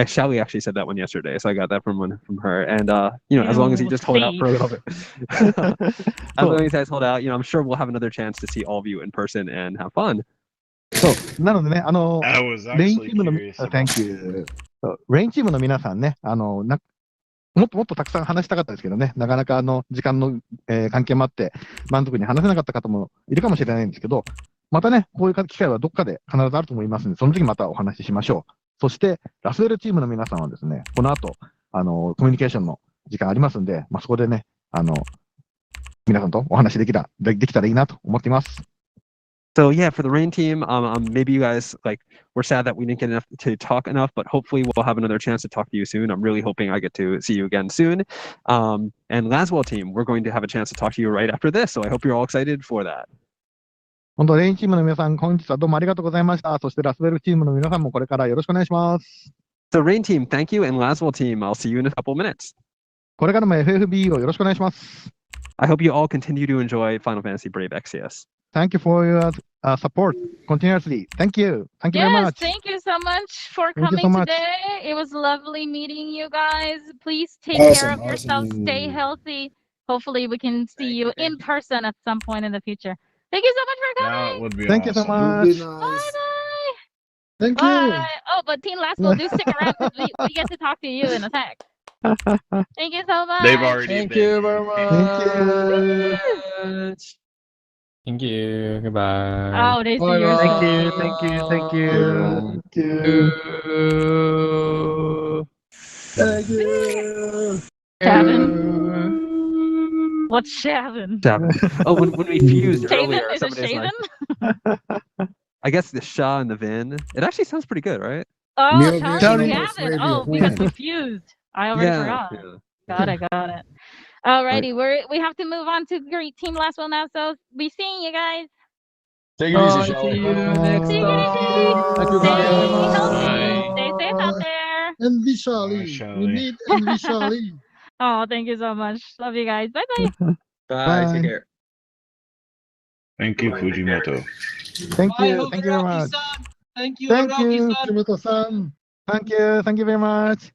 Shally actually said that one yesterday, so I got that from her. And as long as you just hold out for a little bit, as long as you guys hold out, I'm sure we'll have another chance to see all of you in person and have fun. そう。なのでね、レインチームの、Thank you。レインチームの皆さんね、もっともっとたくさん話したかったですけどね、なかなか時間の、関係もあって、満足に話せなかった方もいるかもしれないんですけど、またね、こういう機会はどっかで必ずあると思いますので、その時またお話ししましょう。そして、ラスベルチームの皆さんはですね、この後、コミュニケーションの時間ありますんで、そこでね、皆さんとお話できたらいいなと思っています。So yeah, for the Rain team, maybe you guys we're sad that we didn't get enough to talk enough, but hopefully we'll have another chance to talk to you soon. I'm really hoping I get to see you again soon. And Laswell team, we're going to have a chance to talk to you right after this, so I hope you're all excited for that. 本当、レインチームの皆さん、本日はどうもありがとうございました。そしてラスベルチームの皆さんもこれからよろしくお願いします。So Rain team, thank you, and Laswell team, I'll see you in a couple minutes. これからも FFB をよろしくお願いします。I hope you all continue to enjoy Final Fantasy Brave Exvius. Thank you for your support continuously. Thank you. Thank you very much. Yes, thank you so much for coming today. It was lovely meeting you guys. Please take care of yourselves. Stay healthy. Hopefully we can see you in person at some point in the future. Thank you so much for coming. That would be Thank you so much. Bye-bye. Thank Bye. you. Oh, but Team Laswell, do stick around because we get to talk to you in a sec. Thank you so much. They've already Thank been. you very much. Thank you. Goodbye. Oh, they see you. Thank you. Thank you. Thank you. Shavin. What's Shavin? Shavin. Oh, when we fused Shaven? earlier, Is it somebody's Shaven? I guess the Sha and the Vin. It actually sounds pretty good, right? Oh, Neil Shavin. Gaiman Shavin. Oh, because confused. I already forgot. Got it. Alrighty, we have to move on to great Team Laswell now, so be seeing you guys. Take it easy, Shelley. See you next Take it time. easy. Stay healthy. Stay safe out there. And Vishali. We need and Vishali. Oh, thank you so much. Love you guys. Bye bye. Bye. Take care. Thank you, Fujimoto. Thank you. Thank you very much. Thank you, Thank you, Hiroki-san. Kimoto-san. Thank you. Thank you very much.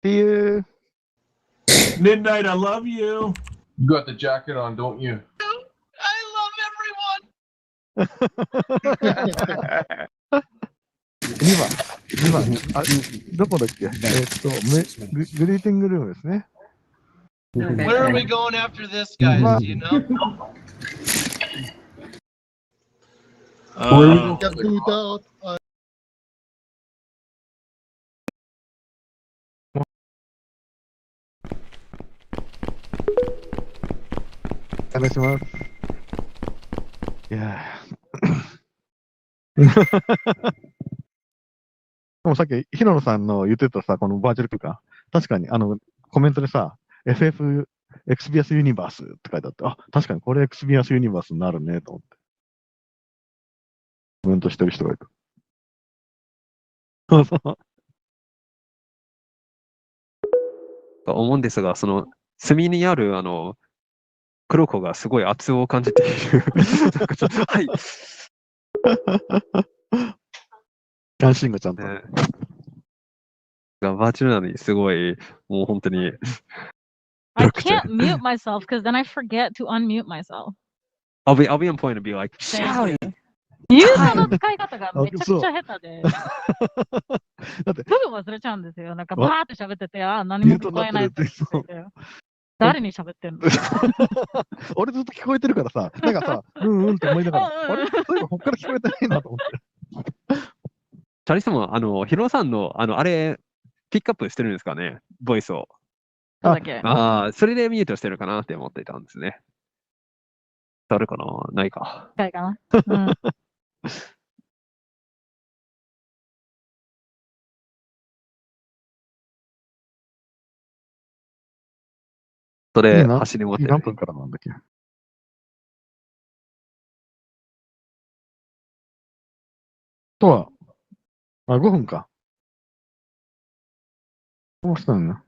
See you. Midnight, I love you. You got the jacket on, don't you? I love everyone. 2番、どこだっけグリーティングルームですね。Where are we going after this, guys? Do you know? Get booed out. お願いします。いやでもさっき、平野さんの言ってたさ、このバーチャル空間、確かに、コメントでさ、FF エクスビアスユニバースって書いてあって、あ、確かにこれエクスビアスユニバースになるね、と思って。コメントしてる人がいる。そうそう。思うんですが、隅にある、黒子がすごい圧を感じている。なんかちょっと、はい。関心がちゃんと。バーチャルなのにすごい、もう本当に。I can't mute myself because then I forget to unmute myself. I'll be on point and be like, Shally! ユーザーの使い方がめちゃくちゃ下手で。すぐ忘れちゃうんですよ。なんかバーって喋ってて、あ、何も聞こえないって言って。誰に喋ってんの俺ずっと聞こえてるからさ、なんかさ、うんって思いながら、あれそういえばこっから聞こえてないなと思って。チャリさんも、ヒロさんの、あれ、ピックアップしてるんですかね、ボイスを。そうだっけ。ああ、それでミュートしてるかなって思っていたんですね。あるかな、ないか。ないかな。それ、な走り終わってる何分からなんだっけ。とは、あ、5分か。どうしたんだ。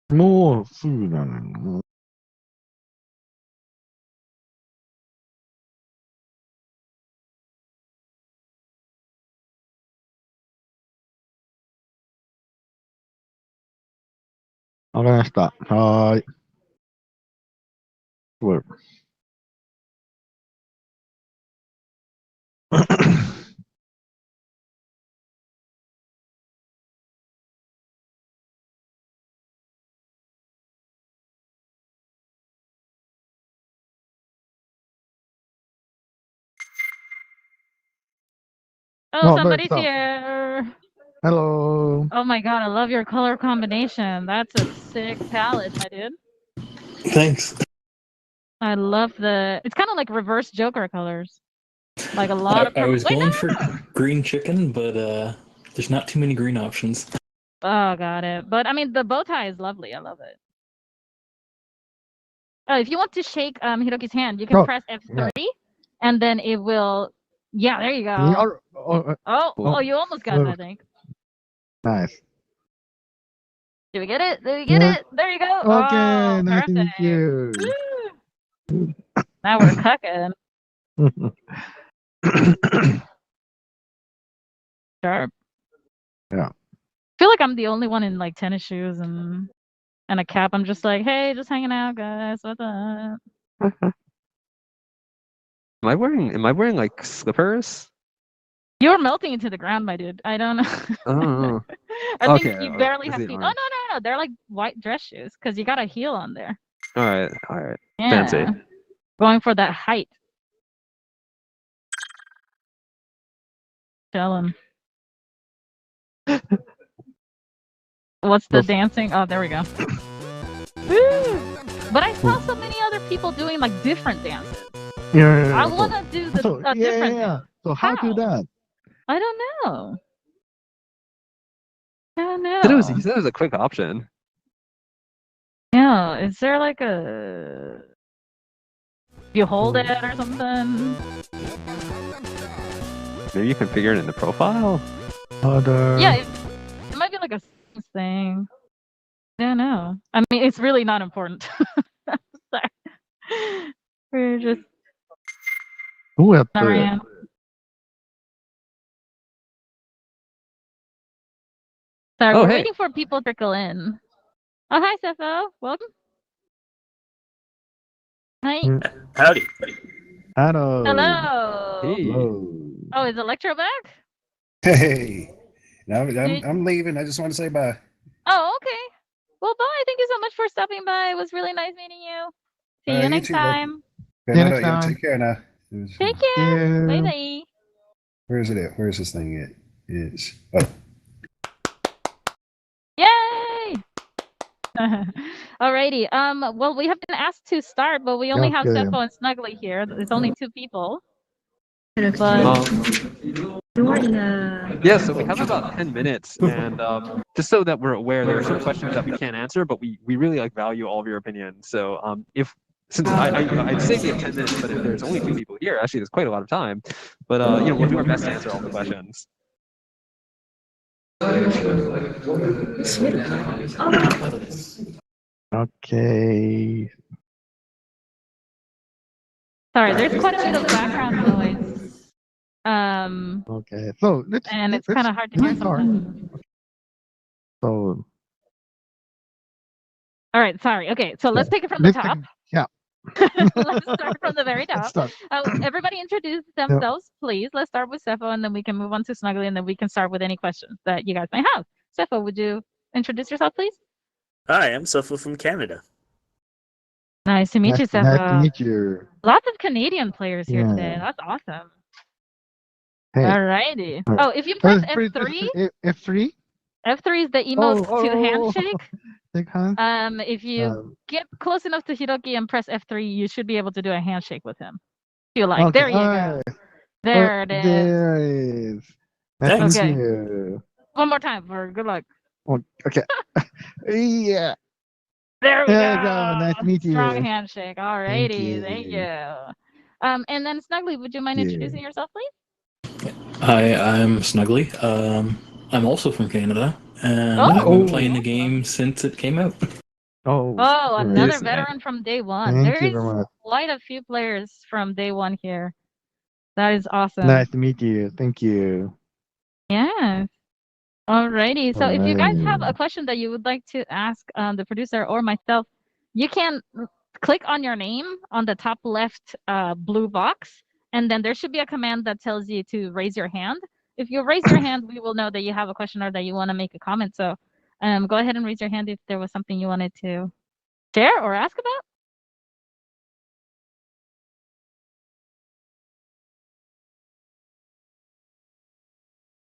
もうすぐだね。もうわかりました。はーい。すごい。Oh, Oh, somebody's nice. here. Hello. Oh my god, I love your color combination. That's a sick palette, my dude. Thanks. I love the. It's kind of like reverse Joker colors. Like a lot of. I was Wait, going no! for green chicken, but there's not too many green options. Oh, got it. But I mean, the bow tie is lovely. I love it. Oh, if you want to shake Hiroki's hand, you can Oh, press F3, yeah. and then it will. Yeah, there you go. Oh, you almost got it, I think. Nice. Did we get it? Did we get Yeah. it? There you go. Okay, Oh, nice to meet perfect. you. Woo. Now we're cooking. Sharp. Yeah. I feel like I'm the only one in like tennis shoes and a cap. I'm just like, hey, just hanging out, guys. What's up? Am I wearing like slippers? You're melting into the ground, my dude. I don't know. Oh. I think Okay, you barely is have it feet. Oh, orange? no. They're like white dress shoes because you got a heel on there. All right. Yeah. Fancy. Going for that height. Chillin'. What's the dancing? Oh, there we go. Woo! But I saw so many other people doing like different dances. Yeah. I want to do the So, different. yeah. So how do that? I don't know. I don't know. He said it was a quick option. Yeah, is there like a you hold it or something? Maybe you can figure it in the profile. Other. Yeah, it might be like a thing. I don't know. I mean, it's really not important. Sorry. We're just. Sorry, Ann. Sorry, Oh, we're hey. waiting for people to trickle in. Oh, hi, Sepho. Welcome. Hi. Howdy. Hello. Hello. Hello. Oh, is Electro back? Hey, I'm leaving. I just want to say bye. Oh, okay. Well, bye. Thank you so much for stopping by. It was really nice meeting you. See you You next too, bud. time. Okay, See you no, next you time. take care now. Take care. you. Bye bye. Where is it at? Where is this thing at? It's Yay! Alrighty. Well, we have been asked to start, but we only have Okay. Sepho and Snuggly here. There's only 2 people. Um, But Yeah, so we have about 10 minutes, and just so that we're aware, there are some questions that we can't answer, but we really like value all of your opinions. So since I'd say we have 10 minutes, but if there's only 2 people here, actually there's quite a lot of time. But we'll do our best to answer all the questions. Okay. sorry, there's quite a bit of background noise. Okay. So And it's kind of hard to hear start. sometimes. So All right, sorry. Okay, so let's take it from the top. Yeah. Let's start from the very top. start. Everybody introduce themselves, please. Let's start with Sepho, and then we can move on to Snuggly, and then we can start with any questions that you guys may have. Sepho, would you introduce yourself, please? Hi, I'm Sepho from Canada. Nice to meet you, Nice to Sefa. meet you. Lots of Canadian players here Yeah. today. That's awesome. Hey. Alrighty. Alright. Oh, if you press F3, F3? F3 is the emote Oh, to oh, handshake. Shake hands? If you get close enough to Hiroki and press F3, you should be able to do a handshake with him. If you like. Okay, There you go. alright. There it is. There it is. Nice to Okay. meet you. One more time for good luck. Oh, okay. Yeah. There we There go. you go. Nice to meet you. Strong handshake. Alrighty. Thank Thank you. you. And then Snuggly, would you mind Yeah. introducing yourself, please? Hi, I'm Snuggly. I'm also from Canada, and I've been playing the game since it came out. Oh, Oh, another Yes, veteran from day one. Thank There you is very much. quite a few players from day one here. That is awesome. Nice to meet you. Thank you. Yes. Alrighty. So if you guys have a Alrighty. question that you would like to ask the producer or myself, you can click on your name on the top left blue box, and then there should be a command that tells you to raise your hand. If you raise your hand, we will know that you have a question or that you want to make a comment. So go ahead and raise your hand if there was something you wanted to share or ask about.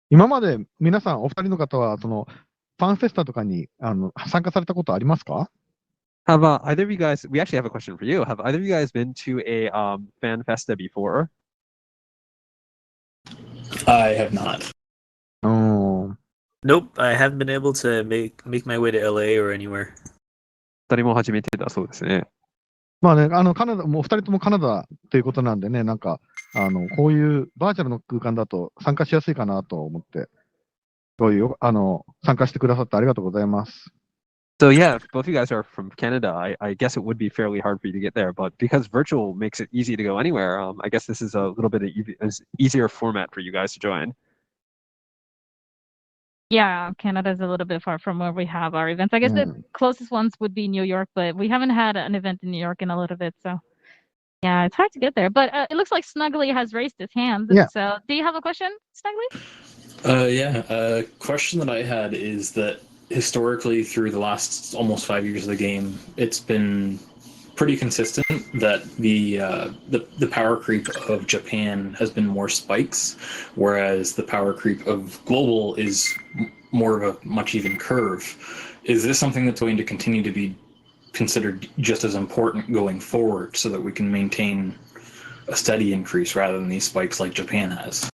今まで皆さん、お二人の方は、ファンフェスタとかに参加されたことありますか？ Have either of you guys? We actually have a question for you. Have either of you guys been to a fan festa before? I have not. Oh. Nope, I haven't been able to make my way to LA or anywhere. 二人も初めてだそうですね。まあね、カナダ、もう二人ともカナダということなんでね、なんか、こういうバーチャルの空間だと参加しやすいかなと思って、そういう、参加してくださってありがとうございます。So yeah, if both of you guys are from Canada, I guess it would be fairly hard for you to get there, but because virtual makes it easy to go anywhere, I guess this is a little bit of easier format for you guys to join. Yeah, Canada's a little bit far from where we have our events. I guess the closest ones would be New York, but we haven't had an event in New York in a little bit, so yeah, it's hard to get there. But it looks like Snuggly has raised his hand. Yeah. So do you have a question, Snuggly? Yeah, a question that I had is that historically through the last almost 5 years of the game, it's been pretty consistent that the power creep of Japan has been more spikes, whereas the power creep of global is more of a much even curve. Is this something that's going to continue to be considered just as important going forward so that we can maintain a steady increase rather than these spikes like Japan has?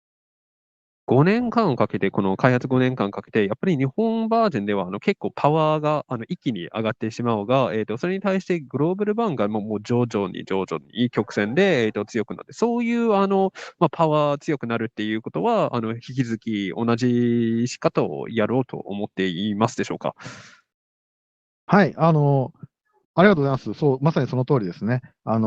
5年間かけて、この開発5年間かけて、やっぱり日本バージョンでは結構パワーが一気に上がってしまうが、それに対してグローバル版がもう徐々に曲線で、強くなって、そういうパワー強くなるっていうことは、引き続き同じ仕方をやろうと思っていますでしょうか？はい、ありがとうございます。そう、まさにその通りですね。前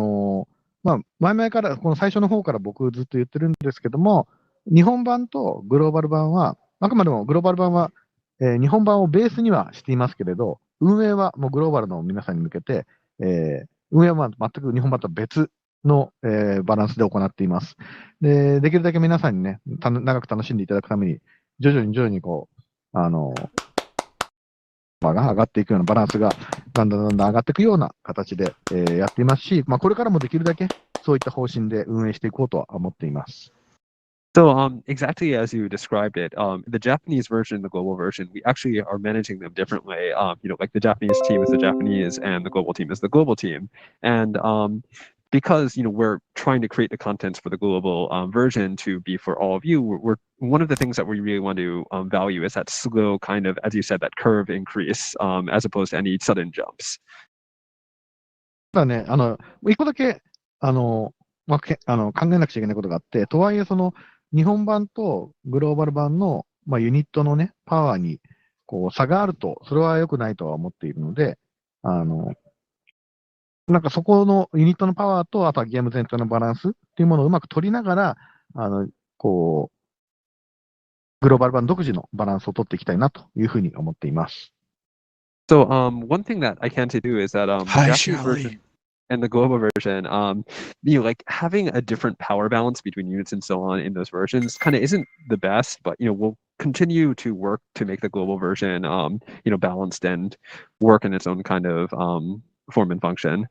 々から、この最初の方から僕ずっと言ってるんですけども、日本版とグローバル版は、あくまでもグローバル版は、日本版をベースにはしていますけれど、運営はもうグローバルの皆さんに向けて、運営は全く日本版とは別の、バランスで行っています。できるだけ皆さんにね、長く楽しんでいただくために、徐々にこう、が上がっていくようなバランスがだんだん上がっていくような形で、やっていますし、これからもできるだけそういった方針で運営していこうとは思っています。So exactly as you described it, the Japanese version and the global version, we actually are managing them differently. Like the Japanese team is the Japanese and the global team is the global team. And because we're trying to create the contents for the global version to be for all of you, we're one of the things that we really want to value is that slow kind of, as you said, that curve increase as opposed to any sudden jumps. ただね、一個だけ考えなくちゃいけないことがあって、とはいえ日本版とグローバル版の、ユニットのね、パワーにこう差があると、それは良くないとは思っているので、なんかそこのユニットのパワーと、あとはゲーム全体のバランスっていうものをうまく取りながら、こう、グローバル版独自のバランスを取っていきたいなというふうに思っています。So one thing that I can do is that the Japanese version and the global version, like having a different power balance between units and so on in those versions kind of isn't the best, but we'll continue to work to make the global version balanced and work in its own kind of form and function.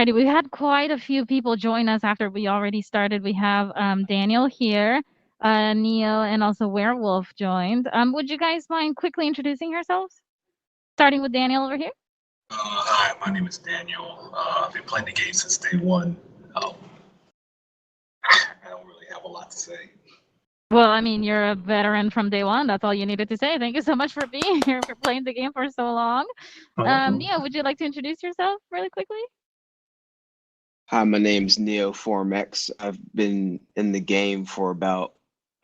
Alrighty, we had quite a few people join us after we already started. We have Daniel here, Neo, and also Werewolf joined. Would you guys mind quickly introducing yourselves? Starting with Daniel over here. Hi, my name is Daniel. I've been playing the game since day one. I don't really have a lot to say. Well, I mean, you're a veteran from day one. That's all you needed to say. Thank you so much for being here, for playing the game for so long. Neo, would you like to introduce yourself really quickly? Hi, my name's Neo Formex. I've been in the game for about,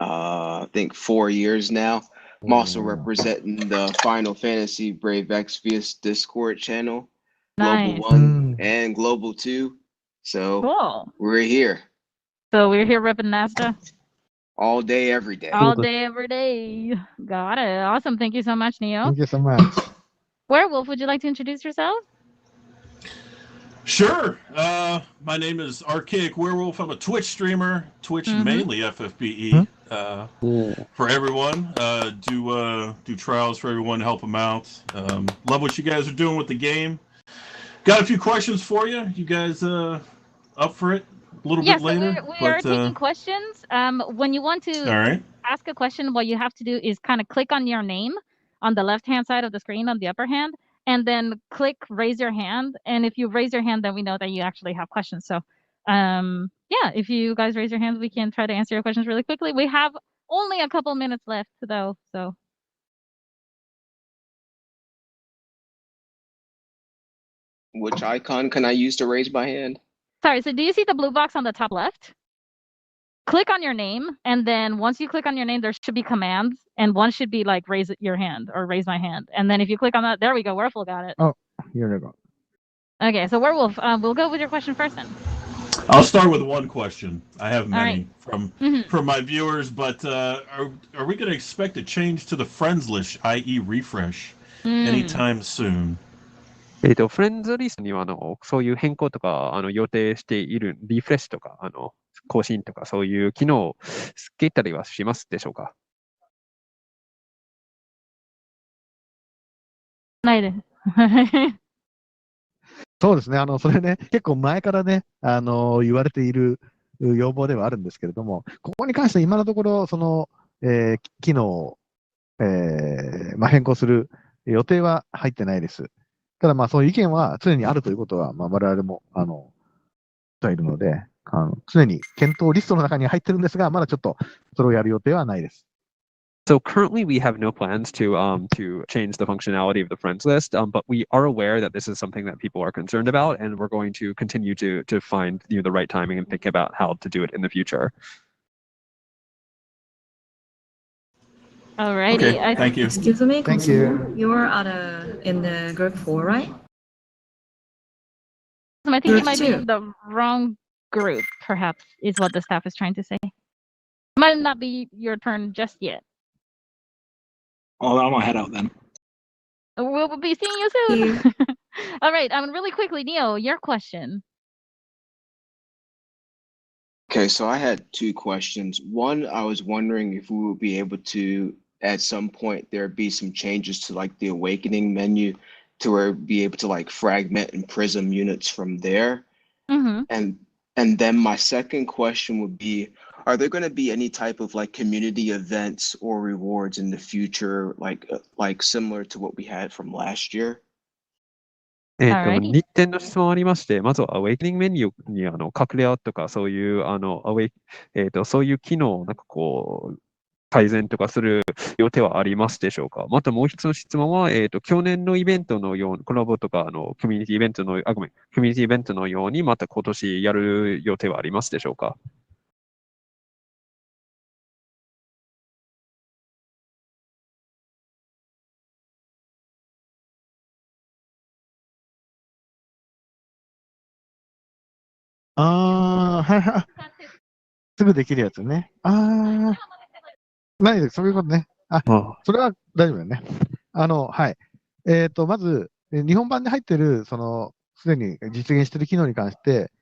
I think 4 years now. I'm also representing the Final Fantasy Brave Exvius Discord channel, Nice. Global 1 and Global 2. So Cool. we're here So we're here repping Nasta all day, every day. all day, every day. Got it. Awesome. Thank you so much, Neo. Thank you so much. Werewolf, would you like to introduce yourself? Sure. My name is Archaic Werewolf. I'm a Twitch streamer. Twitch mainly FFBE. For everyone. Do trials for everyone to help them out. Love what you guys are doing with the game. Got a few questions for you. You guys up for it? A little bit later. We are taking questions. When you want to ask a question, what you have to do is kind of click on your name on the left-hand side of the screen on the upper hand, and then click raise your hand. And if you raise your hand, then we know that you actually have questions. So, yeah, if you guys raise your hands, we can try to answer your questions really quickly. We have only a couple minutes left, though, so. Which icon can I use to raise my hand? Sorry, so do you see the blue box on the top left? Click on your name, and then once you click on your name, there should be commands, and one should be like raise your hand or raise my hand. And then if you click on that, there we go, Werewolf got it. Oh, here we go. Okay, so Werewolf, we'll go with your question first then. I'll start with one question. I have many right. from my viewers, but are we going to expect a change to the friends list, i.e. refresh, anytime soon? フレンズリストにはそういう変更とか予定しているリフレッシュとか更新とかそういう機能をつけたりはしますでしょうか？ないです。そうですね。それね、結構前からね、言われている要望ではあるんですけれども、ここに関しては今のところ、機能を、変更する予定は入ってないです。ただそういう意見は常にあるということは、我々も、いるので、常に検討リストの中に入ってるんですが、まだちょっとそれをやる予定はないです。So currently we have no plans to change the functionality of the friends list, but we are aware that this is something that people are concerned about, and we're going to continue to find the right timing and think about how to do it in the future. Alrighty. Okay, thank you. Excuse me, Thank you. You're in the group 4, right? I think you Group might be 2. in the wrong group, perhaps, is what the staff is trying to say. Might not be your turn just yet. Oh, I'm gonna head out then. We'll be seeing you soon. All right, really quickly, Neo, your question. Okay, so I had two questions. One, I was wondering if we would be able to, at some point, there be some changes to like the awakening menu to where we'd be able to like fragment and prism units from there. And then my second question would be, are there going to be any type of like community events or rewards in the future, like similar to what we had from last year? 2点の質問ありまして、まずはアウェイクニングメニューに隠れアウトとかそういうそういう機能を改善とかする予定はありますでしょうか？またもう一つの質問は、去年のイベントのようにコラボとかコミュニティイベントのようにまた今年やる予定はありますでしょうか？すぐできるやつね。ないです。そういうことね。それは大丈夫だよね。はい。まず、日本版で入ってる、すでに実現している機能に関して、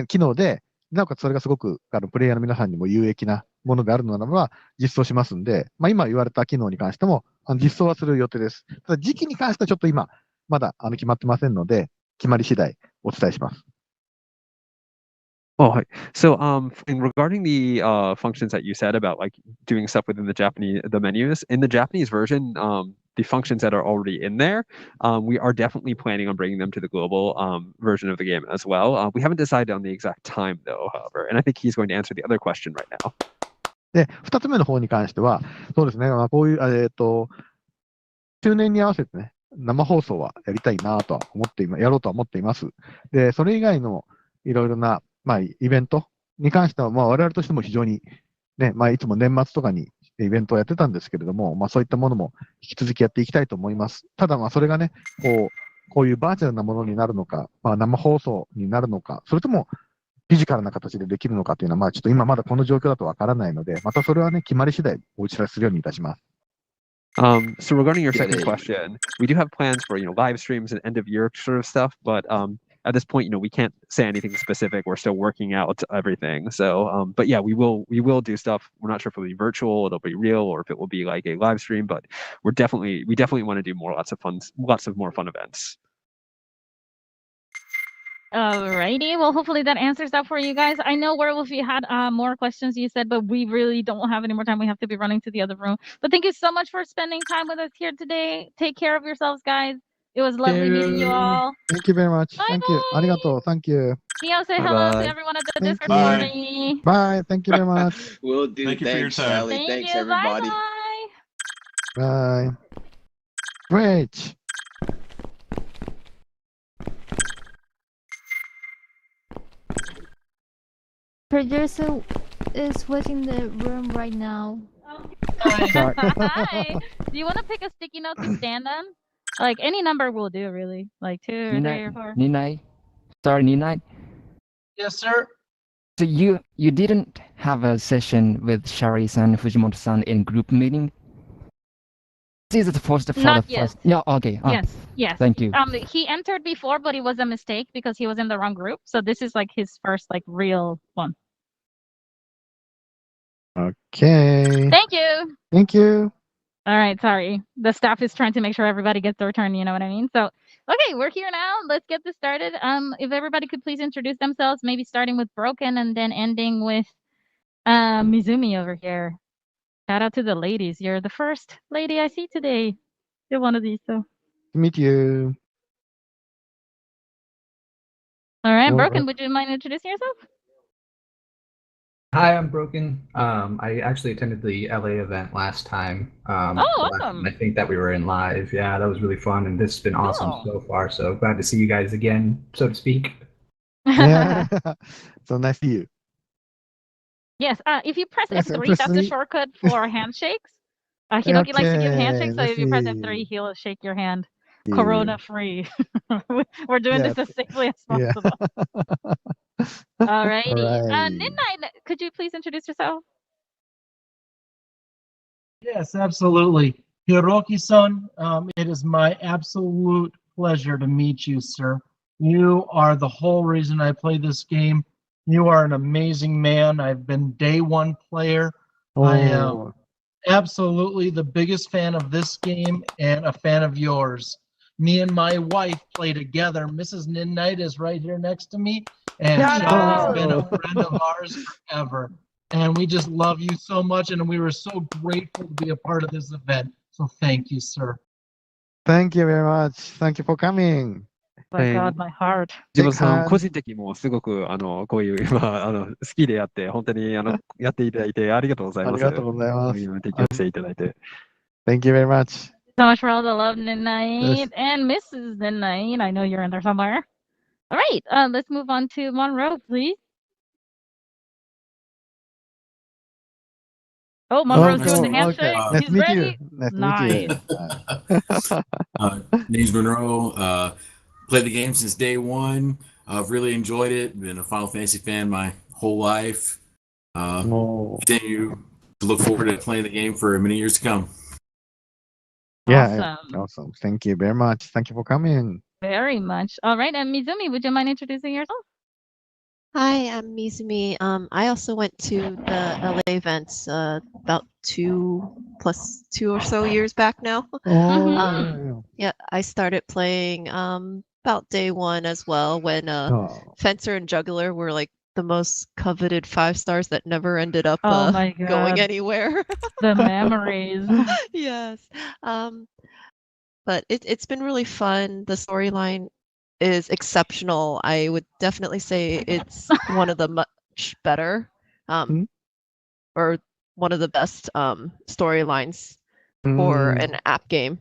機能で、なおかつそれがすごく、プレイヤーの皆さんにも有益なものであるのならば、実装しますんで、今言われた機能に関しても、実装はする予定です。ただ、時期に関してはちょっと今、まだ、決まってませんので、決まり次第お伝えします。Oh, hi. So, regarding the functions that you said about like doing stuff within the menus in the Japanese version, the functions that are already in there, we are definitely planning on bringing them to the global version of the game as well. We haven't decided on the exact time though, however, and I think he's going to answer the other question right now. で、2つ目の方に関しては、そうですね、こういう、周年に合わせてね、生放送はやりたいなとは思ってやろうとは思っています。で、それ以外のいろいろな、イベントに関しては、我々としても非常に、ね、いつも年末とかにイベントをやってたんですけれども、そういったものも引き続きやっていきたいと思います。ただ、それがね、こういうバーチャルなものになるのか、生放送になるのか、それともフィジカルな形でできるのかというのは、ちょっと今まだこの状況だとわからないので、またそれはね、決まり次第お知らせするようにいたします。So regarding your second question, we do have plans for live streams and end of year sort of stuff, but at this point, we can't say anything specific. We're still working out everything. So, but yeah, we will do stuff. We're not sure if it'll be virtual, it'll be real, or if it will be like a live stream. But we definitely want to do lots of more fun events. Alrighty, well, hopefully that answers that for you guys. I know, Werewolf, you had more questions you said, but we really don't have any more time. We have to be running to the other room. But thank you so much for spending time with us here today. Take care of yourselves, guys. It was lovely meeting you all. Thank you very much. Thank you. Arigato. Thank you. Neo, say hello to everyone at the Thank Discord you. party. Bye. Thank you very much. Will do. Thank you for your Thanks, time. Sally. Thank Thanks, you. everybody. Bye-bye. Bye. Great. Producer is watching the room right now. Sorry. Hi. Do you want to pick a sticky note to stand on? Like any number will do, really. Like 2 or 3 or 4. Ninai. Sorry, Ninai. Yes, sir. So you didn't have a session with Shari-san, Fujimoto-san in group meeting? This is the first for Not the yet. first. Yeah, okay. Yes. Thank you. He entered before, but it was a mistake because he was in the wrong group. So this is like his first real one. Okay. Thank you. Thank you. All right, sorry. The staff is trying to make sure everybody gets their turn, you know what I mean? So, okay, we're here now. Let's get this started. If everybody could please introduce themselves, maybe starting with Broken and then ending with Mizumi over here. Shout out to the ladies. You're the first lady I see today. You're one of these, so. Meet you. All right, All Broken, right. would you mind introducing yourself? Hi, I'm Broken. I actually attended the LA event last time. Awesome. I think that we were in live. Yeah, that was really fun, and this has been awesome Cool. so far. So glad to see you guys again, so to speak. Yeah. So nice to you. Yes, if you press Press- F3, press that's a three. shortcut for handshakes. Hidoki likes to give handshakes, so Okay, if you press let's F3, see. he'll shake your hand. Yeah. Corona free. We're doing Yeah. this as safely as Yeah. possible. Alrighty. Alright. Midnight, could you please introduce yourself? Yes, absolutely. Hiroki-san, it is my absolute pleasure to meet you, sir. You are the whole reason I play this game. You are an amazing man. I've been day one player. I am Oh, absolutely the biggest fan of this game and a fan of yours. Me and my wife play together. Mrs. Midnight is right here next to me, and Shawnee's been a friend of ours forever. And we just love you so much, and we were so grateful to be a part of this event. So thank you, sir. thank you very much. Thank you for coming. My God, my heart. 自分さん、 Big 個人的にもすごくこういう好きでやって本当にやっていただいてありがとうございます。ありがとうございます。提供していただいて。 Thank you very much. So much for all the love, Midnight. Yes. And Mrs. Midnight. I know you're in there somewhere. All right, let's move on to Monroe, please. Oh, Monroe's Oh, doing the cool. handshake. Okay. Nice He's to meet ready. you. Nice to meet you. Name's Monroe. Played the game since day one. I've really enjoyed it. Been a Final Fantasy fan my whole life. Continue to look forward to playing the game for many years to come. Yeah, awesome. Thank you very much. Thank you for coming. Very much. All right, and Mizumi, would you mind introducing yourself? Hi, I'm Mizumi. I also went to the LA events about 2 or so years back now. Yeah, I started playing about day one as well when Fencer and Juggler were like the most coveted 5 stars that never ended up Oh my going God. anywhere. The memories. Yes. But it's been really fun. The storyline is exceptional. I would definitely say it's one of the much better, or one of the best storylines for an app game.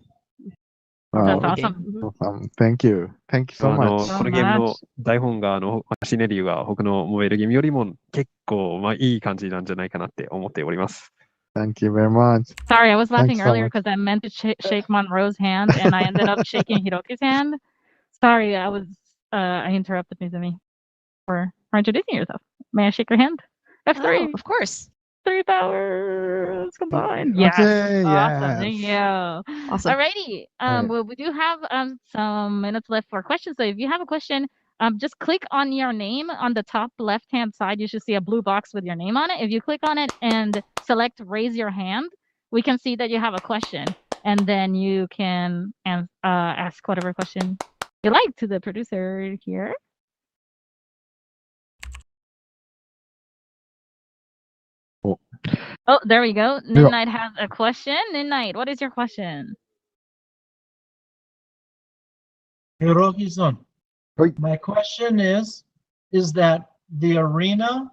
That's Board game. awesome. Thank you. Thank you so こ much. のゲームの台本がシネリューが他のモバイルゲームよりも結構いい感じなんじゃないかなって思っております。Thank you very much. Sorry, I was laughing Thanks so earlier much. because I meant to shake Monroe's hand and I ended up shaking Hiroki's hand. Sorry, I interrupted Mizumi for introducing yourself. May I shake your hand? F3. Oh, of course. 3 powers combined. Okay, Yes. Awesome. yes. Thank you. Awesome. Alrighty. Well, we do have some minutes left for questions. So if you have a question, just click on your name on the top left-hand side. You should see a blue box with your name on it. If you click on it and select raise your hand, we can see that you have a question. And then you can ask whatever question you like to the producer here. Oh, there we go. Midnight has a question. Midnight, what is your question? Hiroki-san, my question is that the arena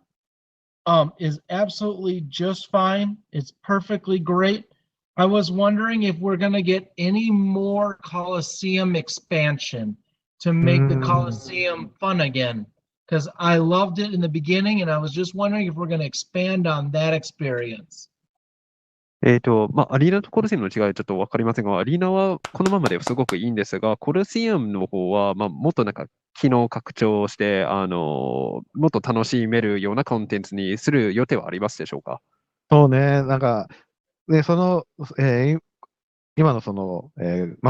is absolutely just fine. It's perfectly great. I was wondering if we're going to get any more Coliseum expansion to make the Coliseum fun again. Because I loved it in the beginning, and I was just wondering if we're going to expand on that experience. アリーナとコルシアムの違いはちょっと分かりませんが、アリーナはこのままですごくいいんですが、コルシアムの方は、もっと機能拡張して、もっと楽しめるようなコンテンツにする予定はありますでしょうか？そうね、今の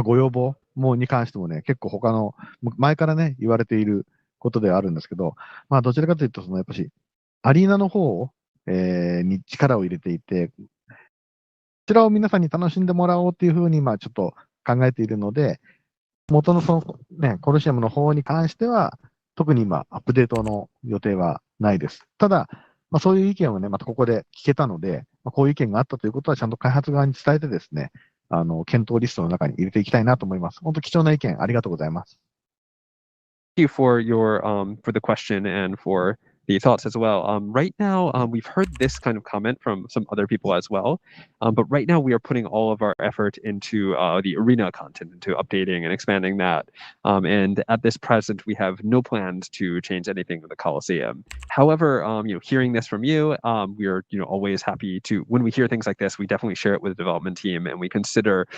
ご要望に関してもね、結構他の、前からね、言われていることではあるんですけど、どちらかというと、やっぱし、アリーナの方に力を入れていて、こちらを皆さんに楽しんでもらおうっていうふうに、ちょっと考えているので、元のコルシアムの方に関しては、特に今、アップデートの予定はないです。ただ、そういう意見をね、またここで聞けたので、こういう意見があったということは、ちゃんと開発側に伝えてですね、検討リストの中に入れていきたいなと思います。本当貴重な意見ありがとうございます。Thank you for your for the question and for the thoughts as well. Right now, we've heard this kind of comment from some other people as well. But right now, we are putting all of our effort into the arena content, into updating and expanding that. And at this present, we have no plans to change anything with the Coliseum. However, hearing this from you, we are always happy to. When we hear things like this, we definitely share it with the development team, and we consider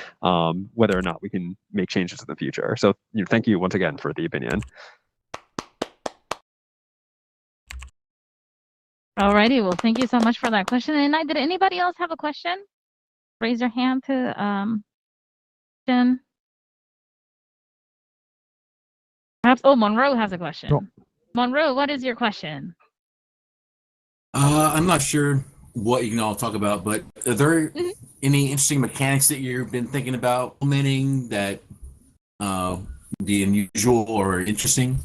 whether or not we can make changes in the future. So, thank you once again for the opinion. Alrighty, well, thank you so much for that question. And did anybody else have a question? Raise your hand to Jen. Perhaps, Monroe has a question. No. Monroe, what is your question? I'm not sure what you can all talk about, but are there any interesting mechanics that you've been thinking about implementing that be unusual or interesting?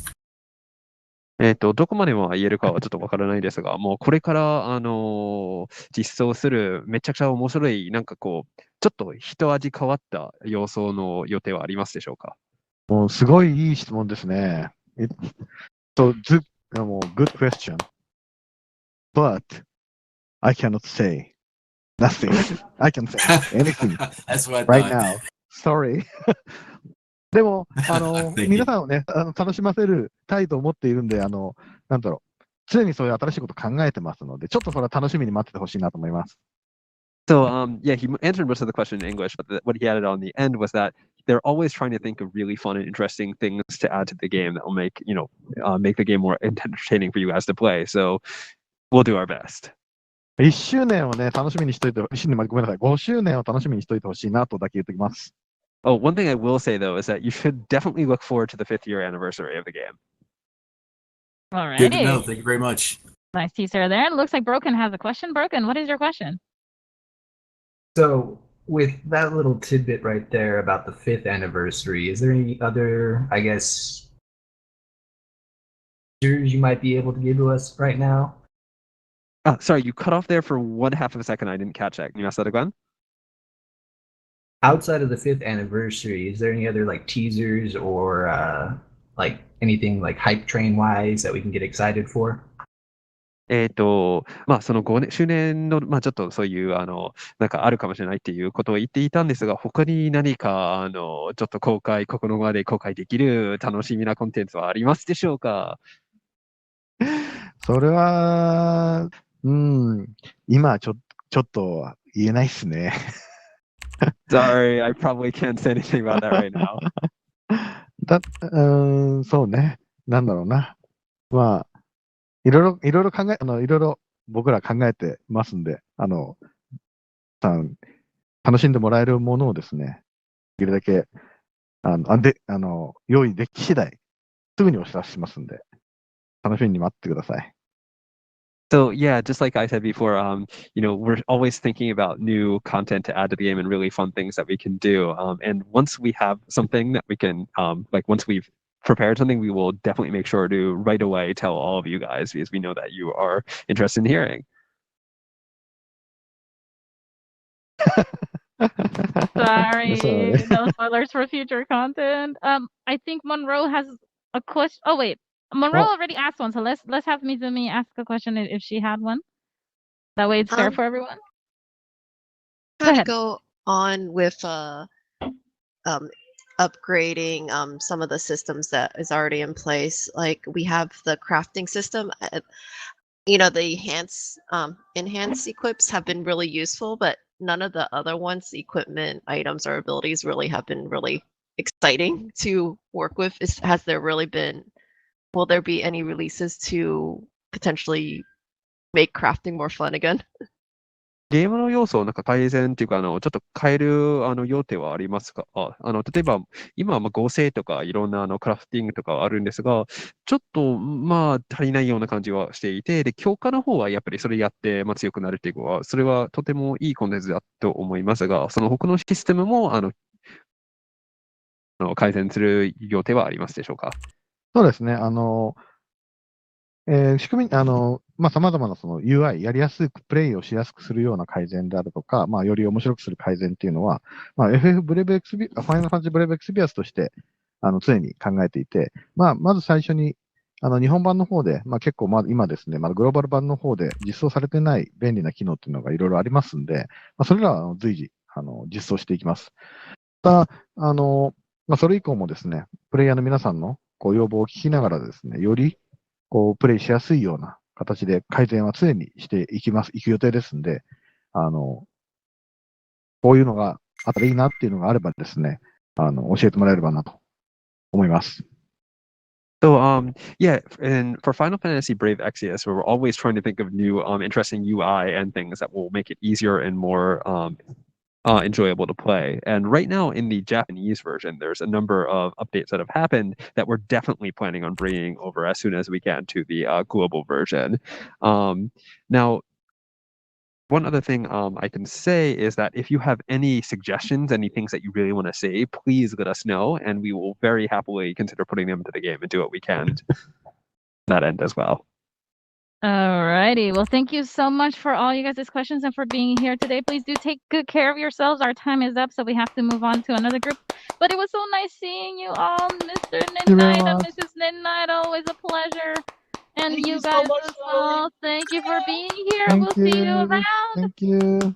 どこまでは言えるかはちょっとわからないですが、もうこれから、実装するめちゃくちゃ面白い、ちょっと一味変わった要素の予定はありますでしょうか？もうすごいいい質問ですね。good question. But I cannot say nothing. I can say anything That's what I right thought. now. Sorry. でも、皆さんをね、楽しませるたいと思っているんで、常にそういう新しいことを考えてますので、ちょっとそれは楽しみに待っててほしいなと思います。So, yeah, he answered most of the question in English, but what he added on the end was that they're always trying to think of really fun and interesting things to add to the game that will make, make the game more entertaining for you guys to play. So, we'll do our best. 1周年をね、楽しみにしといて、1周年までごめんなさい、5周年を楽しみにしといてほしいなとだけ言っておきます。Oh, one thing I will say, though, is that you should definitely look forward to the 5th year anniversary of the game. Alrighty. Good to know. Thank you very much. Nice teaser there. It looks like Broken has a question. Broken, what is your question? So, with that little tidbit right there about the 5th anniversary, is there any other, I guess, you might be able to give to us right now? Sorry, you cut off there for 1/2 of a second. I didn't catch that. Can you ask that again? Outside of the 5th anniversary, is there any other like teasers or like anything like hype train wise that we can get excited for? その5周年の、ちょっとそういう、なんかあるかもしれないっていうことを言っていたんですが、他に何か、ちょっとここの場で公開できる楽しみなコンテンツはありますでしょうか？それは、今ちょっと言えないっすね。Sorry, I probably can't say anything about that right now. そうね。なんだろうな。まあ、いろいろ僕ら考えてますんで、楽しんでもらえるものをですね、できるだけ、用意でき次第、すぐにお知らせしますんで、楽しみに待ってください。So yeah, just like I said before, we're always thinking about new content to add to the game and really fun things that we can do. And once we have something that we can, once we've prepared something, we will definitely make sure to right away tell all of you guys because we know that you are interested in hearing. Sorry, no spoilers for future content. I think Monroe has a question. Oh wait, Monroe already asked one, so let's have Mizumi ask a question if she had one. That way it's fair for everyone. Kind of go on with upgrading some of the systems that is already in place. Like we have the crafting system. The enhanced equips have been really useful, but none of the other ones, equipment, items, or abilities really have been really exciting to work with. Will there be any releases to potentially make crafting more fun again? ゲームの要素をなんか改善っていうか、ちょっと変える要点はありますか？例えば、今は合成とかいろんなクラフティングとかあるんですが、ちょっと足りないような感じはしていて、で、強化の方はやっぱりそれやって強くなるっていうのは、それはとてもいいコンテンツだと思いますが、その他のシステムも改善する予定はありますでしょうか？そうですね。仕組み、様々なその UI、やりやすく、プレイをしやすくするような改善であるとか、より面白くする改善っていうのは、FF ブレイブエクスビア、ファイナルファンタジーブレイブエクスビアスとして、常に考えていて、まず最初に、日本版の方で、結構今ですね、グローバル版の方で実装されてない便利な機能っていうのがいろいろありますんで、それらは随時、実装していきます。また、それ以降もですね、プレイヤーの皆さんの要望を聞きながらですね、よりプレイしやすいような形で改善は常にしていく予定ですんで、こういうのがあったらいいなっていうのがあればですね、教えてもらえればなと思います。So, yeah, and for Final Fantasy Brave Exvius, we're always trying to think of new, interesting UI and things that will make it easier and more enjoyable to play. And right now in the Japanese version, there's a number of updates that have happened that we're definitely planning on bringing over as soon as we can to the global version. Now, one other thing I can say is that if you have any suggestions, any things that you really want to say, please let us know, and we will very happily consider putting them into the game and do what we can to that end as well. Alrighty. Well, thank you so much for all you guys' questions and for being here today. Please do take good care of yourselves. Our time is up, so we have to move on to another group. But it was so nice seeing you all, Mr. Ninnight, Mrs. Ninnight. Always a pleasure. And you guys as well. Thank you for being here. We'll see you around. Thank you.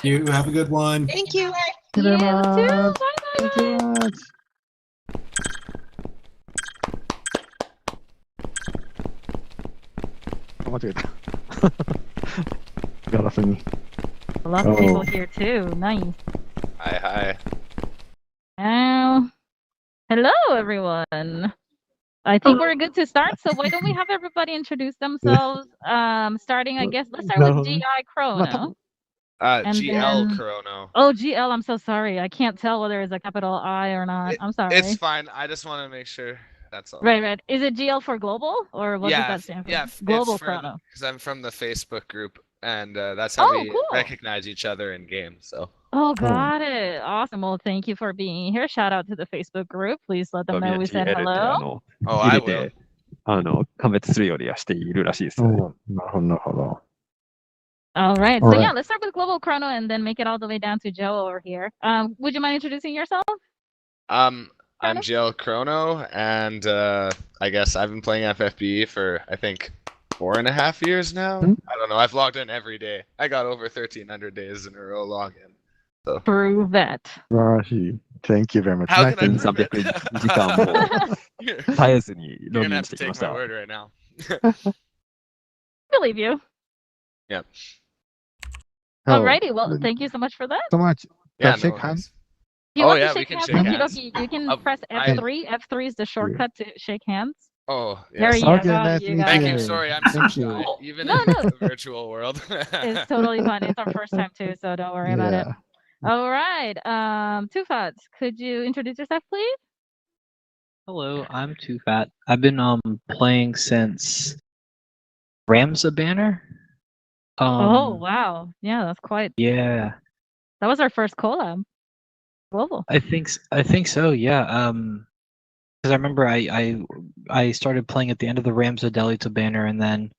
You have a good one. Thank you. Thank you very much. Bye bye. Thank you very much. 間違えた。ガラスに。A lot of people here too. Nice. Hi. Hello, everyone. I think we're good to start. So why don't we have everybody introduce themselves? Starting, I guess, let's start with GI Chrono. GL Chrono. Oh, GL. I'm so sorry. I can't tell whether it's a capital I or not. I'm sorry. It's fine. I just want to make sure. That's all. Right. Is it GL for global or what does that stand for? Yeah, Global Chrono. Because I'm from the Facebook group, and that's how we cool. recognize each other in games. So. Oh, got it. Awesome. Well, thank you for being here. Shout out to the Facebook group. Please let them know we said hello. Oh, I will. 鑑別するようにはしているらしいですよね。なるほど、なるほど。All right. So All yeah, right. let's start with Global Chrono and then make it all the way down to Joe over here. Would you mind introducing yourself? I'm GL Chrono, and I guess I've been playing FFBE for I think 4.5 years now. I don't know. I've logged in every day. I got over 1,300 days in a row login. So prove that. Thank you very much. How can I prove 1300 it? 時間も絶えずに You're ログ gonna イン have し to てきま take し my た。 word right now. Believe you. Yep. Alrighty. Well, thank you so much for that. So much. Yeah, Shake no hands. If you Oh, want yeah, to we shake can hands shake with hands. Hiroki, you can I'll- press I- F3. F3 is the shortcut to shake hands. Oh, There yes. you Okay, go. nice to You meet got Thank it. you. Sorry, I'm so Thank shy, you. even No, in no. the virtual world. It's totally fun. It's our first time too, so don't worry about it. Yeah. All right. Tufat, could you introduce yourself, please? Hello, I'm Too Fat. I've been playing since Ramza Banner. Oh wow. Yeah, that's quite. Yeah, That was our first collab. Global. I think so. Yeah. Because I remember I started playing at the end of the Ramza Delita banner and then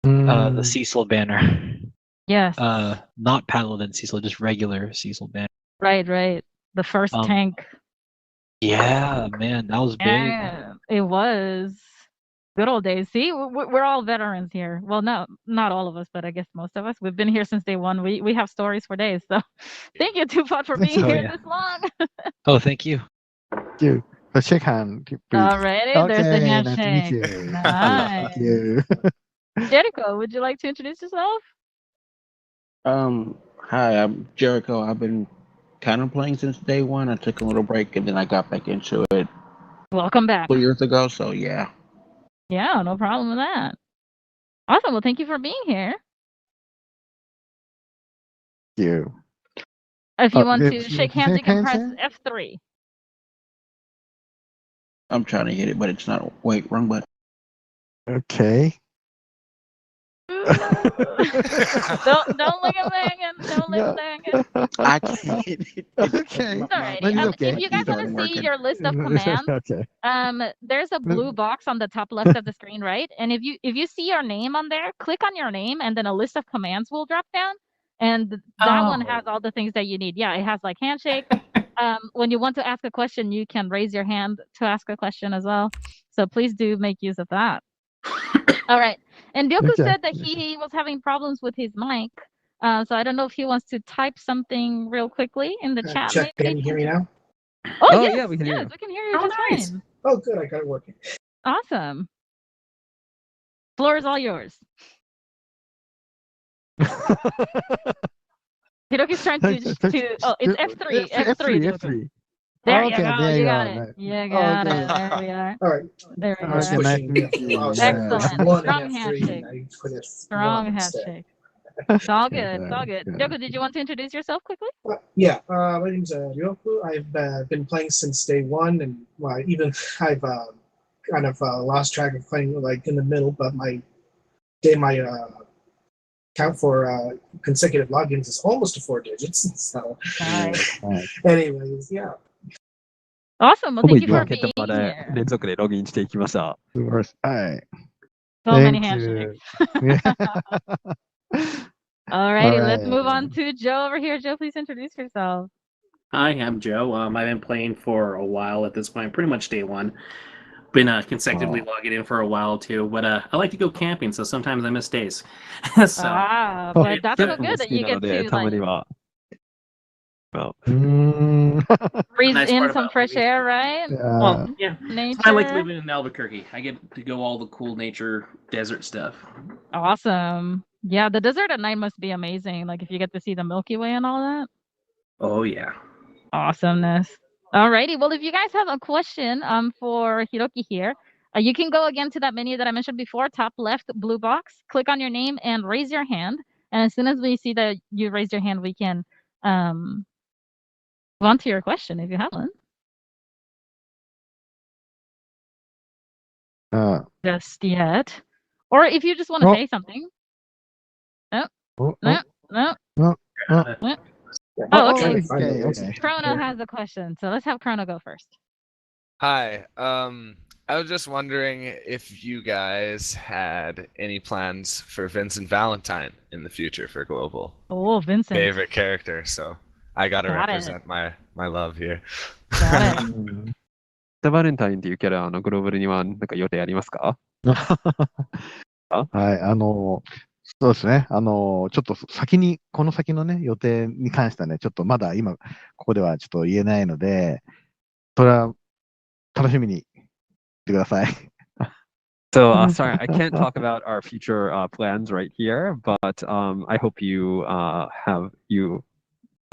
the Cecil banner. Yes. Not Paladin Cecil, just regular Cecil banner. Right. The first tank. Yeah, man, that was big. Yeah, it was. Good old days. See, we're all veterans here. Well, no, not all of us, but I guess most of us. We've been here since day one. We have stories for days. So, thank you, Tufat, for being Oh, here yeah. this long. Oh, thank you. Thank you. So shake hand, please. Alrighty, there's the Okay, nice to meet handshake. you. Nice. Thank you. Jericho, would you like to introduce yourself? Hi, I'm Jericho. I've been kind of playing since day one. I took a little break and then I got back into it Welcome back. 2 years ago. So yeah. Yeah, no problem with that. Awesome. Well, thank you for being here. Thank you. If you Oh, want if to you shake want to hands, you shake can hands, press F3. I'm trying to hit it, but it's not. Wait, wrong button. Okay. Don't look at Megan. Don't look at Megan. I can't hit it. Okay. Alrighty. But it's okay. If you guys want to see your list of commands, Okay. there's a blue box on the top left of the screen, right? And if you see your name on there, click on your name, and then a list of commands will drop down, and that one has all the things that you need. Yeah, it has like handshake. When you want to ask a question, you can raise your hand to ask a question as well. So please do make use of that. All right. And Ryoku Okay. said that he was having problems with his mic. So I don't know if he wants to type something real quickly in the chat. Check. Maybe. Can you hear me now? Oh, yes, yeah, we can hear you. we can hear you just nice. fine. Oh, good. I got it working. Awesome. Floor is all yours. Hiroki's trying to oh, it's F3. F3. F3. There Okay, you go. there You you got go. it. You got Okay. it. There we are. All right. There we I was go. Okay, nice pushing. to meet you. I was Excellent. one Strong and F3, handshake. and I put F1 Strong instead. handshake. It's all good. It's all good. Yeah. Ryoku, did you want to introduce yourself quickly? Yeah, my name's Ryoku. I've been playing since day one, and I've kind of lost track of playing like in the middle. But my count for consecutive logins is almost to 4 digits. So, Nice. anyways, yeah. Awesome. Well, ほぼ thank you 1 for 桁 being まで here. 連続でログインしていきました。はい。 So many Thank you. handshakes. Alrighty, let's Alright. move on to Joe over here. Joe, please introduce yourself. Hi, I'm Joe. I've been playing for a while at this point, pretty much day one. Been consecutively logging in for a while too, but I like to go camping, so sometimes I miss days. So But that's so キャンプも good 好 that き you なの get で、 to たま like には。Well, breathe Nice in part some about fresh living- air, right? Well, yeah. Nature. I like living in Albuquerque. I get to go all the cool nature desert stuff. Awesome. Yeah, the desert at night must be amazing. Like if you get to see the Milky Way and all that. Oh yeah. Awesomeness. Alrighty. Well, if you guys have a question for Hiroki here, you can go again to that menu that I mentioned before, top left blue box. Click on your name and raise your hand. And as soon as we see that you raised your hand, we can move on to your question if you have one. Just yet. Or if you just want to Oh. say something. No. Oh, No. No. No. No. Oh, okay. Okay. Chrono has a question, so let's have Chrono go first. Hi. I was just wondering if you guys had any plans for Vincent Valentine in the future for Global. Oh, Vincent. Favorite character, so I gotta Got it. represent my love here. Got it. バレンタインっていうキャラ、グローバルにはなんか予定ありますか？はい、そうですね。ちょっとこの先のね、予定に関してはね、ちょっとまだ今、ここではちょっと言えないので、それは楽しみにしてください。So sorry, I can't talk about our future plans right here, but I hope you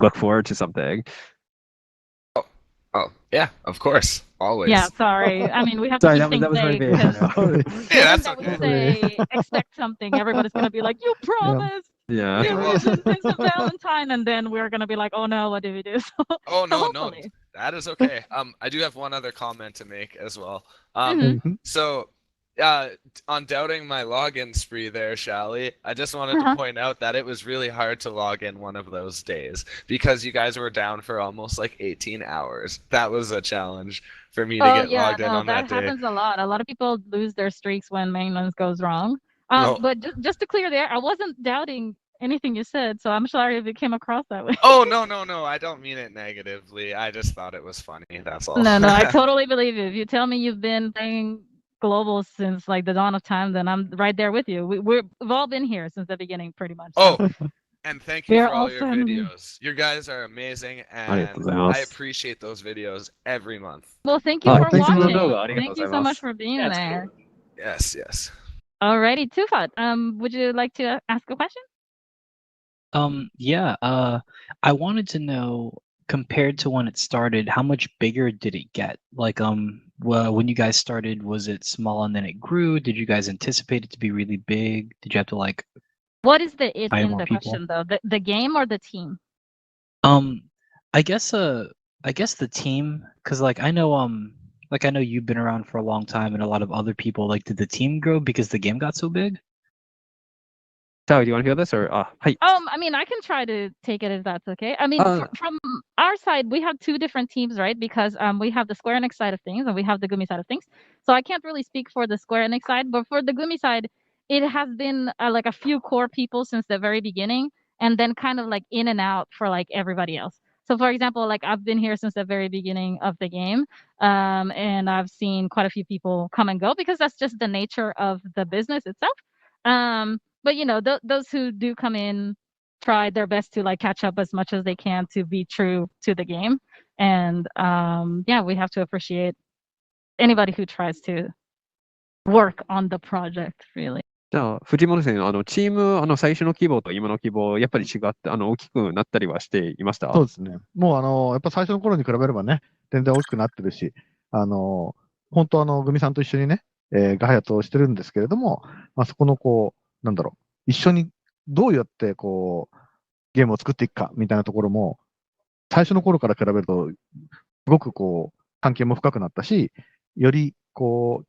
look forward to something. Oh, yeah, of course. Always. Yeah, sorry. I mean, we have to Sorry, keep that was things very vague. vague. I know. Yeah, that's That we okay. say expect something, everybody's gonna be like, "You promised." Yeah. You mentioned Vincent Valentine, and then we're gonna be like, "Oh no, what did we do?" So, Oh no, no, hopefully. that is okay. I do have one other comment to make as well. Mhm. So, on doubting my login spree there, Shally, I just wanted Uh-huh. to point out that it was really hard to log in one of those days because you guys were down for almost like 18 hours. That was a challenge for me to Oh get yeah, logged in no, on that that day. happens a lot. A lot of people lose their streaks when maintenance goes wrong. No. But just to clear the air, I wasn't doubting anything you said, so I'm sorry if it came across that way. Oh no, I don't mean it negatively. I just thought it was funny. That's all. No, I totally believe you. If you tell me you've been playing Global since like the dawn of time, then I'm right there with you. We've all been here since the beginning, pretty much. Oh, and thank you We're for all all your family. videos. You guys are amazing, and ありがとうございます。 I appreciate those videos every month. Well, thank you Ah, for thanks for the watching.動画。ありがとう Thank ござい you so ま much す。 for being That's there. Yes, yes. Alrighty, Tufat, would you like to ask a question? Yeah, I wanted to know, compared to when it started, how much bigger did it get? Like, well, when you guys started, was it small and then it grew? Did you guys anticipate it to be really big? Did you have to like What is the it hire in more the people? question though? The game or the team? I guess the team, because like I know you've been around for a long time, and a lot of other people. Like, did the team grow because the game got so big? Sally, do you want to hear this or? Hi. I mean, I can try to take it if that's okay. I mean, from our side, we have two different teams, right? Because we have the Square Enix side of things and we have the Gumi side of things. So I can't really speak for the Square Enix side, but for the Gumi side, it has been like a few core people since the very beginning, and then kind of like in and out for like everybody else. So for example, like I've been here since the very beginning of the game, and I've seen quite a few people come and go because that's just the nature of the business itself. But you know, those who do come in try their best to like catch up as much as they can to be true to the game. And yeah, we have to appreciate anybody who tries to work on the project, really. じゃあ、藤本先生、チーム、最初の規模と今の規模、やっぱり違って、大きくなったりはしていました？そうですね。もうやっぱ最初の頃に比べればね、全然大きくなってるし、本当グミさんと一緒にね、ガハヤとしてるんですけれども、まあ、そこのなんだろう、一緒にどうやってゲームを作っていくかみたいなところも、最初の頃から比べると、すごく関係も深くなったし、より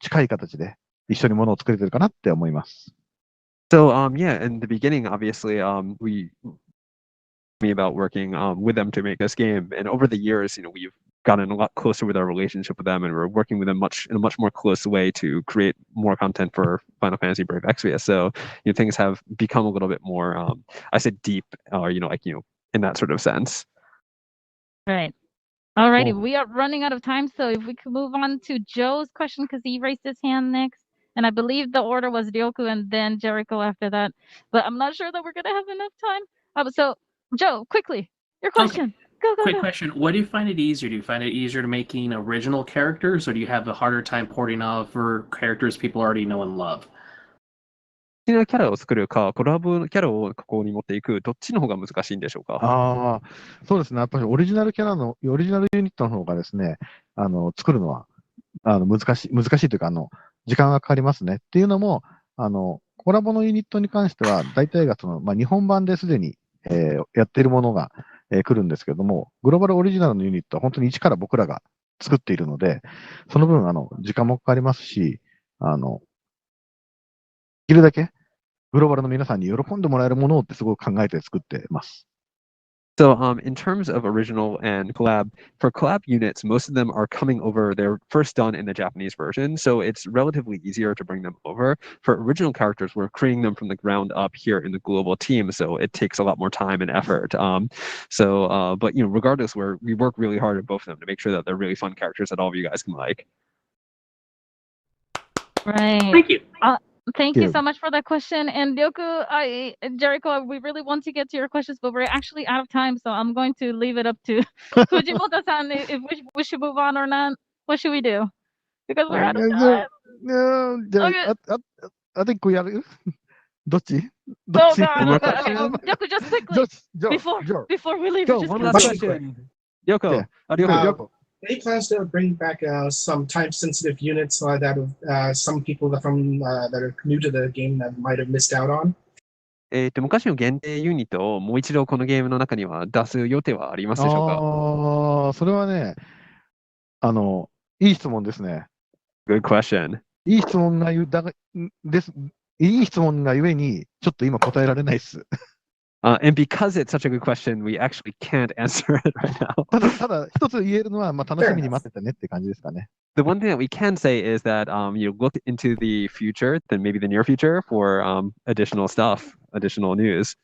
近い形で一緒にものを作れてるかなって思います。So yeah, in the beginning, obviously, we about working with them to make this game, and over the years, we've gotten a lot closer with our relationship with them, and we're working with them in a much more close way to create more content for Final Fantasy Brave Exvius. So things have become a little bit more, I said deep, or in that sort of sense. Right. Alrighty, we are running out of time, so if we could move on to Joe's question because he raised his hand next. And I believe the order was Ryoku and then Jericho after that. But I'm not sure that we're going to have enough time. So, Joe, quickly, your question. Go. Quick question. What do you find it easier? Do you find it easier to making original characters, or do you have a harder time porting over characters people already know and love? キャラを作るか、コラボキャラをここに持っていく、どっちの方が難しいんでしょうか？そうですね。やっぱりオリジナルユニットの方がですね、作るのは難しいというか、時間がかかりますね。っていうのも、コラボのユニットに関しては、大体が日本版ですでに、やっているものが、来るんですけども、グローバルオリジナルのユニットは本当に一から僕らが作っているので、その分、時間もかかりますし、できるだけグローバルの皆さんに喜んでもらえるものをってすごく考えて作ってます。So in terms of original and collab, for collab units, most of them are coming over. They're first done in the Japanese version, so it's relatively easier to bring them over. For original characters, we're creating them from the ground up here in the global team, so it takes a lot more time and effort. But regardless, we work really hard at both of them to make sure that they're really fun characters that all of you guys can like. Right. Thank you. Thank you you. so much for that question. And Ryoku, Jericho, we really want to get to your questions, but we're actually out of time, so I'm going to leave it up to Fujimoto-san if we should move on or not. What should we do? Because we're out of time. No, I think we are. どっち Oh どっち God. One more Okay, question? Ryoku, just quickly before we leave. Go, just one quickly. last question. Yoko, Ryoko. Any plans to bring back some time-sensitive units that some people that are new to the game that might have missed out on? 昔の限定ユニットをもう一度このゲームの中には出す予定はありますでしょうか？それはね、いい質問ですね。Good question. いい質問がいい質問がゆえに、ちょっと今答えられないです。And because it's such a good question, we actually can't answer it right now. ただ、一つ言えるのは、楽しみに待っててねって感じですかね。The one thing that we can say is that you look into the future, then maybe the near future, for additional stuff, additional news.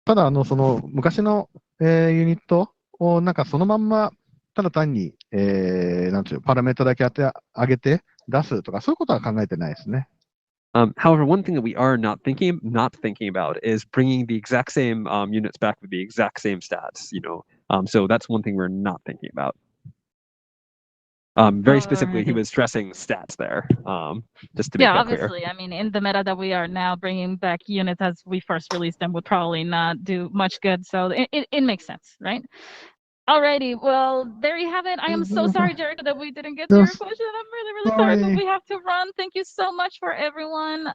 ただ、その昔の、ユニットをそのまんま、ただ単に、なんていうパラメータだけ上げて出すとか、そういうことは考えてないですね。However, one thing that we are not thinking about is bringing the exact same units back with the exact same stats. So that's one thing we're not thinking about. Very specifically, he was stressing stats there, just to make that clear. Obviously. I mean, in the meta that we are now, bringing back units as we first released them would probably not do much good. So it makes sense, right? Alrighty, well, there you have it. I am so sorry, Jericho, that we didn't get to your question. I'm really sorry, but we have to run. Thank you so much for everyone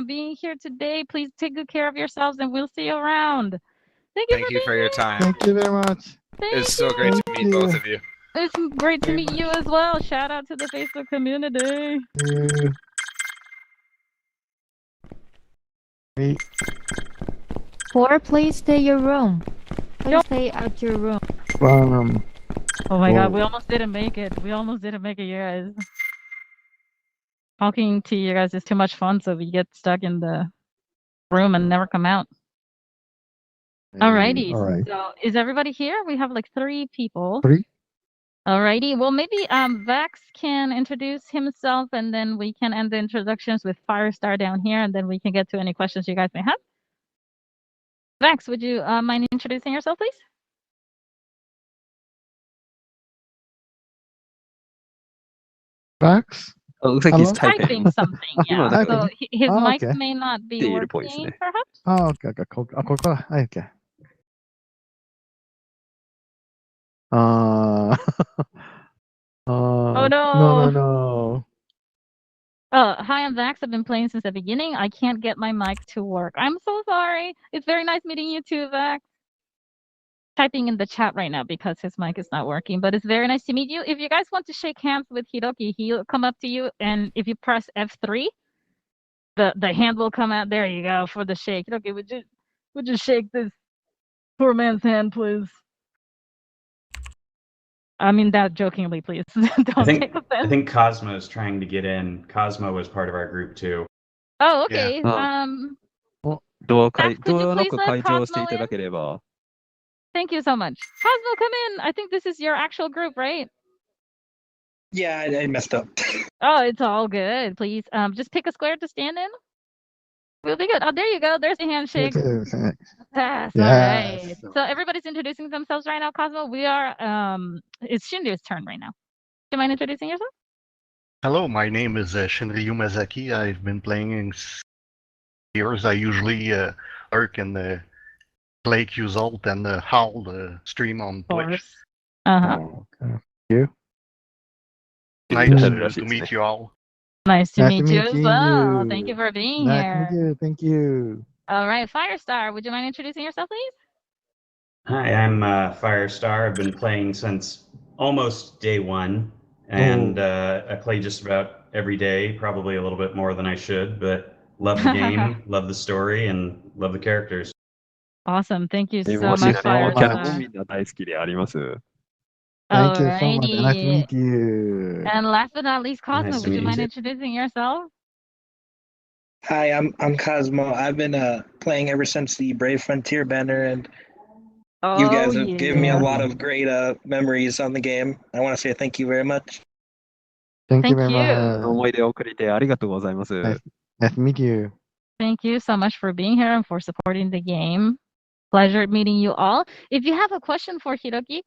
being here today. Please take good care of yourselves, and we'll see you around. Thank you for your time. Thank you very much. It's so great to meet both of you. It's great to meet you as well. Shout out to the Facebook community. Or please stay your room. Please stay at your room. Oh my God, we almost didn't make it. We almost didn't make it, you guys. Talking to you guys is too much fun, so we get stuck in the room and never come out. Alrighty. All right. So is everybody here? We have like 3 people. 3? Alrighty. Well, maybe Vax can introduce himself, and then we can end the introductions with Firestar down here, and then we can get to any questions you guys may have. Vax, would you mind introducing yourself, please? Vax? Oh, it looks like he's typing. Something, yeah. So his mic may not be working, perhaps? Okay. ここか。はい、OK。Oh no. No. Hi, I'm Vax. I've been playing since the beginning. I can't get my mic to work. I'm so sorry. It's very nice meeting you too, Vax. Typing in the chat right now because his mic is not working, but it's very nice to meet you. If you guys want to shake hands with Hiroki, he'll come up to you, and if you press F3, the hand will come out. There you go for the shake. Hiroki, would you shake this poor man's hand, please? I mean that jokingly, please. Don't take offense. I think Cosmo is trying to get in. Cosmo was part of our group too. Oh, okay. Yeah. Thank you so much. Cosmo, come in. I think this is your actual group, right? Yeah, I messed up. Oh, it's all good. Please, just pick a square to stand in. We'll be good. Oh, there you go. There's the handshake. Pass. All right. So everybody's introducing themselves right now. Cosmo, we are. It's Shinryu's turn right now. Do you mind introducing yourself? Hello, my name is Shinryu Mazaki. I've been playing years. I usually lurk in the Play Qzult and the Howl stream on Twitch. Okay. You? Nice to meet you all. Nice to meet you as well. Thank you for being here. Thank you. All right, Firestar, would you mind introducing yourself, please? Hi, I'm Firestar. I've been playing since almost day one, and I play just about every day, probably a little bit more than I should, but love the game, love the story, and love the characters. Awesome. Thank you で so もし much, 他のキャラも Firestar. みんな大好きであります。 Thank you so much. Nice to Alrighty. meet you. And last but not least, Cosmo, Nice to would you meet you mind too. introducing yourself? Hi, I'm Cosmo. I've been playing ever since the Brave Frontier banner, and you guys have given me a lot of great memories on the game. I want to say thank you very much. Thank you Thank very you. 思い出をくれてありがとうございます。 much. Nice to meet you. Thank you so much for being here and for supporting the game. Pleasure meeting you all. If you have a question for Hiroki,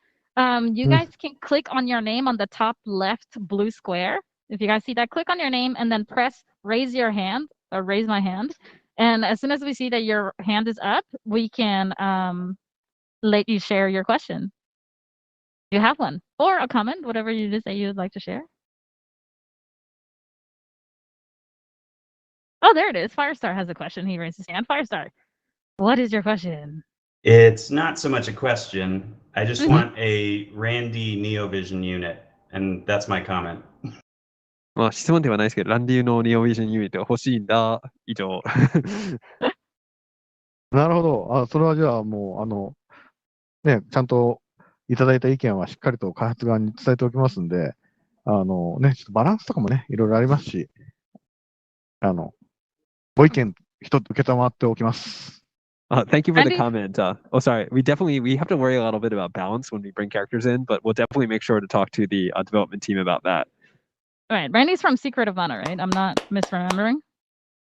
you guys can click on your name on the top left blue square. If you guys see that, click on your name and then press raise your hand or raise my hand. And as soon as we see that your hand is up, we can let you share your question. If you have one or a comment, whatever you just say you would like to share. Oh, there it is. Firestar has a question. He raised his hand. Firestar, what is your question? It's not so much a question. I just Mhm. want a Randy Neovision unit, and that's my comment. まあ質問ではないですけど、ランディのニオビジョンユニットが欲しいんだ、以上。なるほど。それはじゃあもう、ね、ちゃんといただいた意見はしっかりと開発側に伝えておきますんで、ちょっとバランスとかもね、いろいろありますし、ご意見一つ受けたまっておきます。Thank you for the Randy? comment. Sorry. We have to worry a little bit about balance when we bring characters in, but we'll definitely make sure to talk to the development team about that. All right, Randy's from Secret of Mana, right? I'm not misremembering.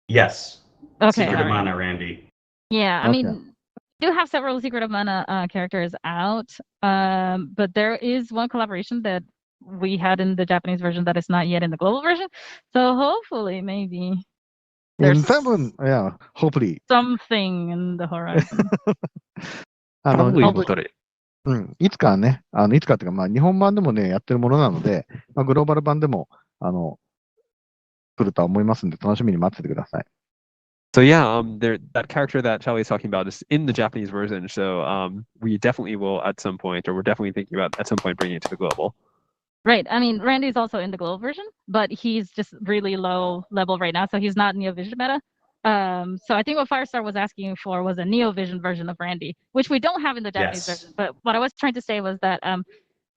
Yes. Okay, Secret of alright. Mana, Randy. Yeah, I Okay. mean, we do have several Secret of Mana characters out, but there is one collaboration that we had in the Japanese version that is not yet in the global version. So hopefully, maybe there's 多分、yeah, hopefully. something in the horizon. probably Hopefully. どれいつかね、いつかっていうか、まあ、日本版でもね、やってるものなので、まあ、グローバル版でも、来るとは思いますんで、楽しみに待っててください。So yeah, that character that Charlie is talking about is in the Japanese version. So we definitely will at some point, or we're definitely thinking about at some point bringing it to the global. Right. I mean, Randy's also in the global version, but he's just really low level right now, so he's not Neovision meta. So I think what Firestar was asking for was a Neovision version of Randy, which we don't have in the Japanese Yes. version. But what I was trying to say was that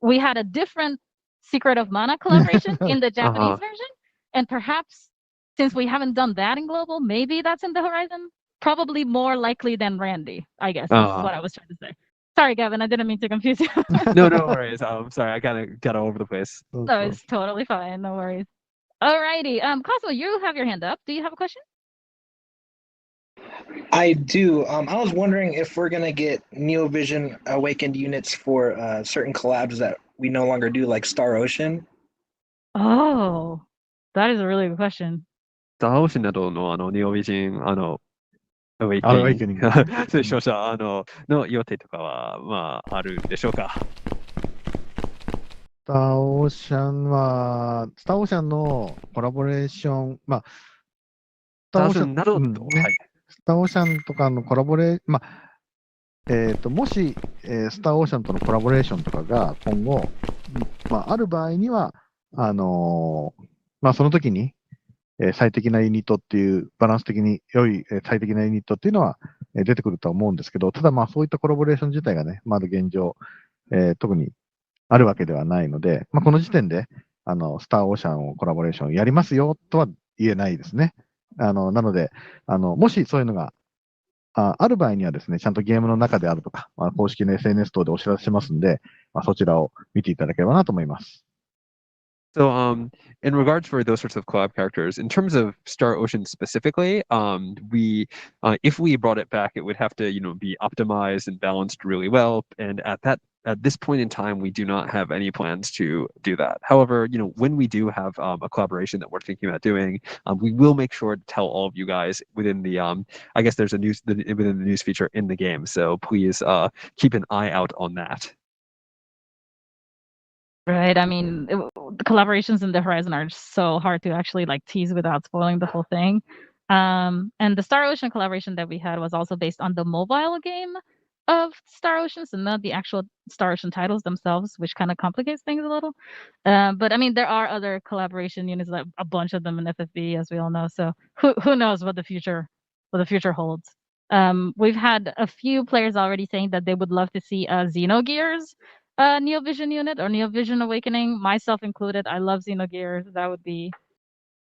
we had a different Secret of Mana collaboration in the Japanese version, and perhaps since we haven't done that in global, maybe that's in the horizon. Probably more likely than Randy, I guess. Is what I was trying to say. Sorry, Gavin, I didn't mean to confuse you. No worries. Sorry, I got all over the place. No, it's totally fine. No worries. Alrighty. Cosmo, you have your hand up. Do you have a question? I do. I was wondering if we're gonna get Neovision Awakened units for certain collabs that we no longer do, like Star Ocean. Oh, that is a really good question. スターオーシャンなどのニオビジンアウェイアウェイケニング失礼しましたの予定とかはまああるでしょうか。スターオーシャンのコラボレーション、まあ、スターオーシャンなどと、ねスターオーシャンとかのコラボレーション、まあ、もし、スターオーシャンとのコラボレーションとかが今後、まあ、ある場合には、まあ、その時に、最適なユニットっていう、バランス的に良い、最適なユニットっていうのは、出てくるとは思うんですけど、ただまあそういったコラボレーション自体がね、まだ現状、特にあるわけではないので、まあ、この時点で、スターオーシャンをコラボレーションやりますよとは言えないですね。なので、もしそういうのがある場合にはですね、ちゃんとゲームの中であるとか、まあ、公式の SNS 等でお知らせしますんで、まあ、そちらを見ていただければなと思います。So, in regards for those sorts of collab characters, in terms of Star Ocean specifically, if we brought it back, it would have to, be optimized and balanced really well. And at this point in time, we do not have any plans to do that. However, when we do have a collaboration that we're thinking about doing, we will make sure to tell all of you guys within the, I guess there's within the news feature in the game. So please keep an eye out on that. Right. I mean, the collaborations in the Horizon are so hard to actually like tease without spoiling the whole thing. And the Star Ocean collaboration that we had was also based on the mobile game of Star Ocean, so not the actual Star Ocean titles themselves, which kind of complicates things a little. But I mean, there are other collaboration units, like a bunch of them in FFB, as we all know. So who knows what the future holds. We've had a few players already saying that they would love to see a Xenogears Neovision unit or Neovision Awakening, myself included. I love Xenogears. That would be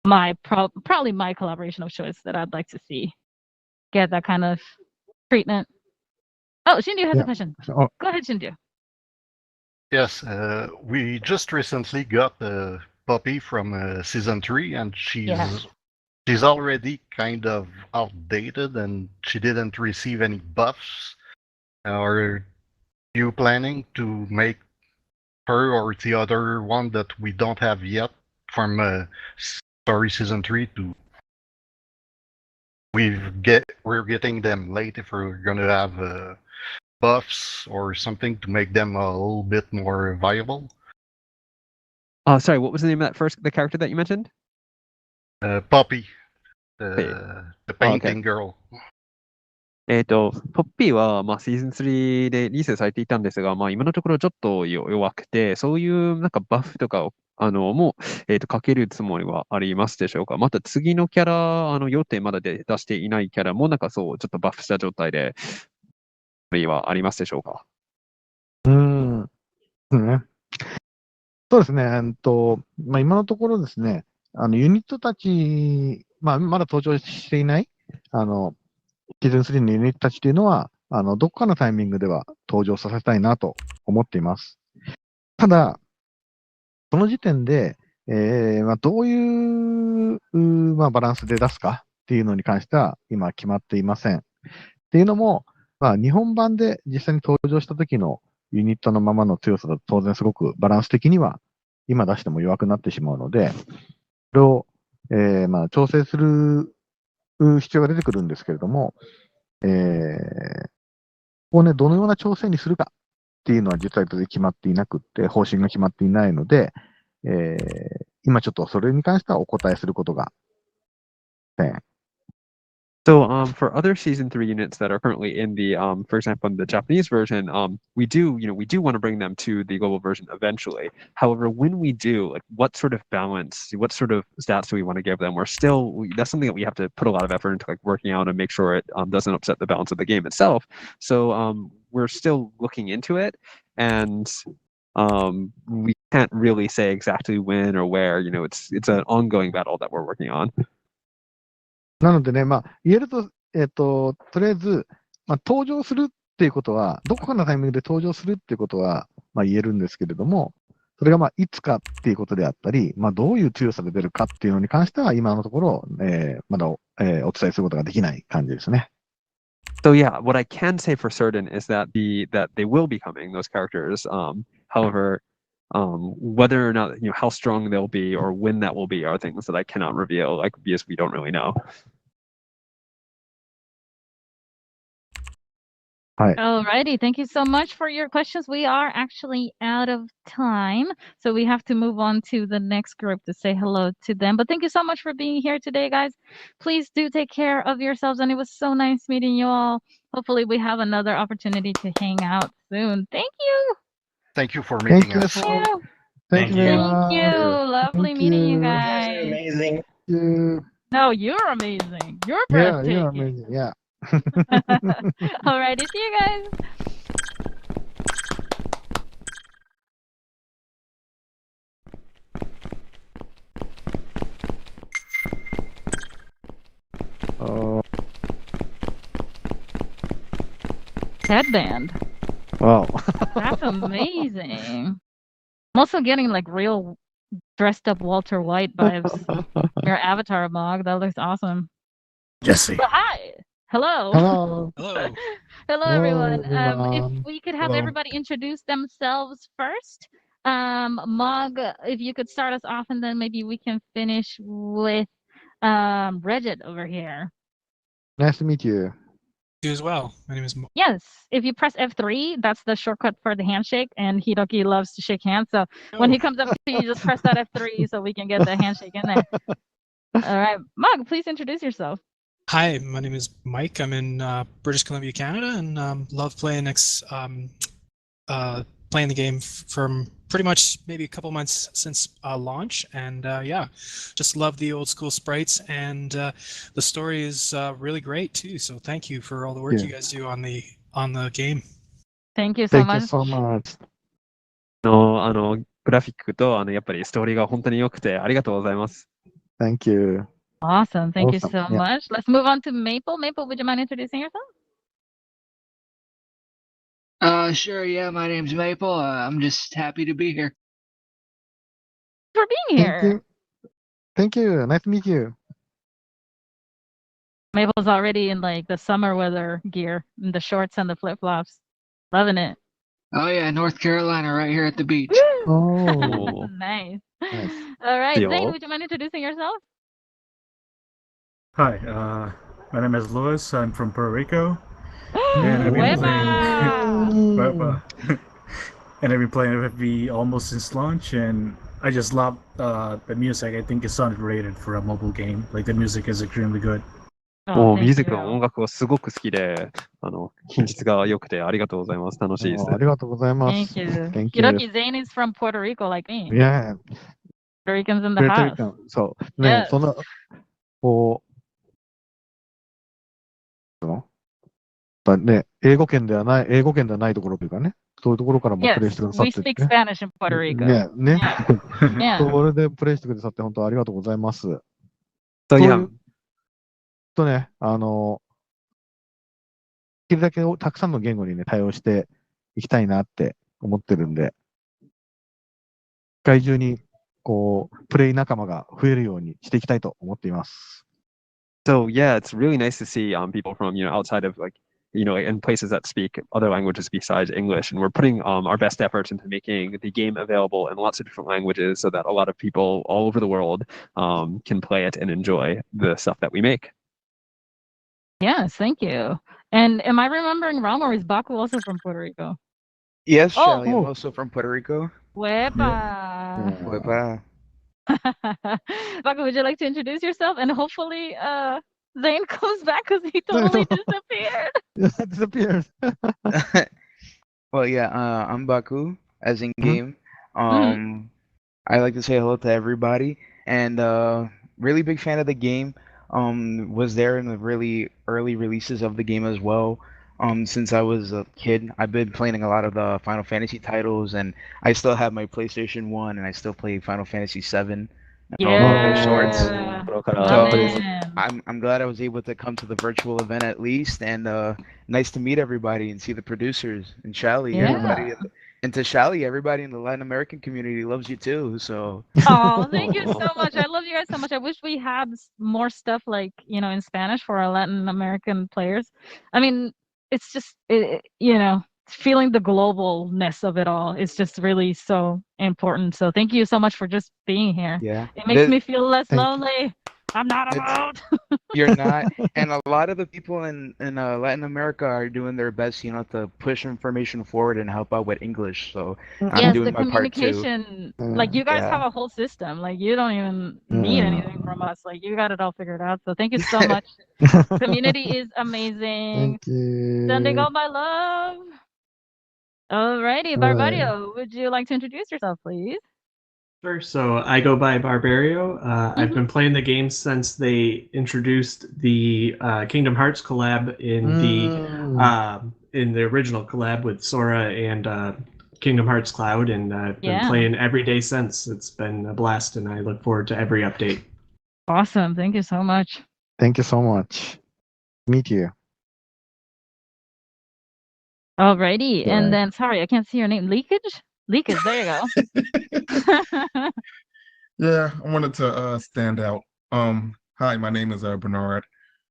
my probably my collaboration of choice that I'd like to see get that kind of treatment. Oh, Shindu has a question. Go ahead, Shindu. Yes, we just recently got a puppy from season 3, and she's already kind of outdated, and she didn't receive any buffs. Are you planning to make her or the other one that we don't have yet from Story Season 3 to... We're getting them late if we're gonna have buffs or something to make them a little bit more viable? Sorry, what was the name of the character that you mentioned? Poppy, the painting girl. ポッピーは、シーズン3でリリースされていたんですが、今のところちょっと弱くて、そういうなんかバフとかをもう、かけるつもりはありますでしょうか。また次のキャラ、予定まだ出していないキャラも、なんかそう、ちょっとバフした状態で、はありますでしょうか。そうですね。今のところですね、ユニットたち、まだ登場していない、シーズン3のユニットたちというのは、どこかのタイミングでは登場させたいなと思っています。ただ、その時点で、どういう、バランスで出すかっていうのに関しては、今決まっていません。っていうのも、日本版で実際に登場した時のユニットのままの強さだと当然すごくバランス的には今出しても弱くなってしまうので、それを、調整する必要が出てくるんですけれども、ここをね、どのような調整にするかっていうのは実は決まっていなくって、方針が決まっていないので、今ちょっとそれに関してはお答えすることができません。So for other season 3 units that are currently in the for example in the Japanese version, we do want to bring them to the global version eventually. However, when we do, like what sort of balance, what sort of stats do we want to give them? That's something that we have to put a lot of effort into, like working out and make sure it doesn't upset the balance of the game itself. So we're still looking into it, and we can't really say exactly when or where. It's an ongoing battle that we're working on. なのでね、言えると、とりあえず、登場するっていうことは、どこかのタイミングで登場するっていうことは、言えるんですけれども、それがいつかっていうことであったり、どういう強さで出るかっていうのに関しては、今のところ、まだお伝えすることができない感じですね。So yeah, what I can say for certain is that they will be coming, those characters. However, whether or not, how strong they'll be or when that will be are things that I cannot reveal, because we don't really know. Alrighty, thank you so much for your questions. We are actually out of time, so we have to move on to the next group to say hello to them. But thank you so much for being here today, guys. Please do take care of yourselves, and it was so nice meeting you all. Hopefully we have another opportunity to hang out soon. Thank you. Thank you for meeting us. Thank you. Lovely meeting you guys. Amazing. No, you're amazing. You're breathtaking. Yeah, you're amazing. Yeah. Alrighty, see you guys. Headband. Wow. That's amazing. I'm also getting like real dressed up Walter White vibes. Your avatar, Mog. That looks awesome. Jesse. But hi. Hello. Hello. Hello. Hello, everyone. If we could have everybody introduce themselves first. Mog, if you could start us off, and then maybe we can finish with Regit over here. Nice to meet you. You as well. My name is Yes, if you press F3, that's the shortcut for the handshake, and Hiroki loves to shake hands. So when he comes up to you, just press that F3 so we can get the handshake in there. All right, Mog, please introduce yourself. Hi, my name is Mike. I'm in British Columbia, Canada, and love playing playing the game from pretty much maybe a couple months since launch, and yeah, just love the old school sprites, and the story is really great too. So thank you for all the work Yeah. you guys do on the game. Thank you so Thank you much. so much. グラフィックとやっぱりストーリーが本当に良くてありがとうございます。Thank you. Awesome. Thank you so Awesome. Yeah. much. Let's move on to Maple. Maple, would you mind introducing yourself? Sure, yeah, my name's Maple. I'm just happy to be here. For being Thank here. you. Thank you. Nice to meet you. Maple's already in like the summer weather gear, in the shorts and the flip flops. Loving it. Oh yeah, North Carolina, right here at the beach. Oh. Nice. Nice. All right, Deal. Zane, would you mind introducing yourself? Hi, my name is Louis. I'm from Puerto Rico, and I've been playing. And I've been playing FFB almost since launch, and I just love the music. I think it's underrated for a mobile game. Like the music is extremely good. もうミュージックの音楽がすごく好きで、品質が良くてありがとうございます。楽しいです。ありがとうございます。 Thank you. Thank You're lucky you. Zane is from Puerto Rico like me. Yeah. Puerto Ricans in the Puerto house. Rican. そう。ね、 Yes. その、こう、ね、英語圏ではないところというかね、そういうところからも Yes, プレイしてくださっ we て、ね。 speak Spanish in Puerto Rico. ね。Yeah. それでプレイしてくださって本当ありがとうございます。そういうね、できるだけたくさんの言語にね、対応していきたいなって思ってるんで、世界中に、こう、プレイ仲間が増えるようにしていきたいと思っています。So yeah, it's really nice to see people from outside of in places that speak other languages besides English, and we're putting our best efforts into making the game available in lots of different languages so that a lot of people all over the world can play it and enjoy the stuff that we make. Yes, thank you. And am I remembering wrong, or is Baku also from Puerto Rico? Yes, Oh. Charlie, I'm also from Puerto Rico. Wepa. Wepa. Baku, would you like to introduce yourself? And hopefully Zane comes back because he totally disappeared. Disappeared. Well, yeah, I'm Baku, as in game. I like to say hello to everybody, and really big fan of the game. Was there in the really early releases of the game as well. Since I was a kid, I've been playing a lot of the Final Fantasy titles, and I still have my PlayStation 1, and I still play Final Fantasy 7 and all the other sorts. So I'm glad I was able to come to the virtual event at least, and nice to meet everybody and see the producers and Shally, everybody. And to Shally, everybody in the Latin American community loves you too. So. Oh, thank you so much. I love you guys so much. I wish we had more stuff like in Spanish for our Latin American players. I mean, it's just feeling the globalness of it all is just really so important. So thank you so much for just being here. Yeah. It makes me feel less lonely. I'm not alone. You're not, and a lot of the people in Latin America are doing their best, to push information forward and help out with English. So I'm Yes, doing the my part too. communication, like you guys Yeah. have a whole system. Like you don't even need anything from us. Like you got it all figured out. So thank you so much. Community is amazing. Thank you. Sending all my love. Alrighty, Barbario, would you like to introduce yourself, please? Sure. So I go by Barbario. I've been playing the game since they introduced the Kingdom Hearts collab in the original collab with Sora and Kingdom Hearts Cloud, and I've been playing every day since. It's been a blast, and I look forward to every update. Awesome. Thank you so much. Thank you so much. Meet you. Alrighty, Yeah. and then sorry, I can't see your name. Leakage. There you go. Yeah, I wanted to stand out. Hi, my name is Bernard.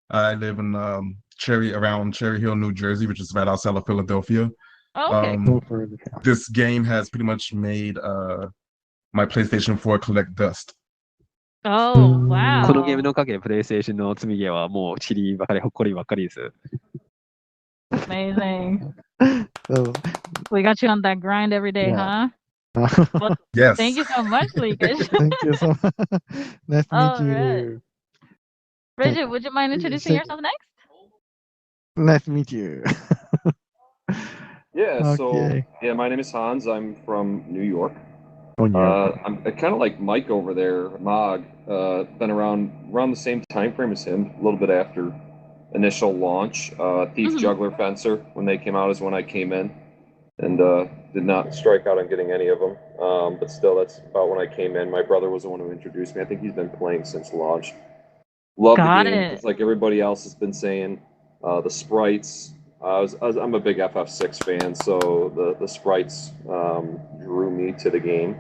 I live in around Cherry Hill, New Jersey, which is right outside of Philadelphia. Okay. This game has pretty much made my PlayStation 4 collect dust. Oh, wow. このゲームのおかげでプレイステーションの積み毛はもう塵ばかり、ほっこりばっかりです。Amazing. We got you on that grind every day, Yeah. huh? Well, Yes. Thank you so much, Leakage. Thank you so much. Nice to meet Alright. you. Bridget, would you mind introducing Thank- yourself next? Nice to meet you. Yeah, so Okay. yeah, my name is Hans. I'm from New York. Oh, yeah. I'm kind of like Mike over there, Mog. Been around the same time frame as him, a little bit after initial launch. Thief, Juggler, Fencer, when they came out is when I came in, and did not strike out on getting any of them. But still, that's about when I came in. My brother was the one who introduced me. I think he's been playing since launch. Love Got the game. it. Just like everybody else has been saying, the sprites. I'm a big FF6 fan, so the sprites drew me to the game.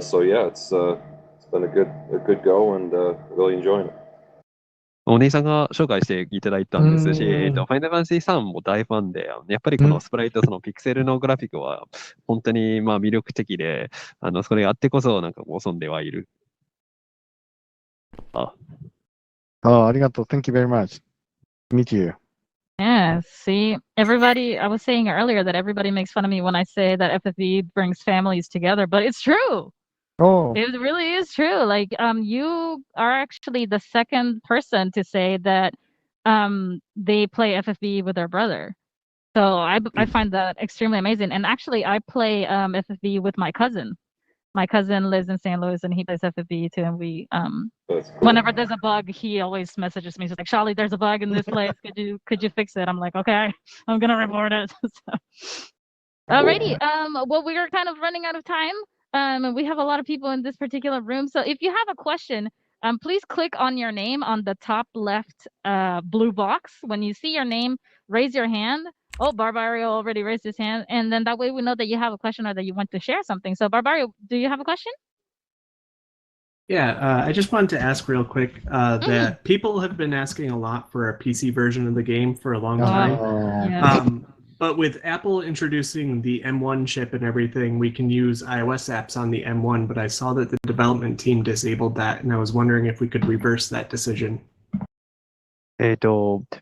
So yeah, it's been a good go and really enjoying it. お姉さんが紹介していただいたんですし、うんファイナルファンタジー3も大ファンで、やっぱりこのスプライト、そのピクセルのグラフィックは本当にまあ魅力的で、それあってこそなんかこう遊んではいる。あ、ありがとう。Thank you very much. Meet you. Yeah, see, everybody, I was saying earlier that everybody makes fun of me when I say that FFB brings families together, but it's true. Oh. It really is true. Like, you are actually the second person to say that they play FFB with their brother. So I find that extremely amazing. And actually, I play FFB with my cousin. My cousin lives in St. Louis and he plays FFB too. And we, whenever there's a bug, he always messages me. He's like, Charlie, there's a bug in this place. Could you fix it? I'm like, okay, I'm gonna report it. So. Alrighty. Well, we are kind of running out of time. And we have a lot of people in this particular room. So if you have a question, please click on your name on the top left blue box. When you see your name, raise your hand. Oh, Barbario already raised his hand. And then that way we know that you have a question or that you want to share something. So Barbario, do you have a question? Yeah, I just wanted to ask real quick that people have been asking a lot for a PC version of the game for a long time. Yeah. But with Apple introducing the M1 chip and everything, we can use iOS apps on the M1, but I saw that the development team disabled that, and I was wondering if we could reverse that decision.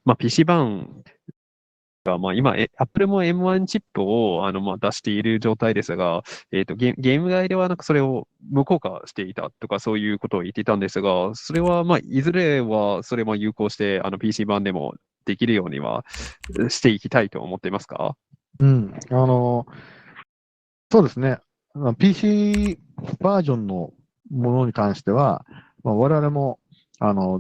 まあ、PC 版が、まあ、今、Apple も M1 チップをまあ、出している状態ですが、ゲーム外ではなんかそれを無効化していたとかそういうことを言っていたんですが、それはまあいずれはそれも有効してPC 版でもできるようにはしていきたいと思っていますか？うん、そうですね。PC バージョンのものに関しては、まあ、我々も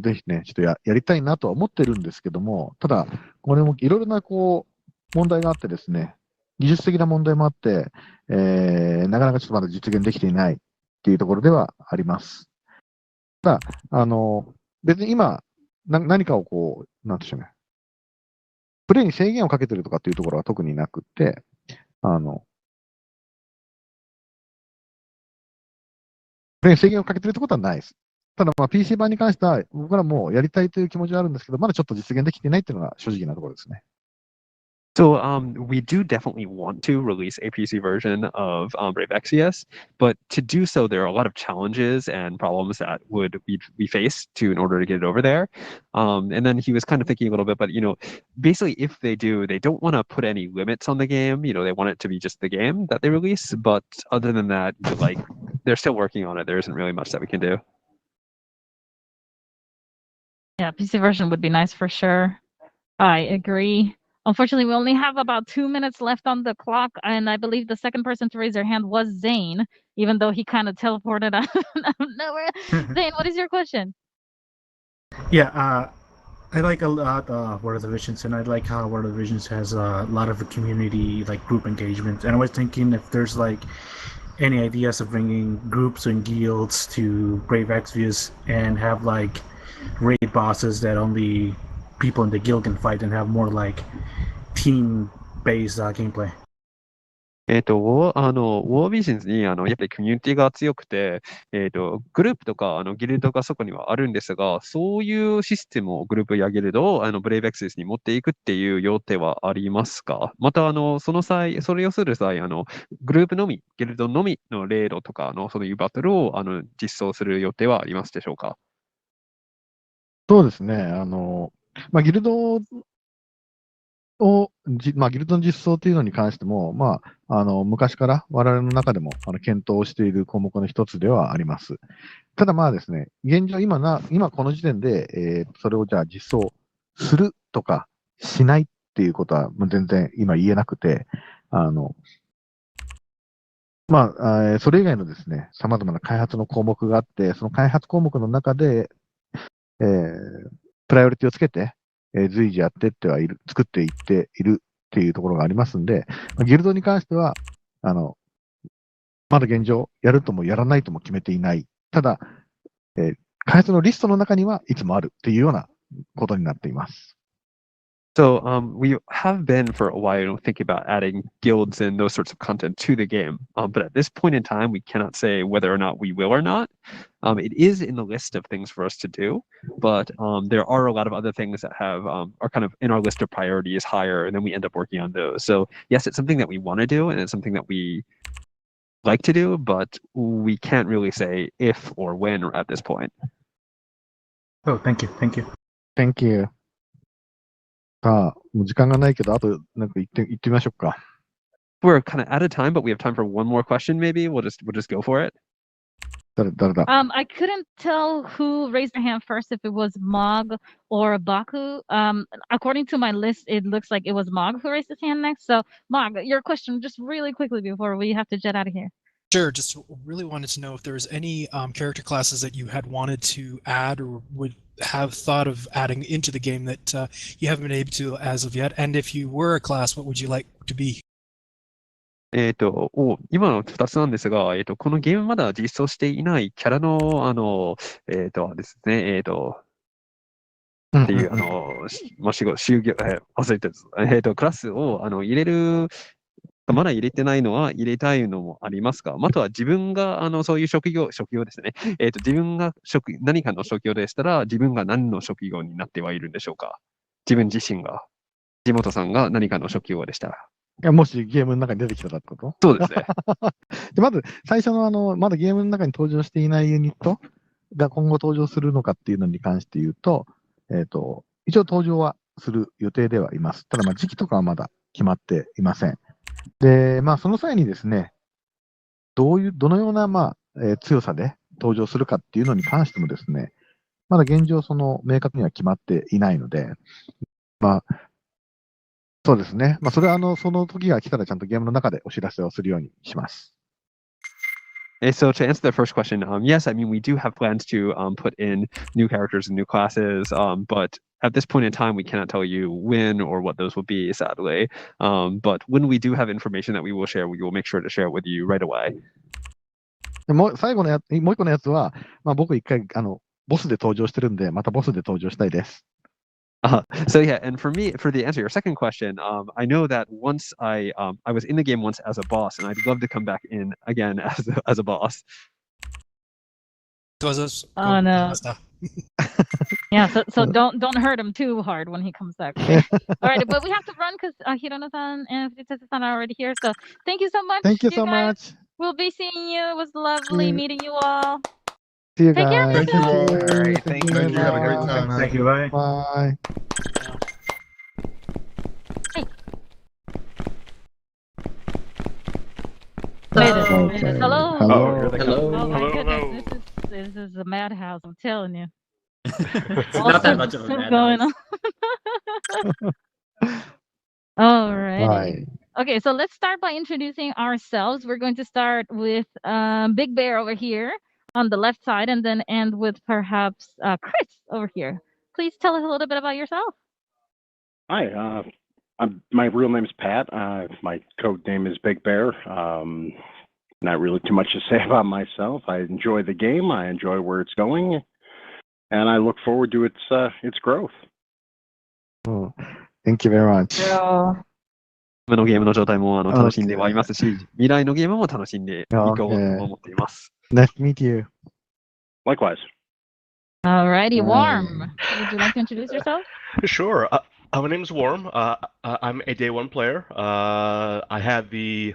ぜひね、ちょっとやりたいなとは思ってるんですけども、ただ、これもいろいろなこう問題があってですね、技術的な問題もあって、なかなかちょっとまだ実現できていないっていうところではあります。ただ、別に今、何かをこう、なんでしょうね、プレイに制限をかけてるとかっていうところは特になくて、プレイに制限をかけてるってことはないです。ただ、まあ、PC 版に関しては、僕らもやりたいという気持ちはあるんですけど、まだちょっと実現できていないっていうのが正直なところですね。So we do definitely want to release a PC version of Brave Exvius, but to do so, there are a lot of challenges and problems that we face in order to get it over there. And then he was kind of thinking a little bit, but basically, if they do, they don't want to put any limits on the game. They want it to be just the game that they release. But other than that, they're still working on it. There isn't really much that we can do. Yeah, PC version would be nice for sure. I agree. Unfortunately, we only have about 2 minutes left on the clock, and I believe the second person to raise their hand was Zane, even though he kind of teleported out of nowhere. Zane, what is your question? Yeah, I like a lot World of the Visions, and I like how World of the Visions has a lot of community, like group engagement. And I was thinking if there's like any ideas of bringing groups and guilds to Brave Exvius and have like raid bosses that only people in the guild can fight and have more like team-based gameplay. ウォービジョンズにやっぱりコミュニティが強くて、グループとかギルドがそこにはあるんですが、そういうシステムをグループやギルドをブレイブエクセスに持っていくっていう予定はありますか？またそれをする際グループのみ、ギルドのみのレードとかそういうバトルを実装する予定はありますでしょうか？そうですね。まあ、ギルドの実装というのに関しても、まあ、昔から我々の中でも検討している項目の一つではあります。ただまあですね、現状今この時点で、それをじゃあ実装するとかしないっていうことはもう全然今言えなくて、それ以外のですね、様々な開発の項目があって、その開発項目の中で、プライオリティをつけて、随時やってってはいる、作っていっているっていうところがありますんで、ギルドに関しては、まだ現状、やるともやらないとも決めていない。ただ、開発のリストの中にはいつもあるっていうようなことになっています。So we have been for a while thinking about adding guilds and those sorts of content to the game, but at this point in time, we cannot say whether or not we will or not. It is in the list of things for us to do, but there are a lot of other things that have are kind of in our list of priorities higher, and then we end up working on those. So yes, it's something that we want to do, and it's something that we like to do, but we can't really say if or when at this point. Oh, thank you. Thank you. Thank you. さあ、もう時間がないけど、あとなんか言ってみましょうか。We're kind of out of time, but we have time for one more question. Maybe we'll just go for it. 誰だ I couldn't tell who raised their hand first, if it was Mog or Baku. According to my list, it looks like it was Mog who raised his hand next. So, Mog, your question just really quickly before we have to jet out of here. Sure, just really wanted to know if there was any character classes that you had wanted to add or would have thought of adding into the game that you haven't been able to as of yet. And if you were a class, what would you like to be? 今の2つなんですが、このゲームまだ実装していないキャラの、ですね、っていう、就業、忘れてる、クラスを入れる、まだ入れてないのは入れたいのもありますか？または自分がそういう職業ですね。自分が何かの職業でしたら、自分が何の職業になってはいるんでしょうか？自分自身が、地元さんが何かの職業でしたら。いやもしゲームの中に出てきたらってこと？そうですね。でまず最初のまだゲームの中に登場していないユニットが今後登場するのかっていうのに関して言うと、一応登場はする予定ではいます。ただ時期とかはまだ決まっていません。で、その際にですね、どのような、強さで登場するかっていうのに関してもですね、まだ現状明確には決まっていないので、そうですね。それはその時が来たらちゃんとゲームの中でお知らせをするようにします。So to answer the first question, yes, I mean, we do have plans to put in new characters and new classes, but at this point in time, we cannot tell you when or what those will be, sadly. But when we do have information that we will share, we will make sure to share it with you right away. 最後のもう一個のやつは、僕一回ボスで登場してるんで、またボスで登場したいです。So yeah, and for me, for the answer to your second question, I know that once I was in the game once as a boss, and I'd love to come back in again as a boss. Oh no. Yeah, so don't hurt him too hard when he comes back. Okay? All right, but we have to run because Hirono-san and Fujita-san are already here. So thank you so much. Thank you so much. We'll be seeing you. It was lovely meeting you all. See you Take guys. care of Thank you all. yourself. All right, thank you. Thank you. Have a great time. Thank you. Bye. Bye. Okay. Hello. Hello. Oh my goodness, this is a madhouse. I'm telling you. It's not that much of a What's going on? All right. Bye. Okay, so let's start by introducing ourselves. We're going to start with Big Bear over here on the left side, and then end with perhaps Chris over here. Please tell us a little bit about yourself. Hi, my real name is Pat. My code name is Big Bear. Not really too much to say about myself. I enjoy the game. I enjoy where it's going, and I look forward to its growth. Oh, thank you very much. 今のゲームの状態も楽しんではいますし、未来のゲームも楽しんでいこうと思っています。Nice to meet you. Likewise. Alrighty, Warm. Would you like to introduce yourself? Sure. My name is Warm. I'm a day one player. I had the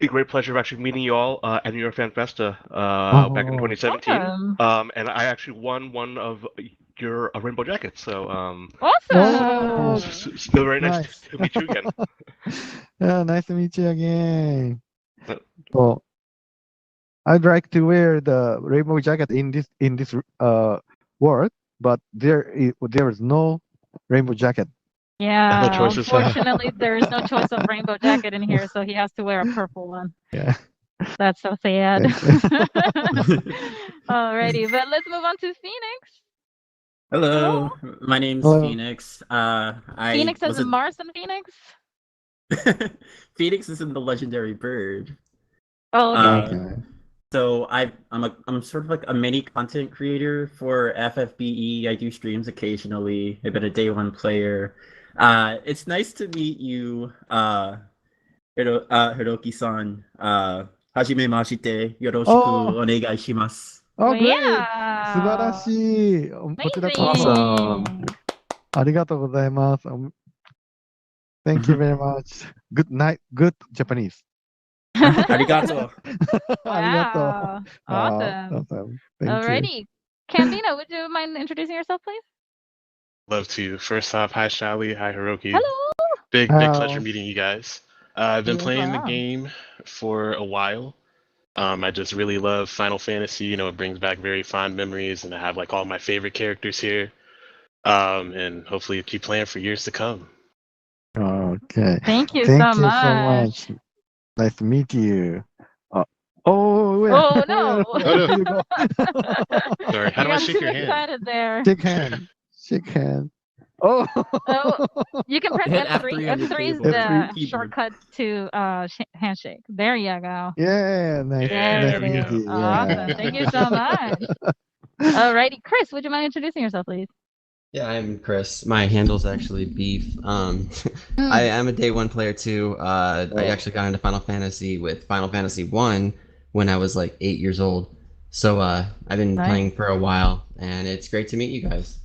great pleasure of actually meeting you all at New York Fan Festa back in 2017. And I actually won one of your Rainbow Jackets. So awesome. Still very nice to meet you again. Yeah, nice to meet you again. Well, I'd like to wear the rainbow jacket in this world, but there is no rainbow jacket Yeah, No choices. unfortunately, there is no choice of rainbow jacket in here, so he has to wear a purple one. Yeah. That's so sad. Alrighty, but let's move on to Phoenix. Hello, my name's Hello. Phoenix. I Phoenix as was in Mars and Phoenix? Phoenix is in the legendary bird. Oh, okay. So I'm sort of like a mini content creator for FFBE. I do streams occasionally. I've been a day one player. It's nice to meet you, Hiroki-san. Hajimemashite. Yoroshiku onegai shimasu. Oh, great! Yeah. 素晴らしい。こちらこそ。ありがとうございます。Thank you very much. Good night. Good Japanese. ありがとう。ありがとう。 Awesome. Awesome. Thank you. Alrighty. Cambina, would you mind introducing yourself, please? Love to. First off, hi Shally, hi Hiroki. Hello. Big Hello. pleasure meeting you guys. I've been You as playing the well. game for a while. I just really love Final Fantasy. You know, it brings back very fond memories, and I have like all my favorite characters here. And hopefully keep playing for years to come. Okay. Thank you Thank so you much. so much. Nice to meet you. Oh, wait. Oh, no. Here you go. Sorry, how do I got shake too your hand? excited there. Shake hand. Shake hand. Oh. You can press Hit F3. F3 on your F3 is keyboard. the F3. shortcut to handshake. There you go. Yeah, nice. There Nice it to meet is. you. Yeah. Awesome. Thank you so much. Alrighty, Chris, would you mind introducing yourself, please? Yeah, I'm Chris. My handle's actually Beef. I am a day one player too. I actually got into Final Fantasy with Final Fantasy 1 when I was like 8 years old. So I've been Nice. playing for a while, and it's great to meet you guys.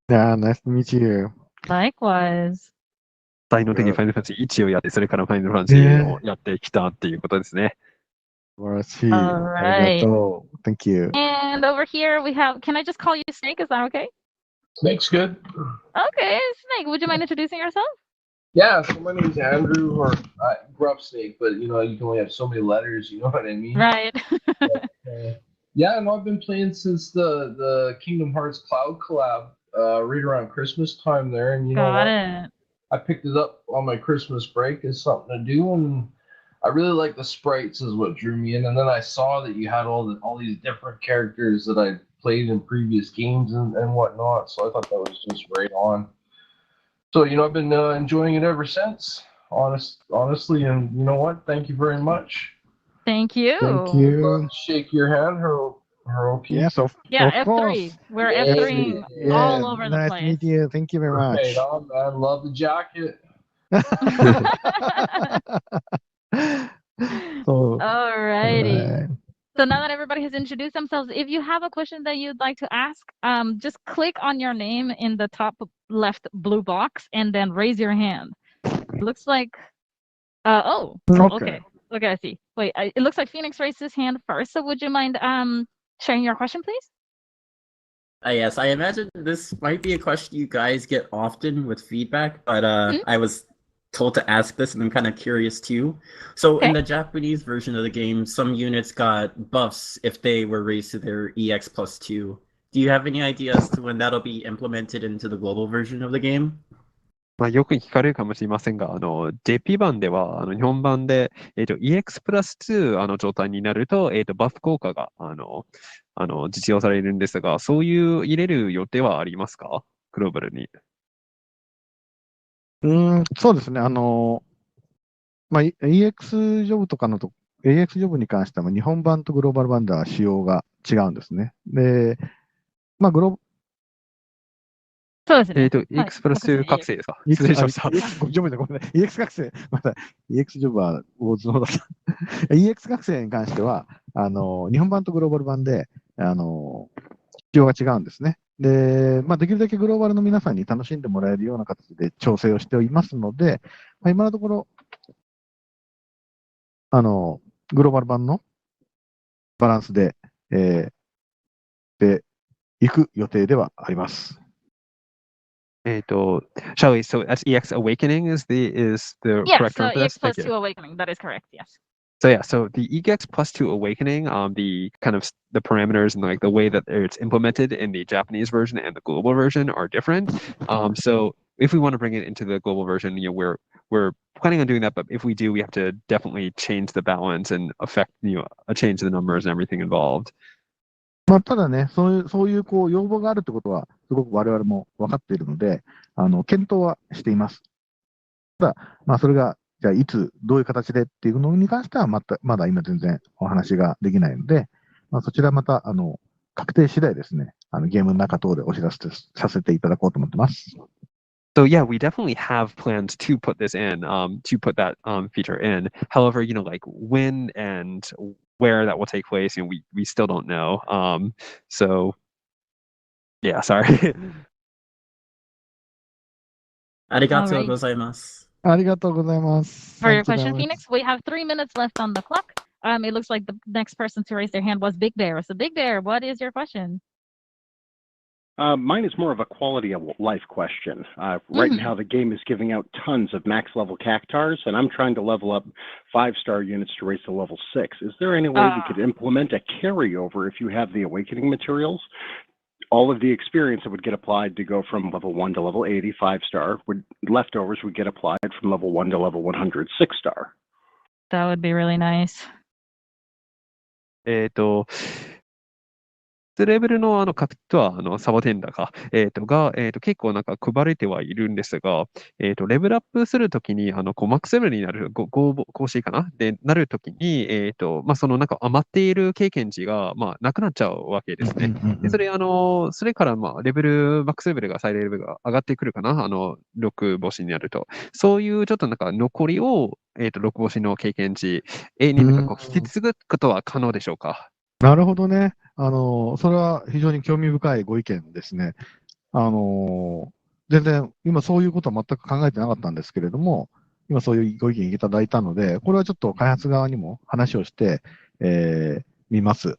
Yeah, nice to meet you. Likewise. 最終的にファイナルファンタジー1をやって、それからファイナルファンタジーをやってきたっていうことですね。素晴らしい。ありがとう。Thank you. And over here we have, can I just call you Snake? Is that okay? Snake's good. Okay, Snake, would you mind introducing yourself? Yeah, so my name's Andrew, or I grew up Snake, but you know, you can only have so many letters, you know what I mean? Right. Yeah, no, I've been playing since the Kingdom Hearts Cloud collab, right around Christmas time there, and you know Got what? it. I picked it up on my Christmas break as something to do, and I really like the sprites is what drew me in, and then I saw that you had all these different characters that I played in previous games and whatnot, so I thought that was just right on. So, you know, I've been enjoying it ever since, honestly, and you know what? Thank you very much. Thank you. Thank you. Shake your hand, Hiroki. Yes, of Yeah, course. F3. We're F3 Yeah, all over the nice place. to meet you. Thank you very much. Right on, man. Love the jacket. So, Alrighty. So now that everybody has introduced themselves, if you have a question that you'd like to ask, just click on your name in the top left blue box and then raise your hand. Looks like, okay, I see. Wait, it looks like Phoenix raised his hand first. So would you mind sharing your question, please? Yes, I imagine this might be a question you guys get often with feedback, but I was told to ask this, and I'm kind of curious too. So in the Japanese version of the game, some units got buffs if they were raised to their EX +2. Do you have any idea as to when that'll be implemented into the global version of the game? まあ、よく聞かれるかもしれませんが、JP 版では、日本版で、EX プラス2状態になると、バフ効果が、実用されるんですが、そういう入れる予定はありますか？グローバルに。そうですね。まあ、EX ジョブとかのAX ジョブに関しては、日本版とグローバル版では仕様が違うんですね。で、まあ、そうですね。EX プラス2覚醒ですか？失礼しました。ジョブでごめんなさい。EX 覚醒。また、EX ジョブは大津の方だった。EX 覚醒に関しては、日本版とグローバル版で、仕様が違うんですね。で、まあ、できるだけグローバルの皆さんに楽しんでもらえるような形で調整をしておりますので、まあ、今のところ、グローバル版のバランスで、いく予定ではあります。Shall we? So that's EX Awakening is the correct term for this? EX plus 2 Awakening. That is correct. Yes. So yeah, so the EX plus 2 Awakening, the kind of the parameters and like the way that it's implemented in the Japanese version and the global version are different. So if we want to bring it into the global version, we're planning on doing that. But if we do, we have to definitely change the balance and affect change the numbers and everything involved. まあ、ただね、そういうこう要望があるってことは、すごく我々も分かっているので、検討はしています。ただ、まあ、それが、じゃあ、いつ、どういう形でっていうのに関しては、まだ今全然お話ができないので、まあ、そちらまた、確定次第ですね、ゲームの中等でお知らせさせていただこうと思ってます。So yeah, we definitely have plans to put this in, to put that feature in. However, like when and where that will take place, we still don't know. So yeah, sorry. ありがとうございます。ありがとうございます。 For your question, Phoenix, we have 3 minutes left on the clock. It looks like the next person to raise their hand was Big Bear. So Big Bear, what is your question? Mine is more of a quality of life question. Right now, the game is giving out tons of max level cactars, and I'm trying to level up 5-star units to raise to level 6. Is there any way we could implement a carryover if you have the awakening materials? All of the experience that would get applied to go from level 1 to level 80, 5-star, leftovers would get applied from level 1 to level 100, 6-star. That would be really nice. レベルのカクトはサボテンダか、が、結構なんか配られてはいるんですが、レベルアップするときに、マックスレベルになる、更新かなで、なるときに、そのなんか余っている経験値が、なくなっちゃうわけですね。で、それから、レベル、マックスレベルが、最大レベルが上がってくるかな6星になると。そういうちょっとなんか残りを、6星の経験値になんか引き継ぐことは可能でしょうか？なるほどね。それは非常に興味深いご意見ですね。全然、今そういうことは全く考えてなかったんですけれども、今そういうご意見いただいたので、これはちょっと開発側にも話をして、みます。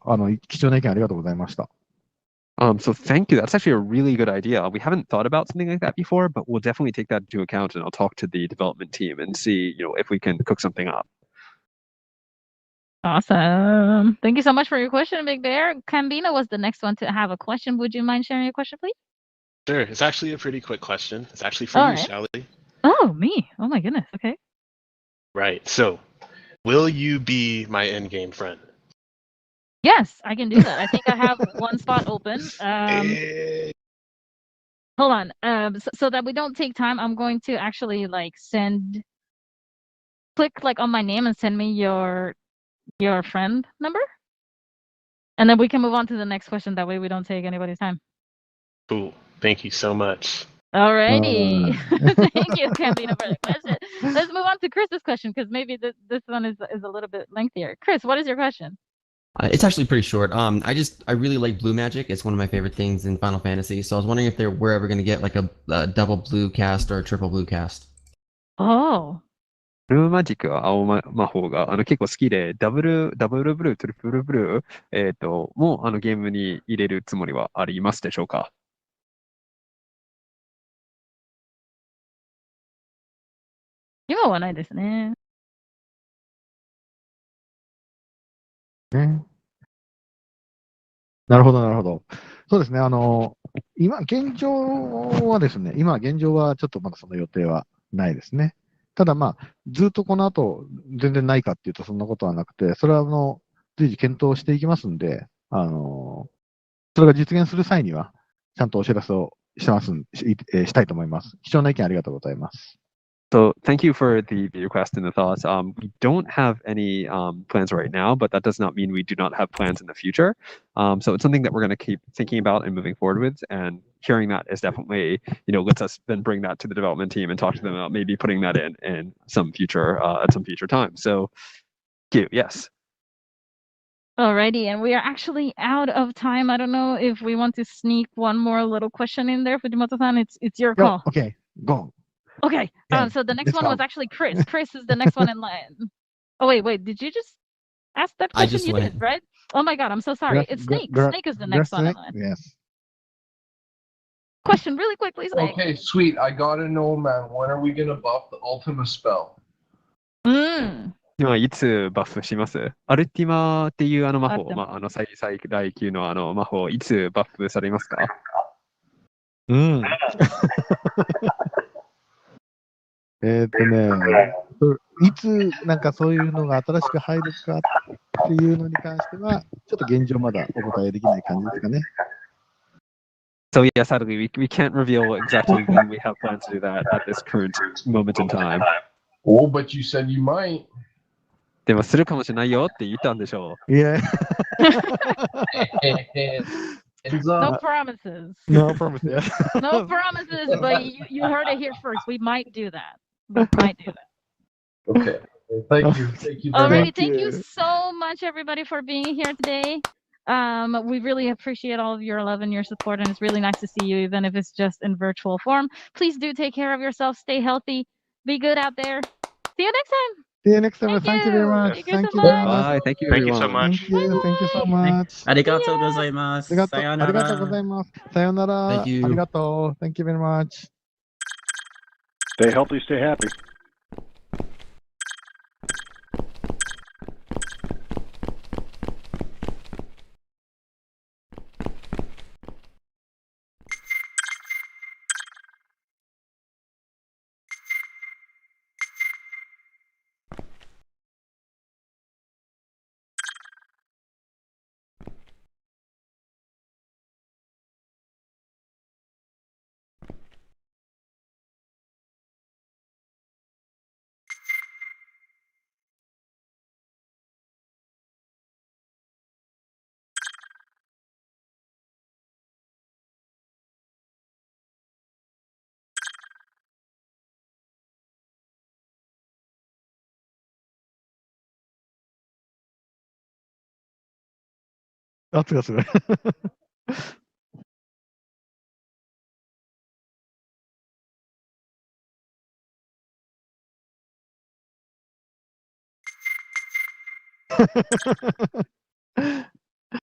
貴重な意見ありがとうございました。So thank you. That's actually a really good idea. We haven't thought about something like that before, but we'll definitely take that into account, and I'll talk to the development team and see, if we can cook something up. Awesome. Thank you so much for your question, Big Bear. Cambina was the next one to have a question. Would you mind sharing your question, please? Sure. It's actually a pretty quick question. It's actually for you, Shelly. Oh, me. Oh, my goodness. Okay. Right. So, will you be my endgame friend? Yes, I can do that. I think I have one spot open. Hold on. So that we don't take time, I'm going to actually click on my name and send me your friend number, and then we can move on to the next question. That way we don't take anybody's time. Cool. Thank you so much. Alrighty. Thank you, Cambina, for the question. Let's move on to Chris's question, because maybe this one is a little bit lengthier. Chris, what is your question? It's actually pretty short. I really like blue magic. It's one of my favorite things in Final Fantasy. So I was wondering if we're ever going to get like a double blue cast or a triple blue cast. Oh. ブルーマジックは青魔法が結構好きで、ダブルブルー、トリプルブルー、もゲームに入れるつもりはありますでしょうか？今はないですね。ね。なるほど、なるほど。そうですね。現状はちょっとまだその予定はないですね。ただずっとこの後、全然ないかっていうとそんなことはなくて、それは随時検討していきますんで、それが実現する際には、ちゃんとお知らせをしたいと思います。貴重な意見ありがとうございます。So thank you for the request and the thoughts. We don't have any plans right now, but that does not mean we do not have plans in the future. So it's something that we're going to keep thinking about and moving forward with. And hearing that is definitely, lets us then bring that to the development team and talk to them about maybe putting that in some future at some future time. So, thank you. Yes. Alrighty, and we are actually out of time. I don't know if we want to sneak one more little question in there, Fujimoto-san. It's your call. Okay, go. Okay. So the next one was actually Chris. Chris is the next one in line. Oh wait. Did you just ask that question? I just you went. did, right? Oh my God, I'm so sorry. It's Snake. Snake is the next one in line. Yes. Question really quickly, Snake. Okay, sweet. I gotta know, man. When are we gonna buff the Ultima spell? 今いつバフします？アルティマっていう魔法、最大級の魔法、いつバフされますか？いつなんかそういうのが新しく入るかっていうのに関しては、ちょっと現状まだお答えできない感じですかね。So yeah, sadly, we can't reveal exactly when we have plans to do that at this current moment in time. Oh, but you said you might. でもするかもしれないよって言ったんでしょう。いや。No promises. No promises. No promises, but you heard it here first. We might do that. We might do that. Okay. Thank you. Thank you. Alrighty, thank you so much, everybody, for being here today. We really appreciate all of your love and your support, and it's really nice to see you, even if it's just in virtual form. Please do take care of yourself, stay healthy, be good out there. See you next time. See you next time. Thank you very much. Thank you so much. Bye. Thank you, Thank you everyone. so much. Thank you. Thank you so much. ありがとうございます。ありがとう。さよなありがとうござら。います。さよなら。 Thank you. ありがとう。Thank you very much. Stay healthy, stay happy. That's good.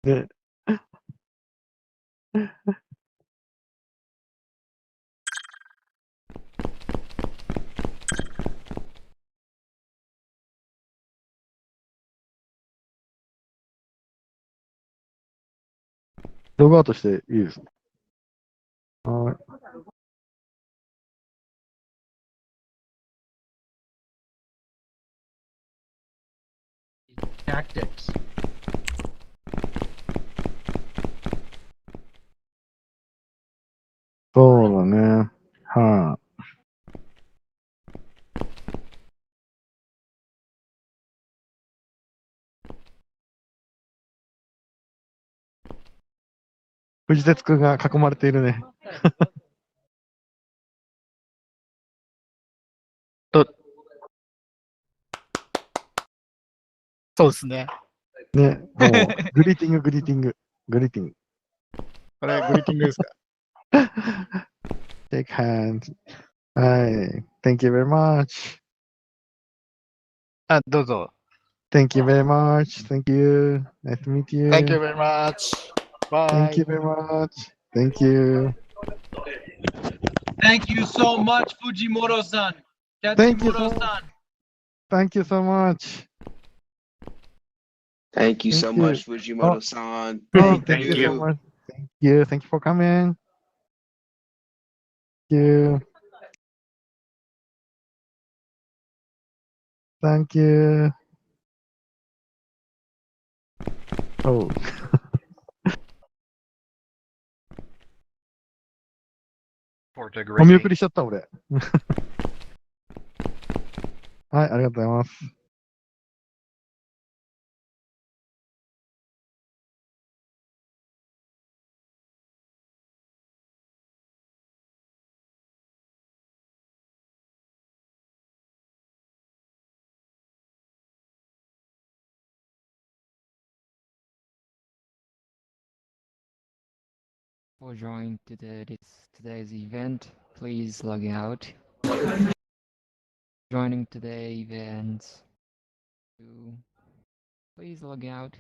Good. ログアウトしていいですね。はい。Tactics. そうだね。はい。藤哲くんが囲まれているね。そうですね。ね、どうも。グリーティング、グリーティング、グリーティング。これ、グリーティングですかShake hands. はい。Thank you very much. あ、どうぞ。Thank you very much. Thank you. Nice to meet you. Thank you very much. Bye. Thank you very much. Thank you. Thank you so much, Fujimoto-san. Thank you Fujimoto-san. Thank you so much. Thank you so Thank you. much, Fujimoto-san. Oh, thank you so much. Thank you. Thank you for coming. Thank you. Thank you. Oh. お見送りしちゃった、俺。はい、ありがとうございます。For joining today's event, please log out. Joining today's event, please log out.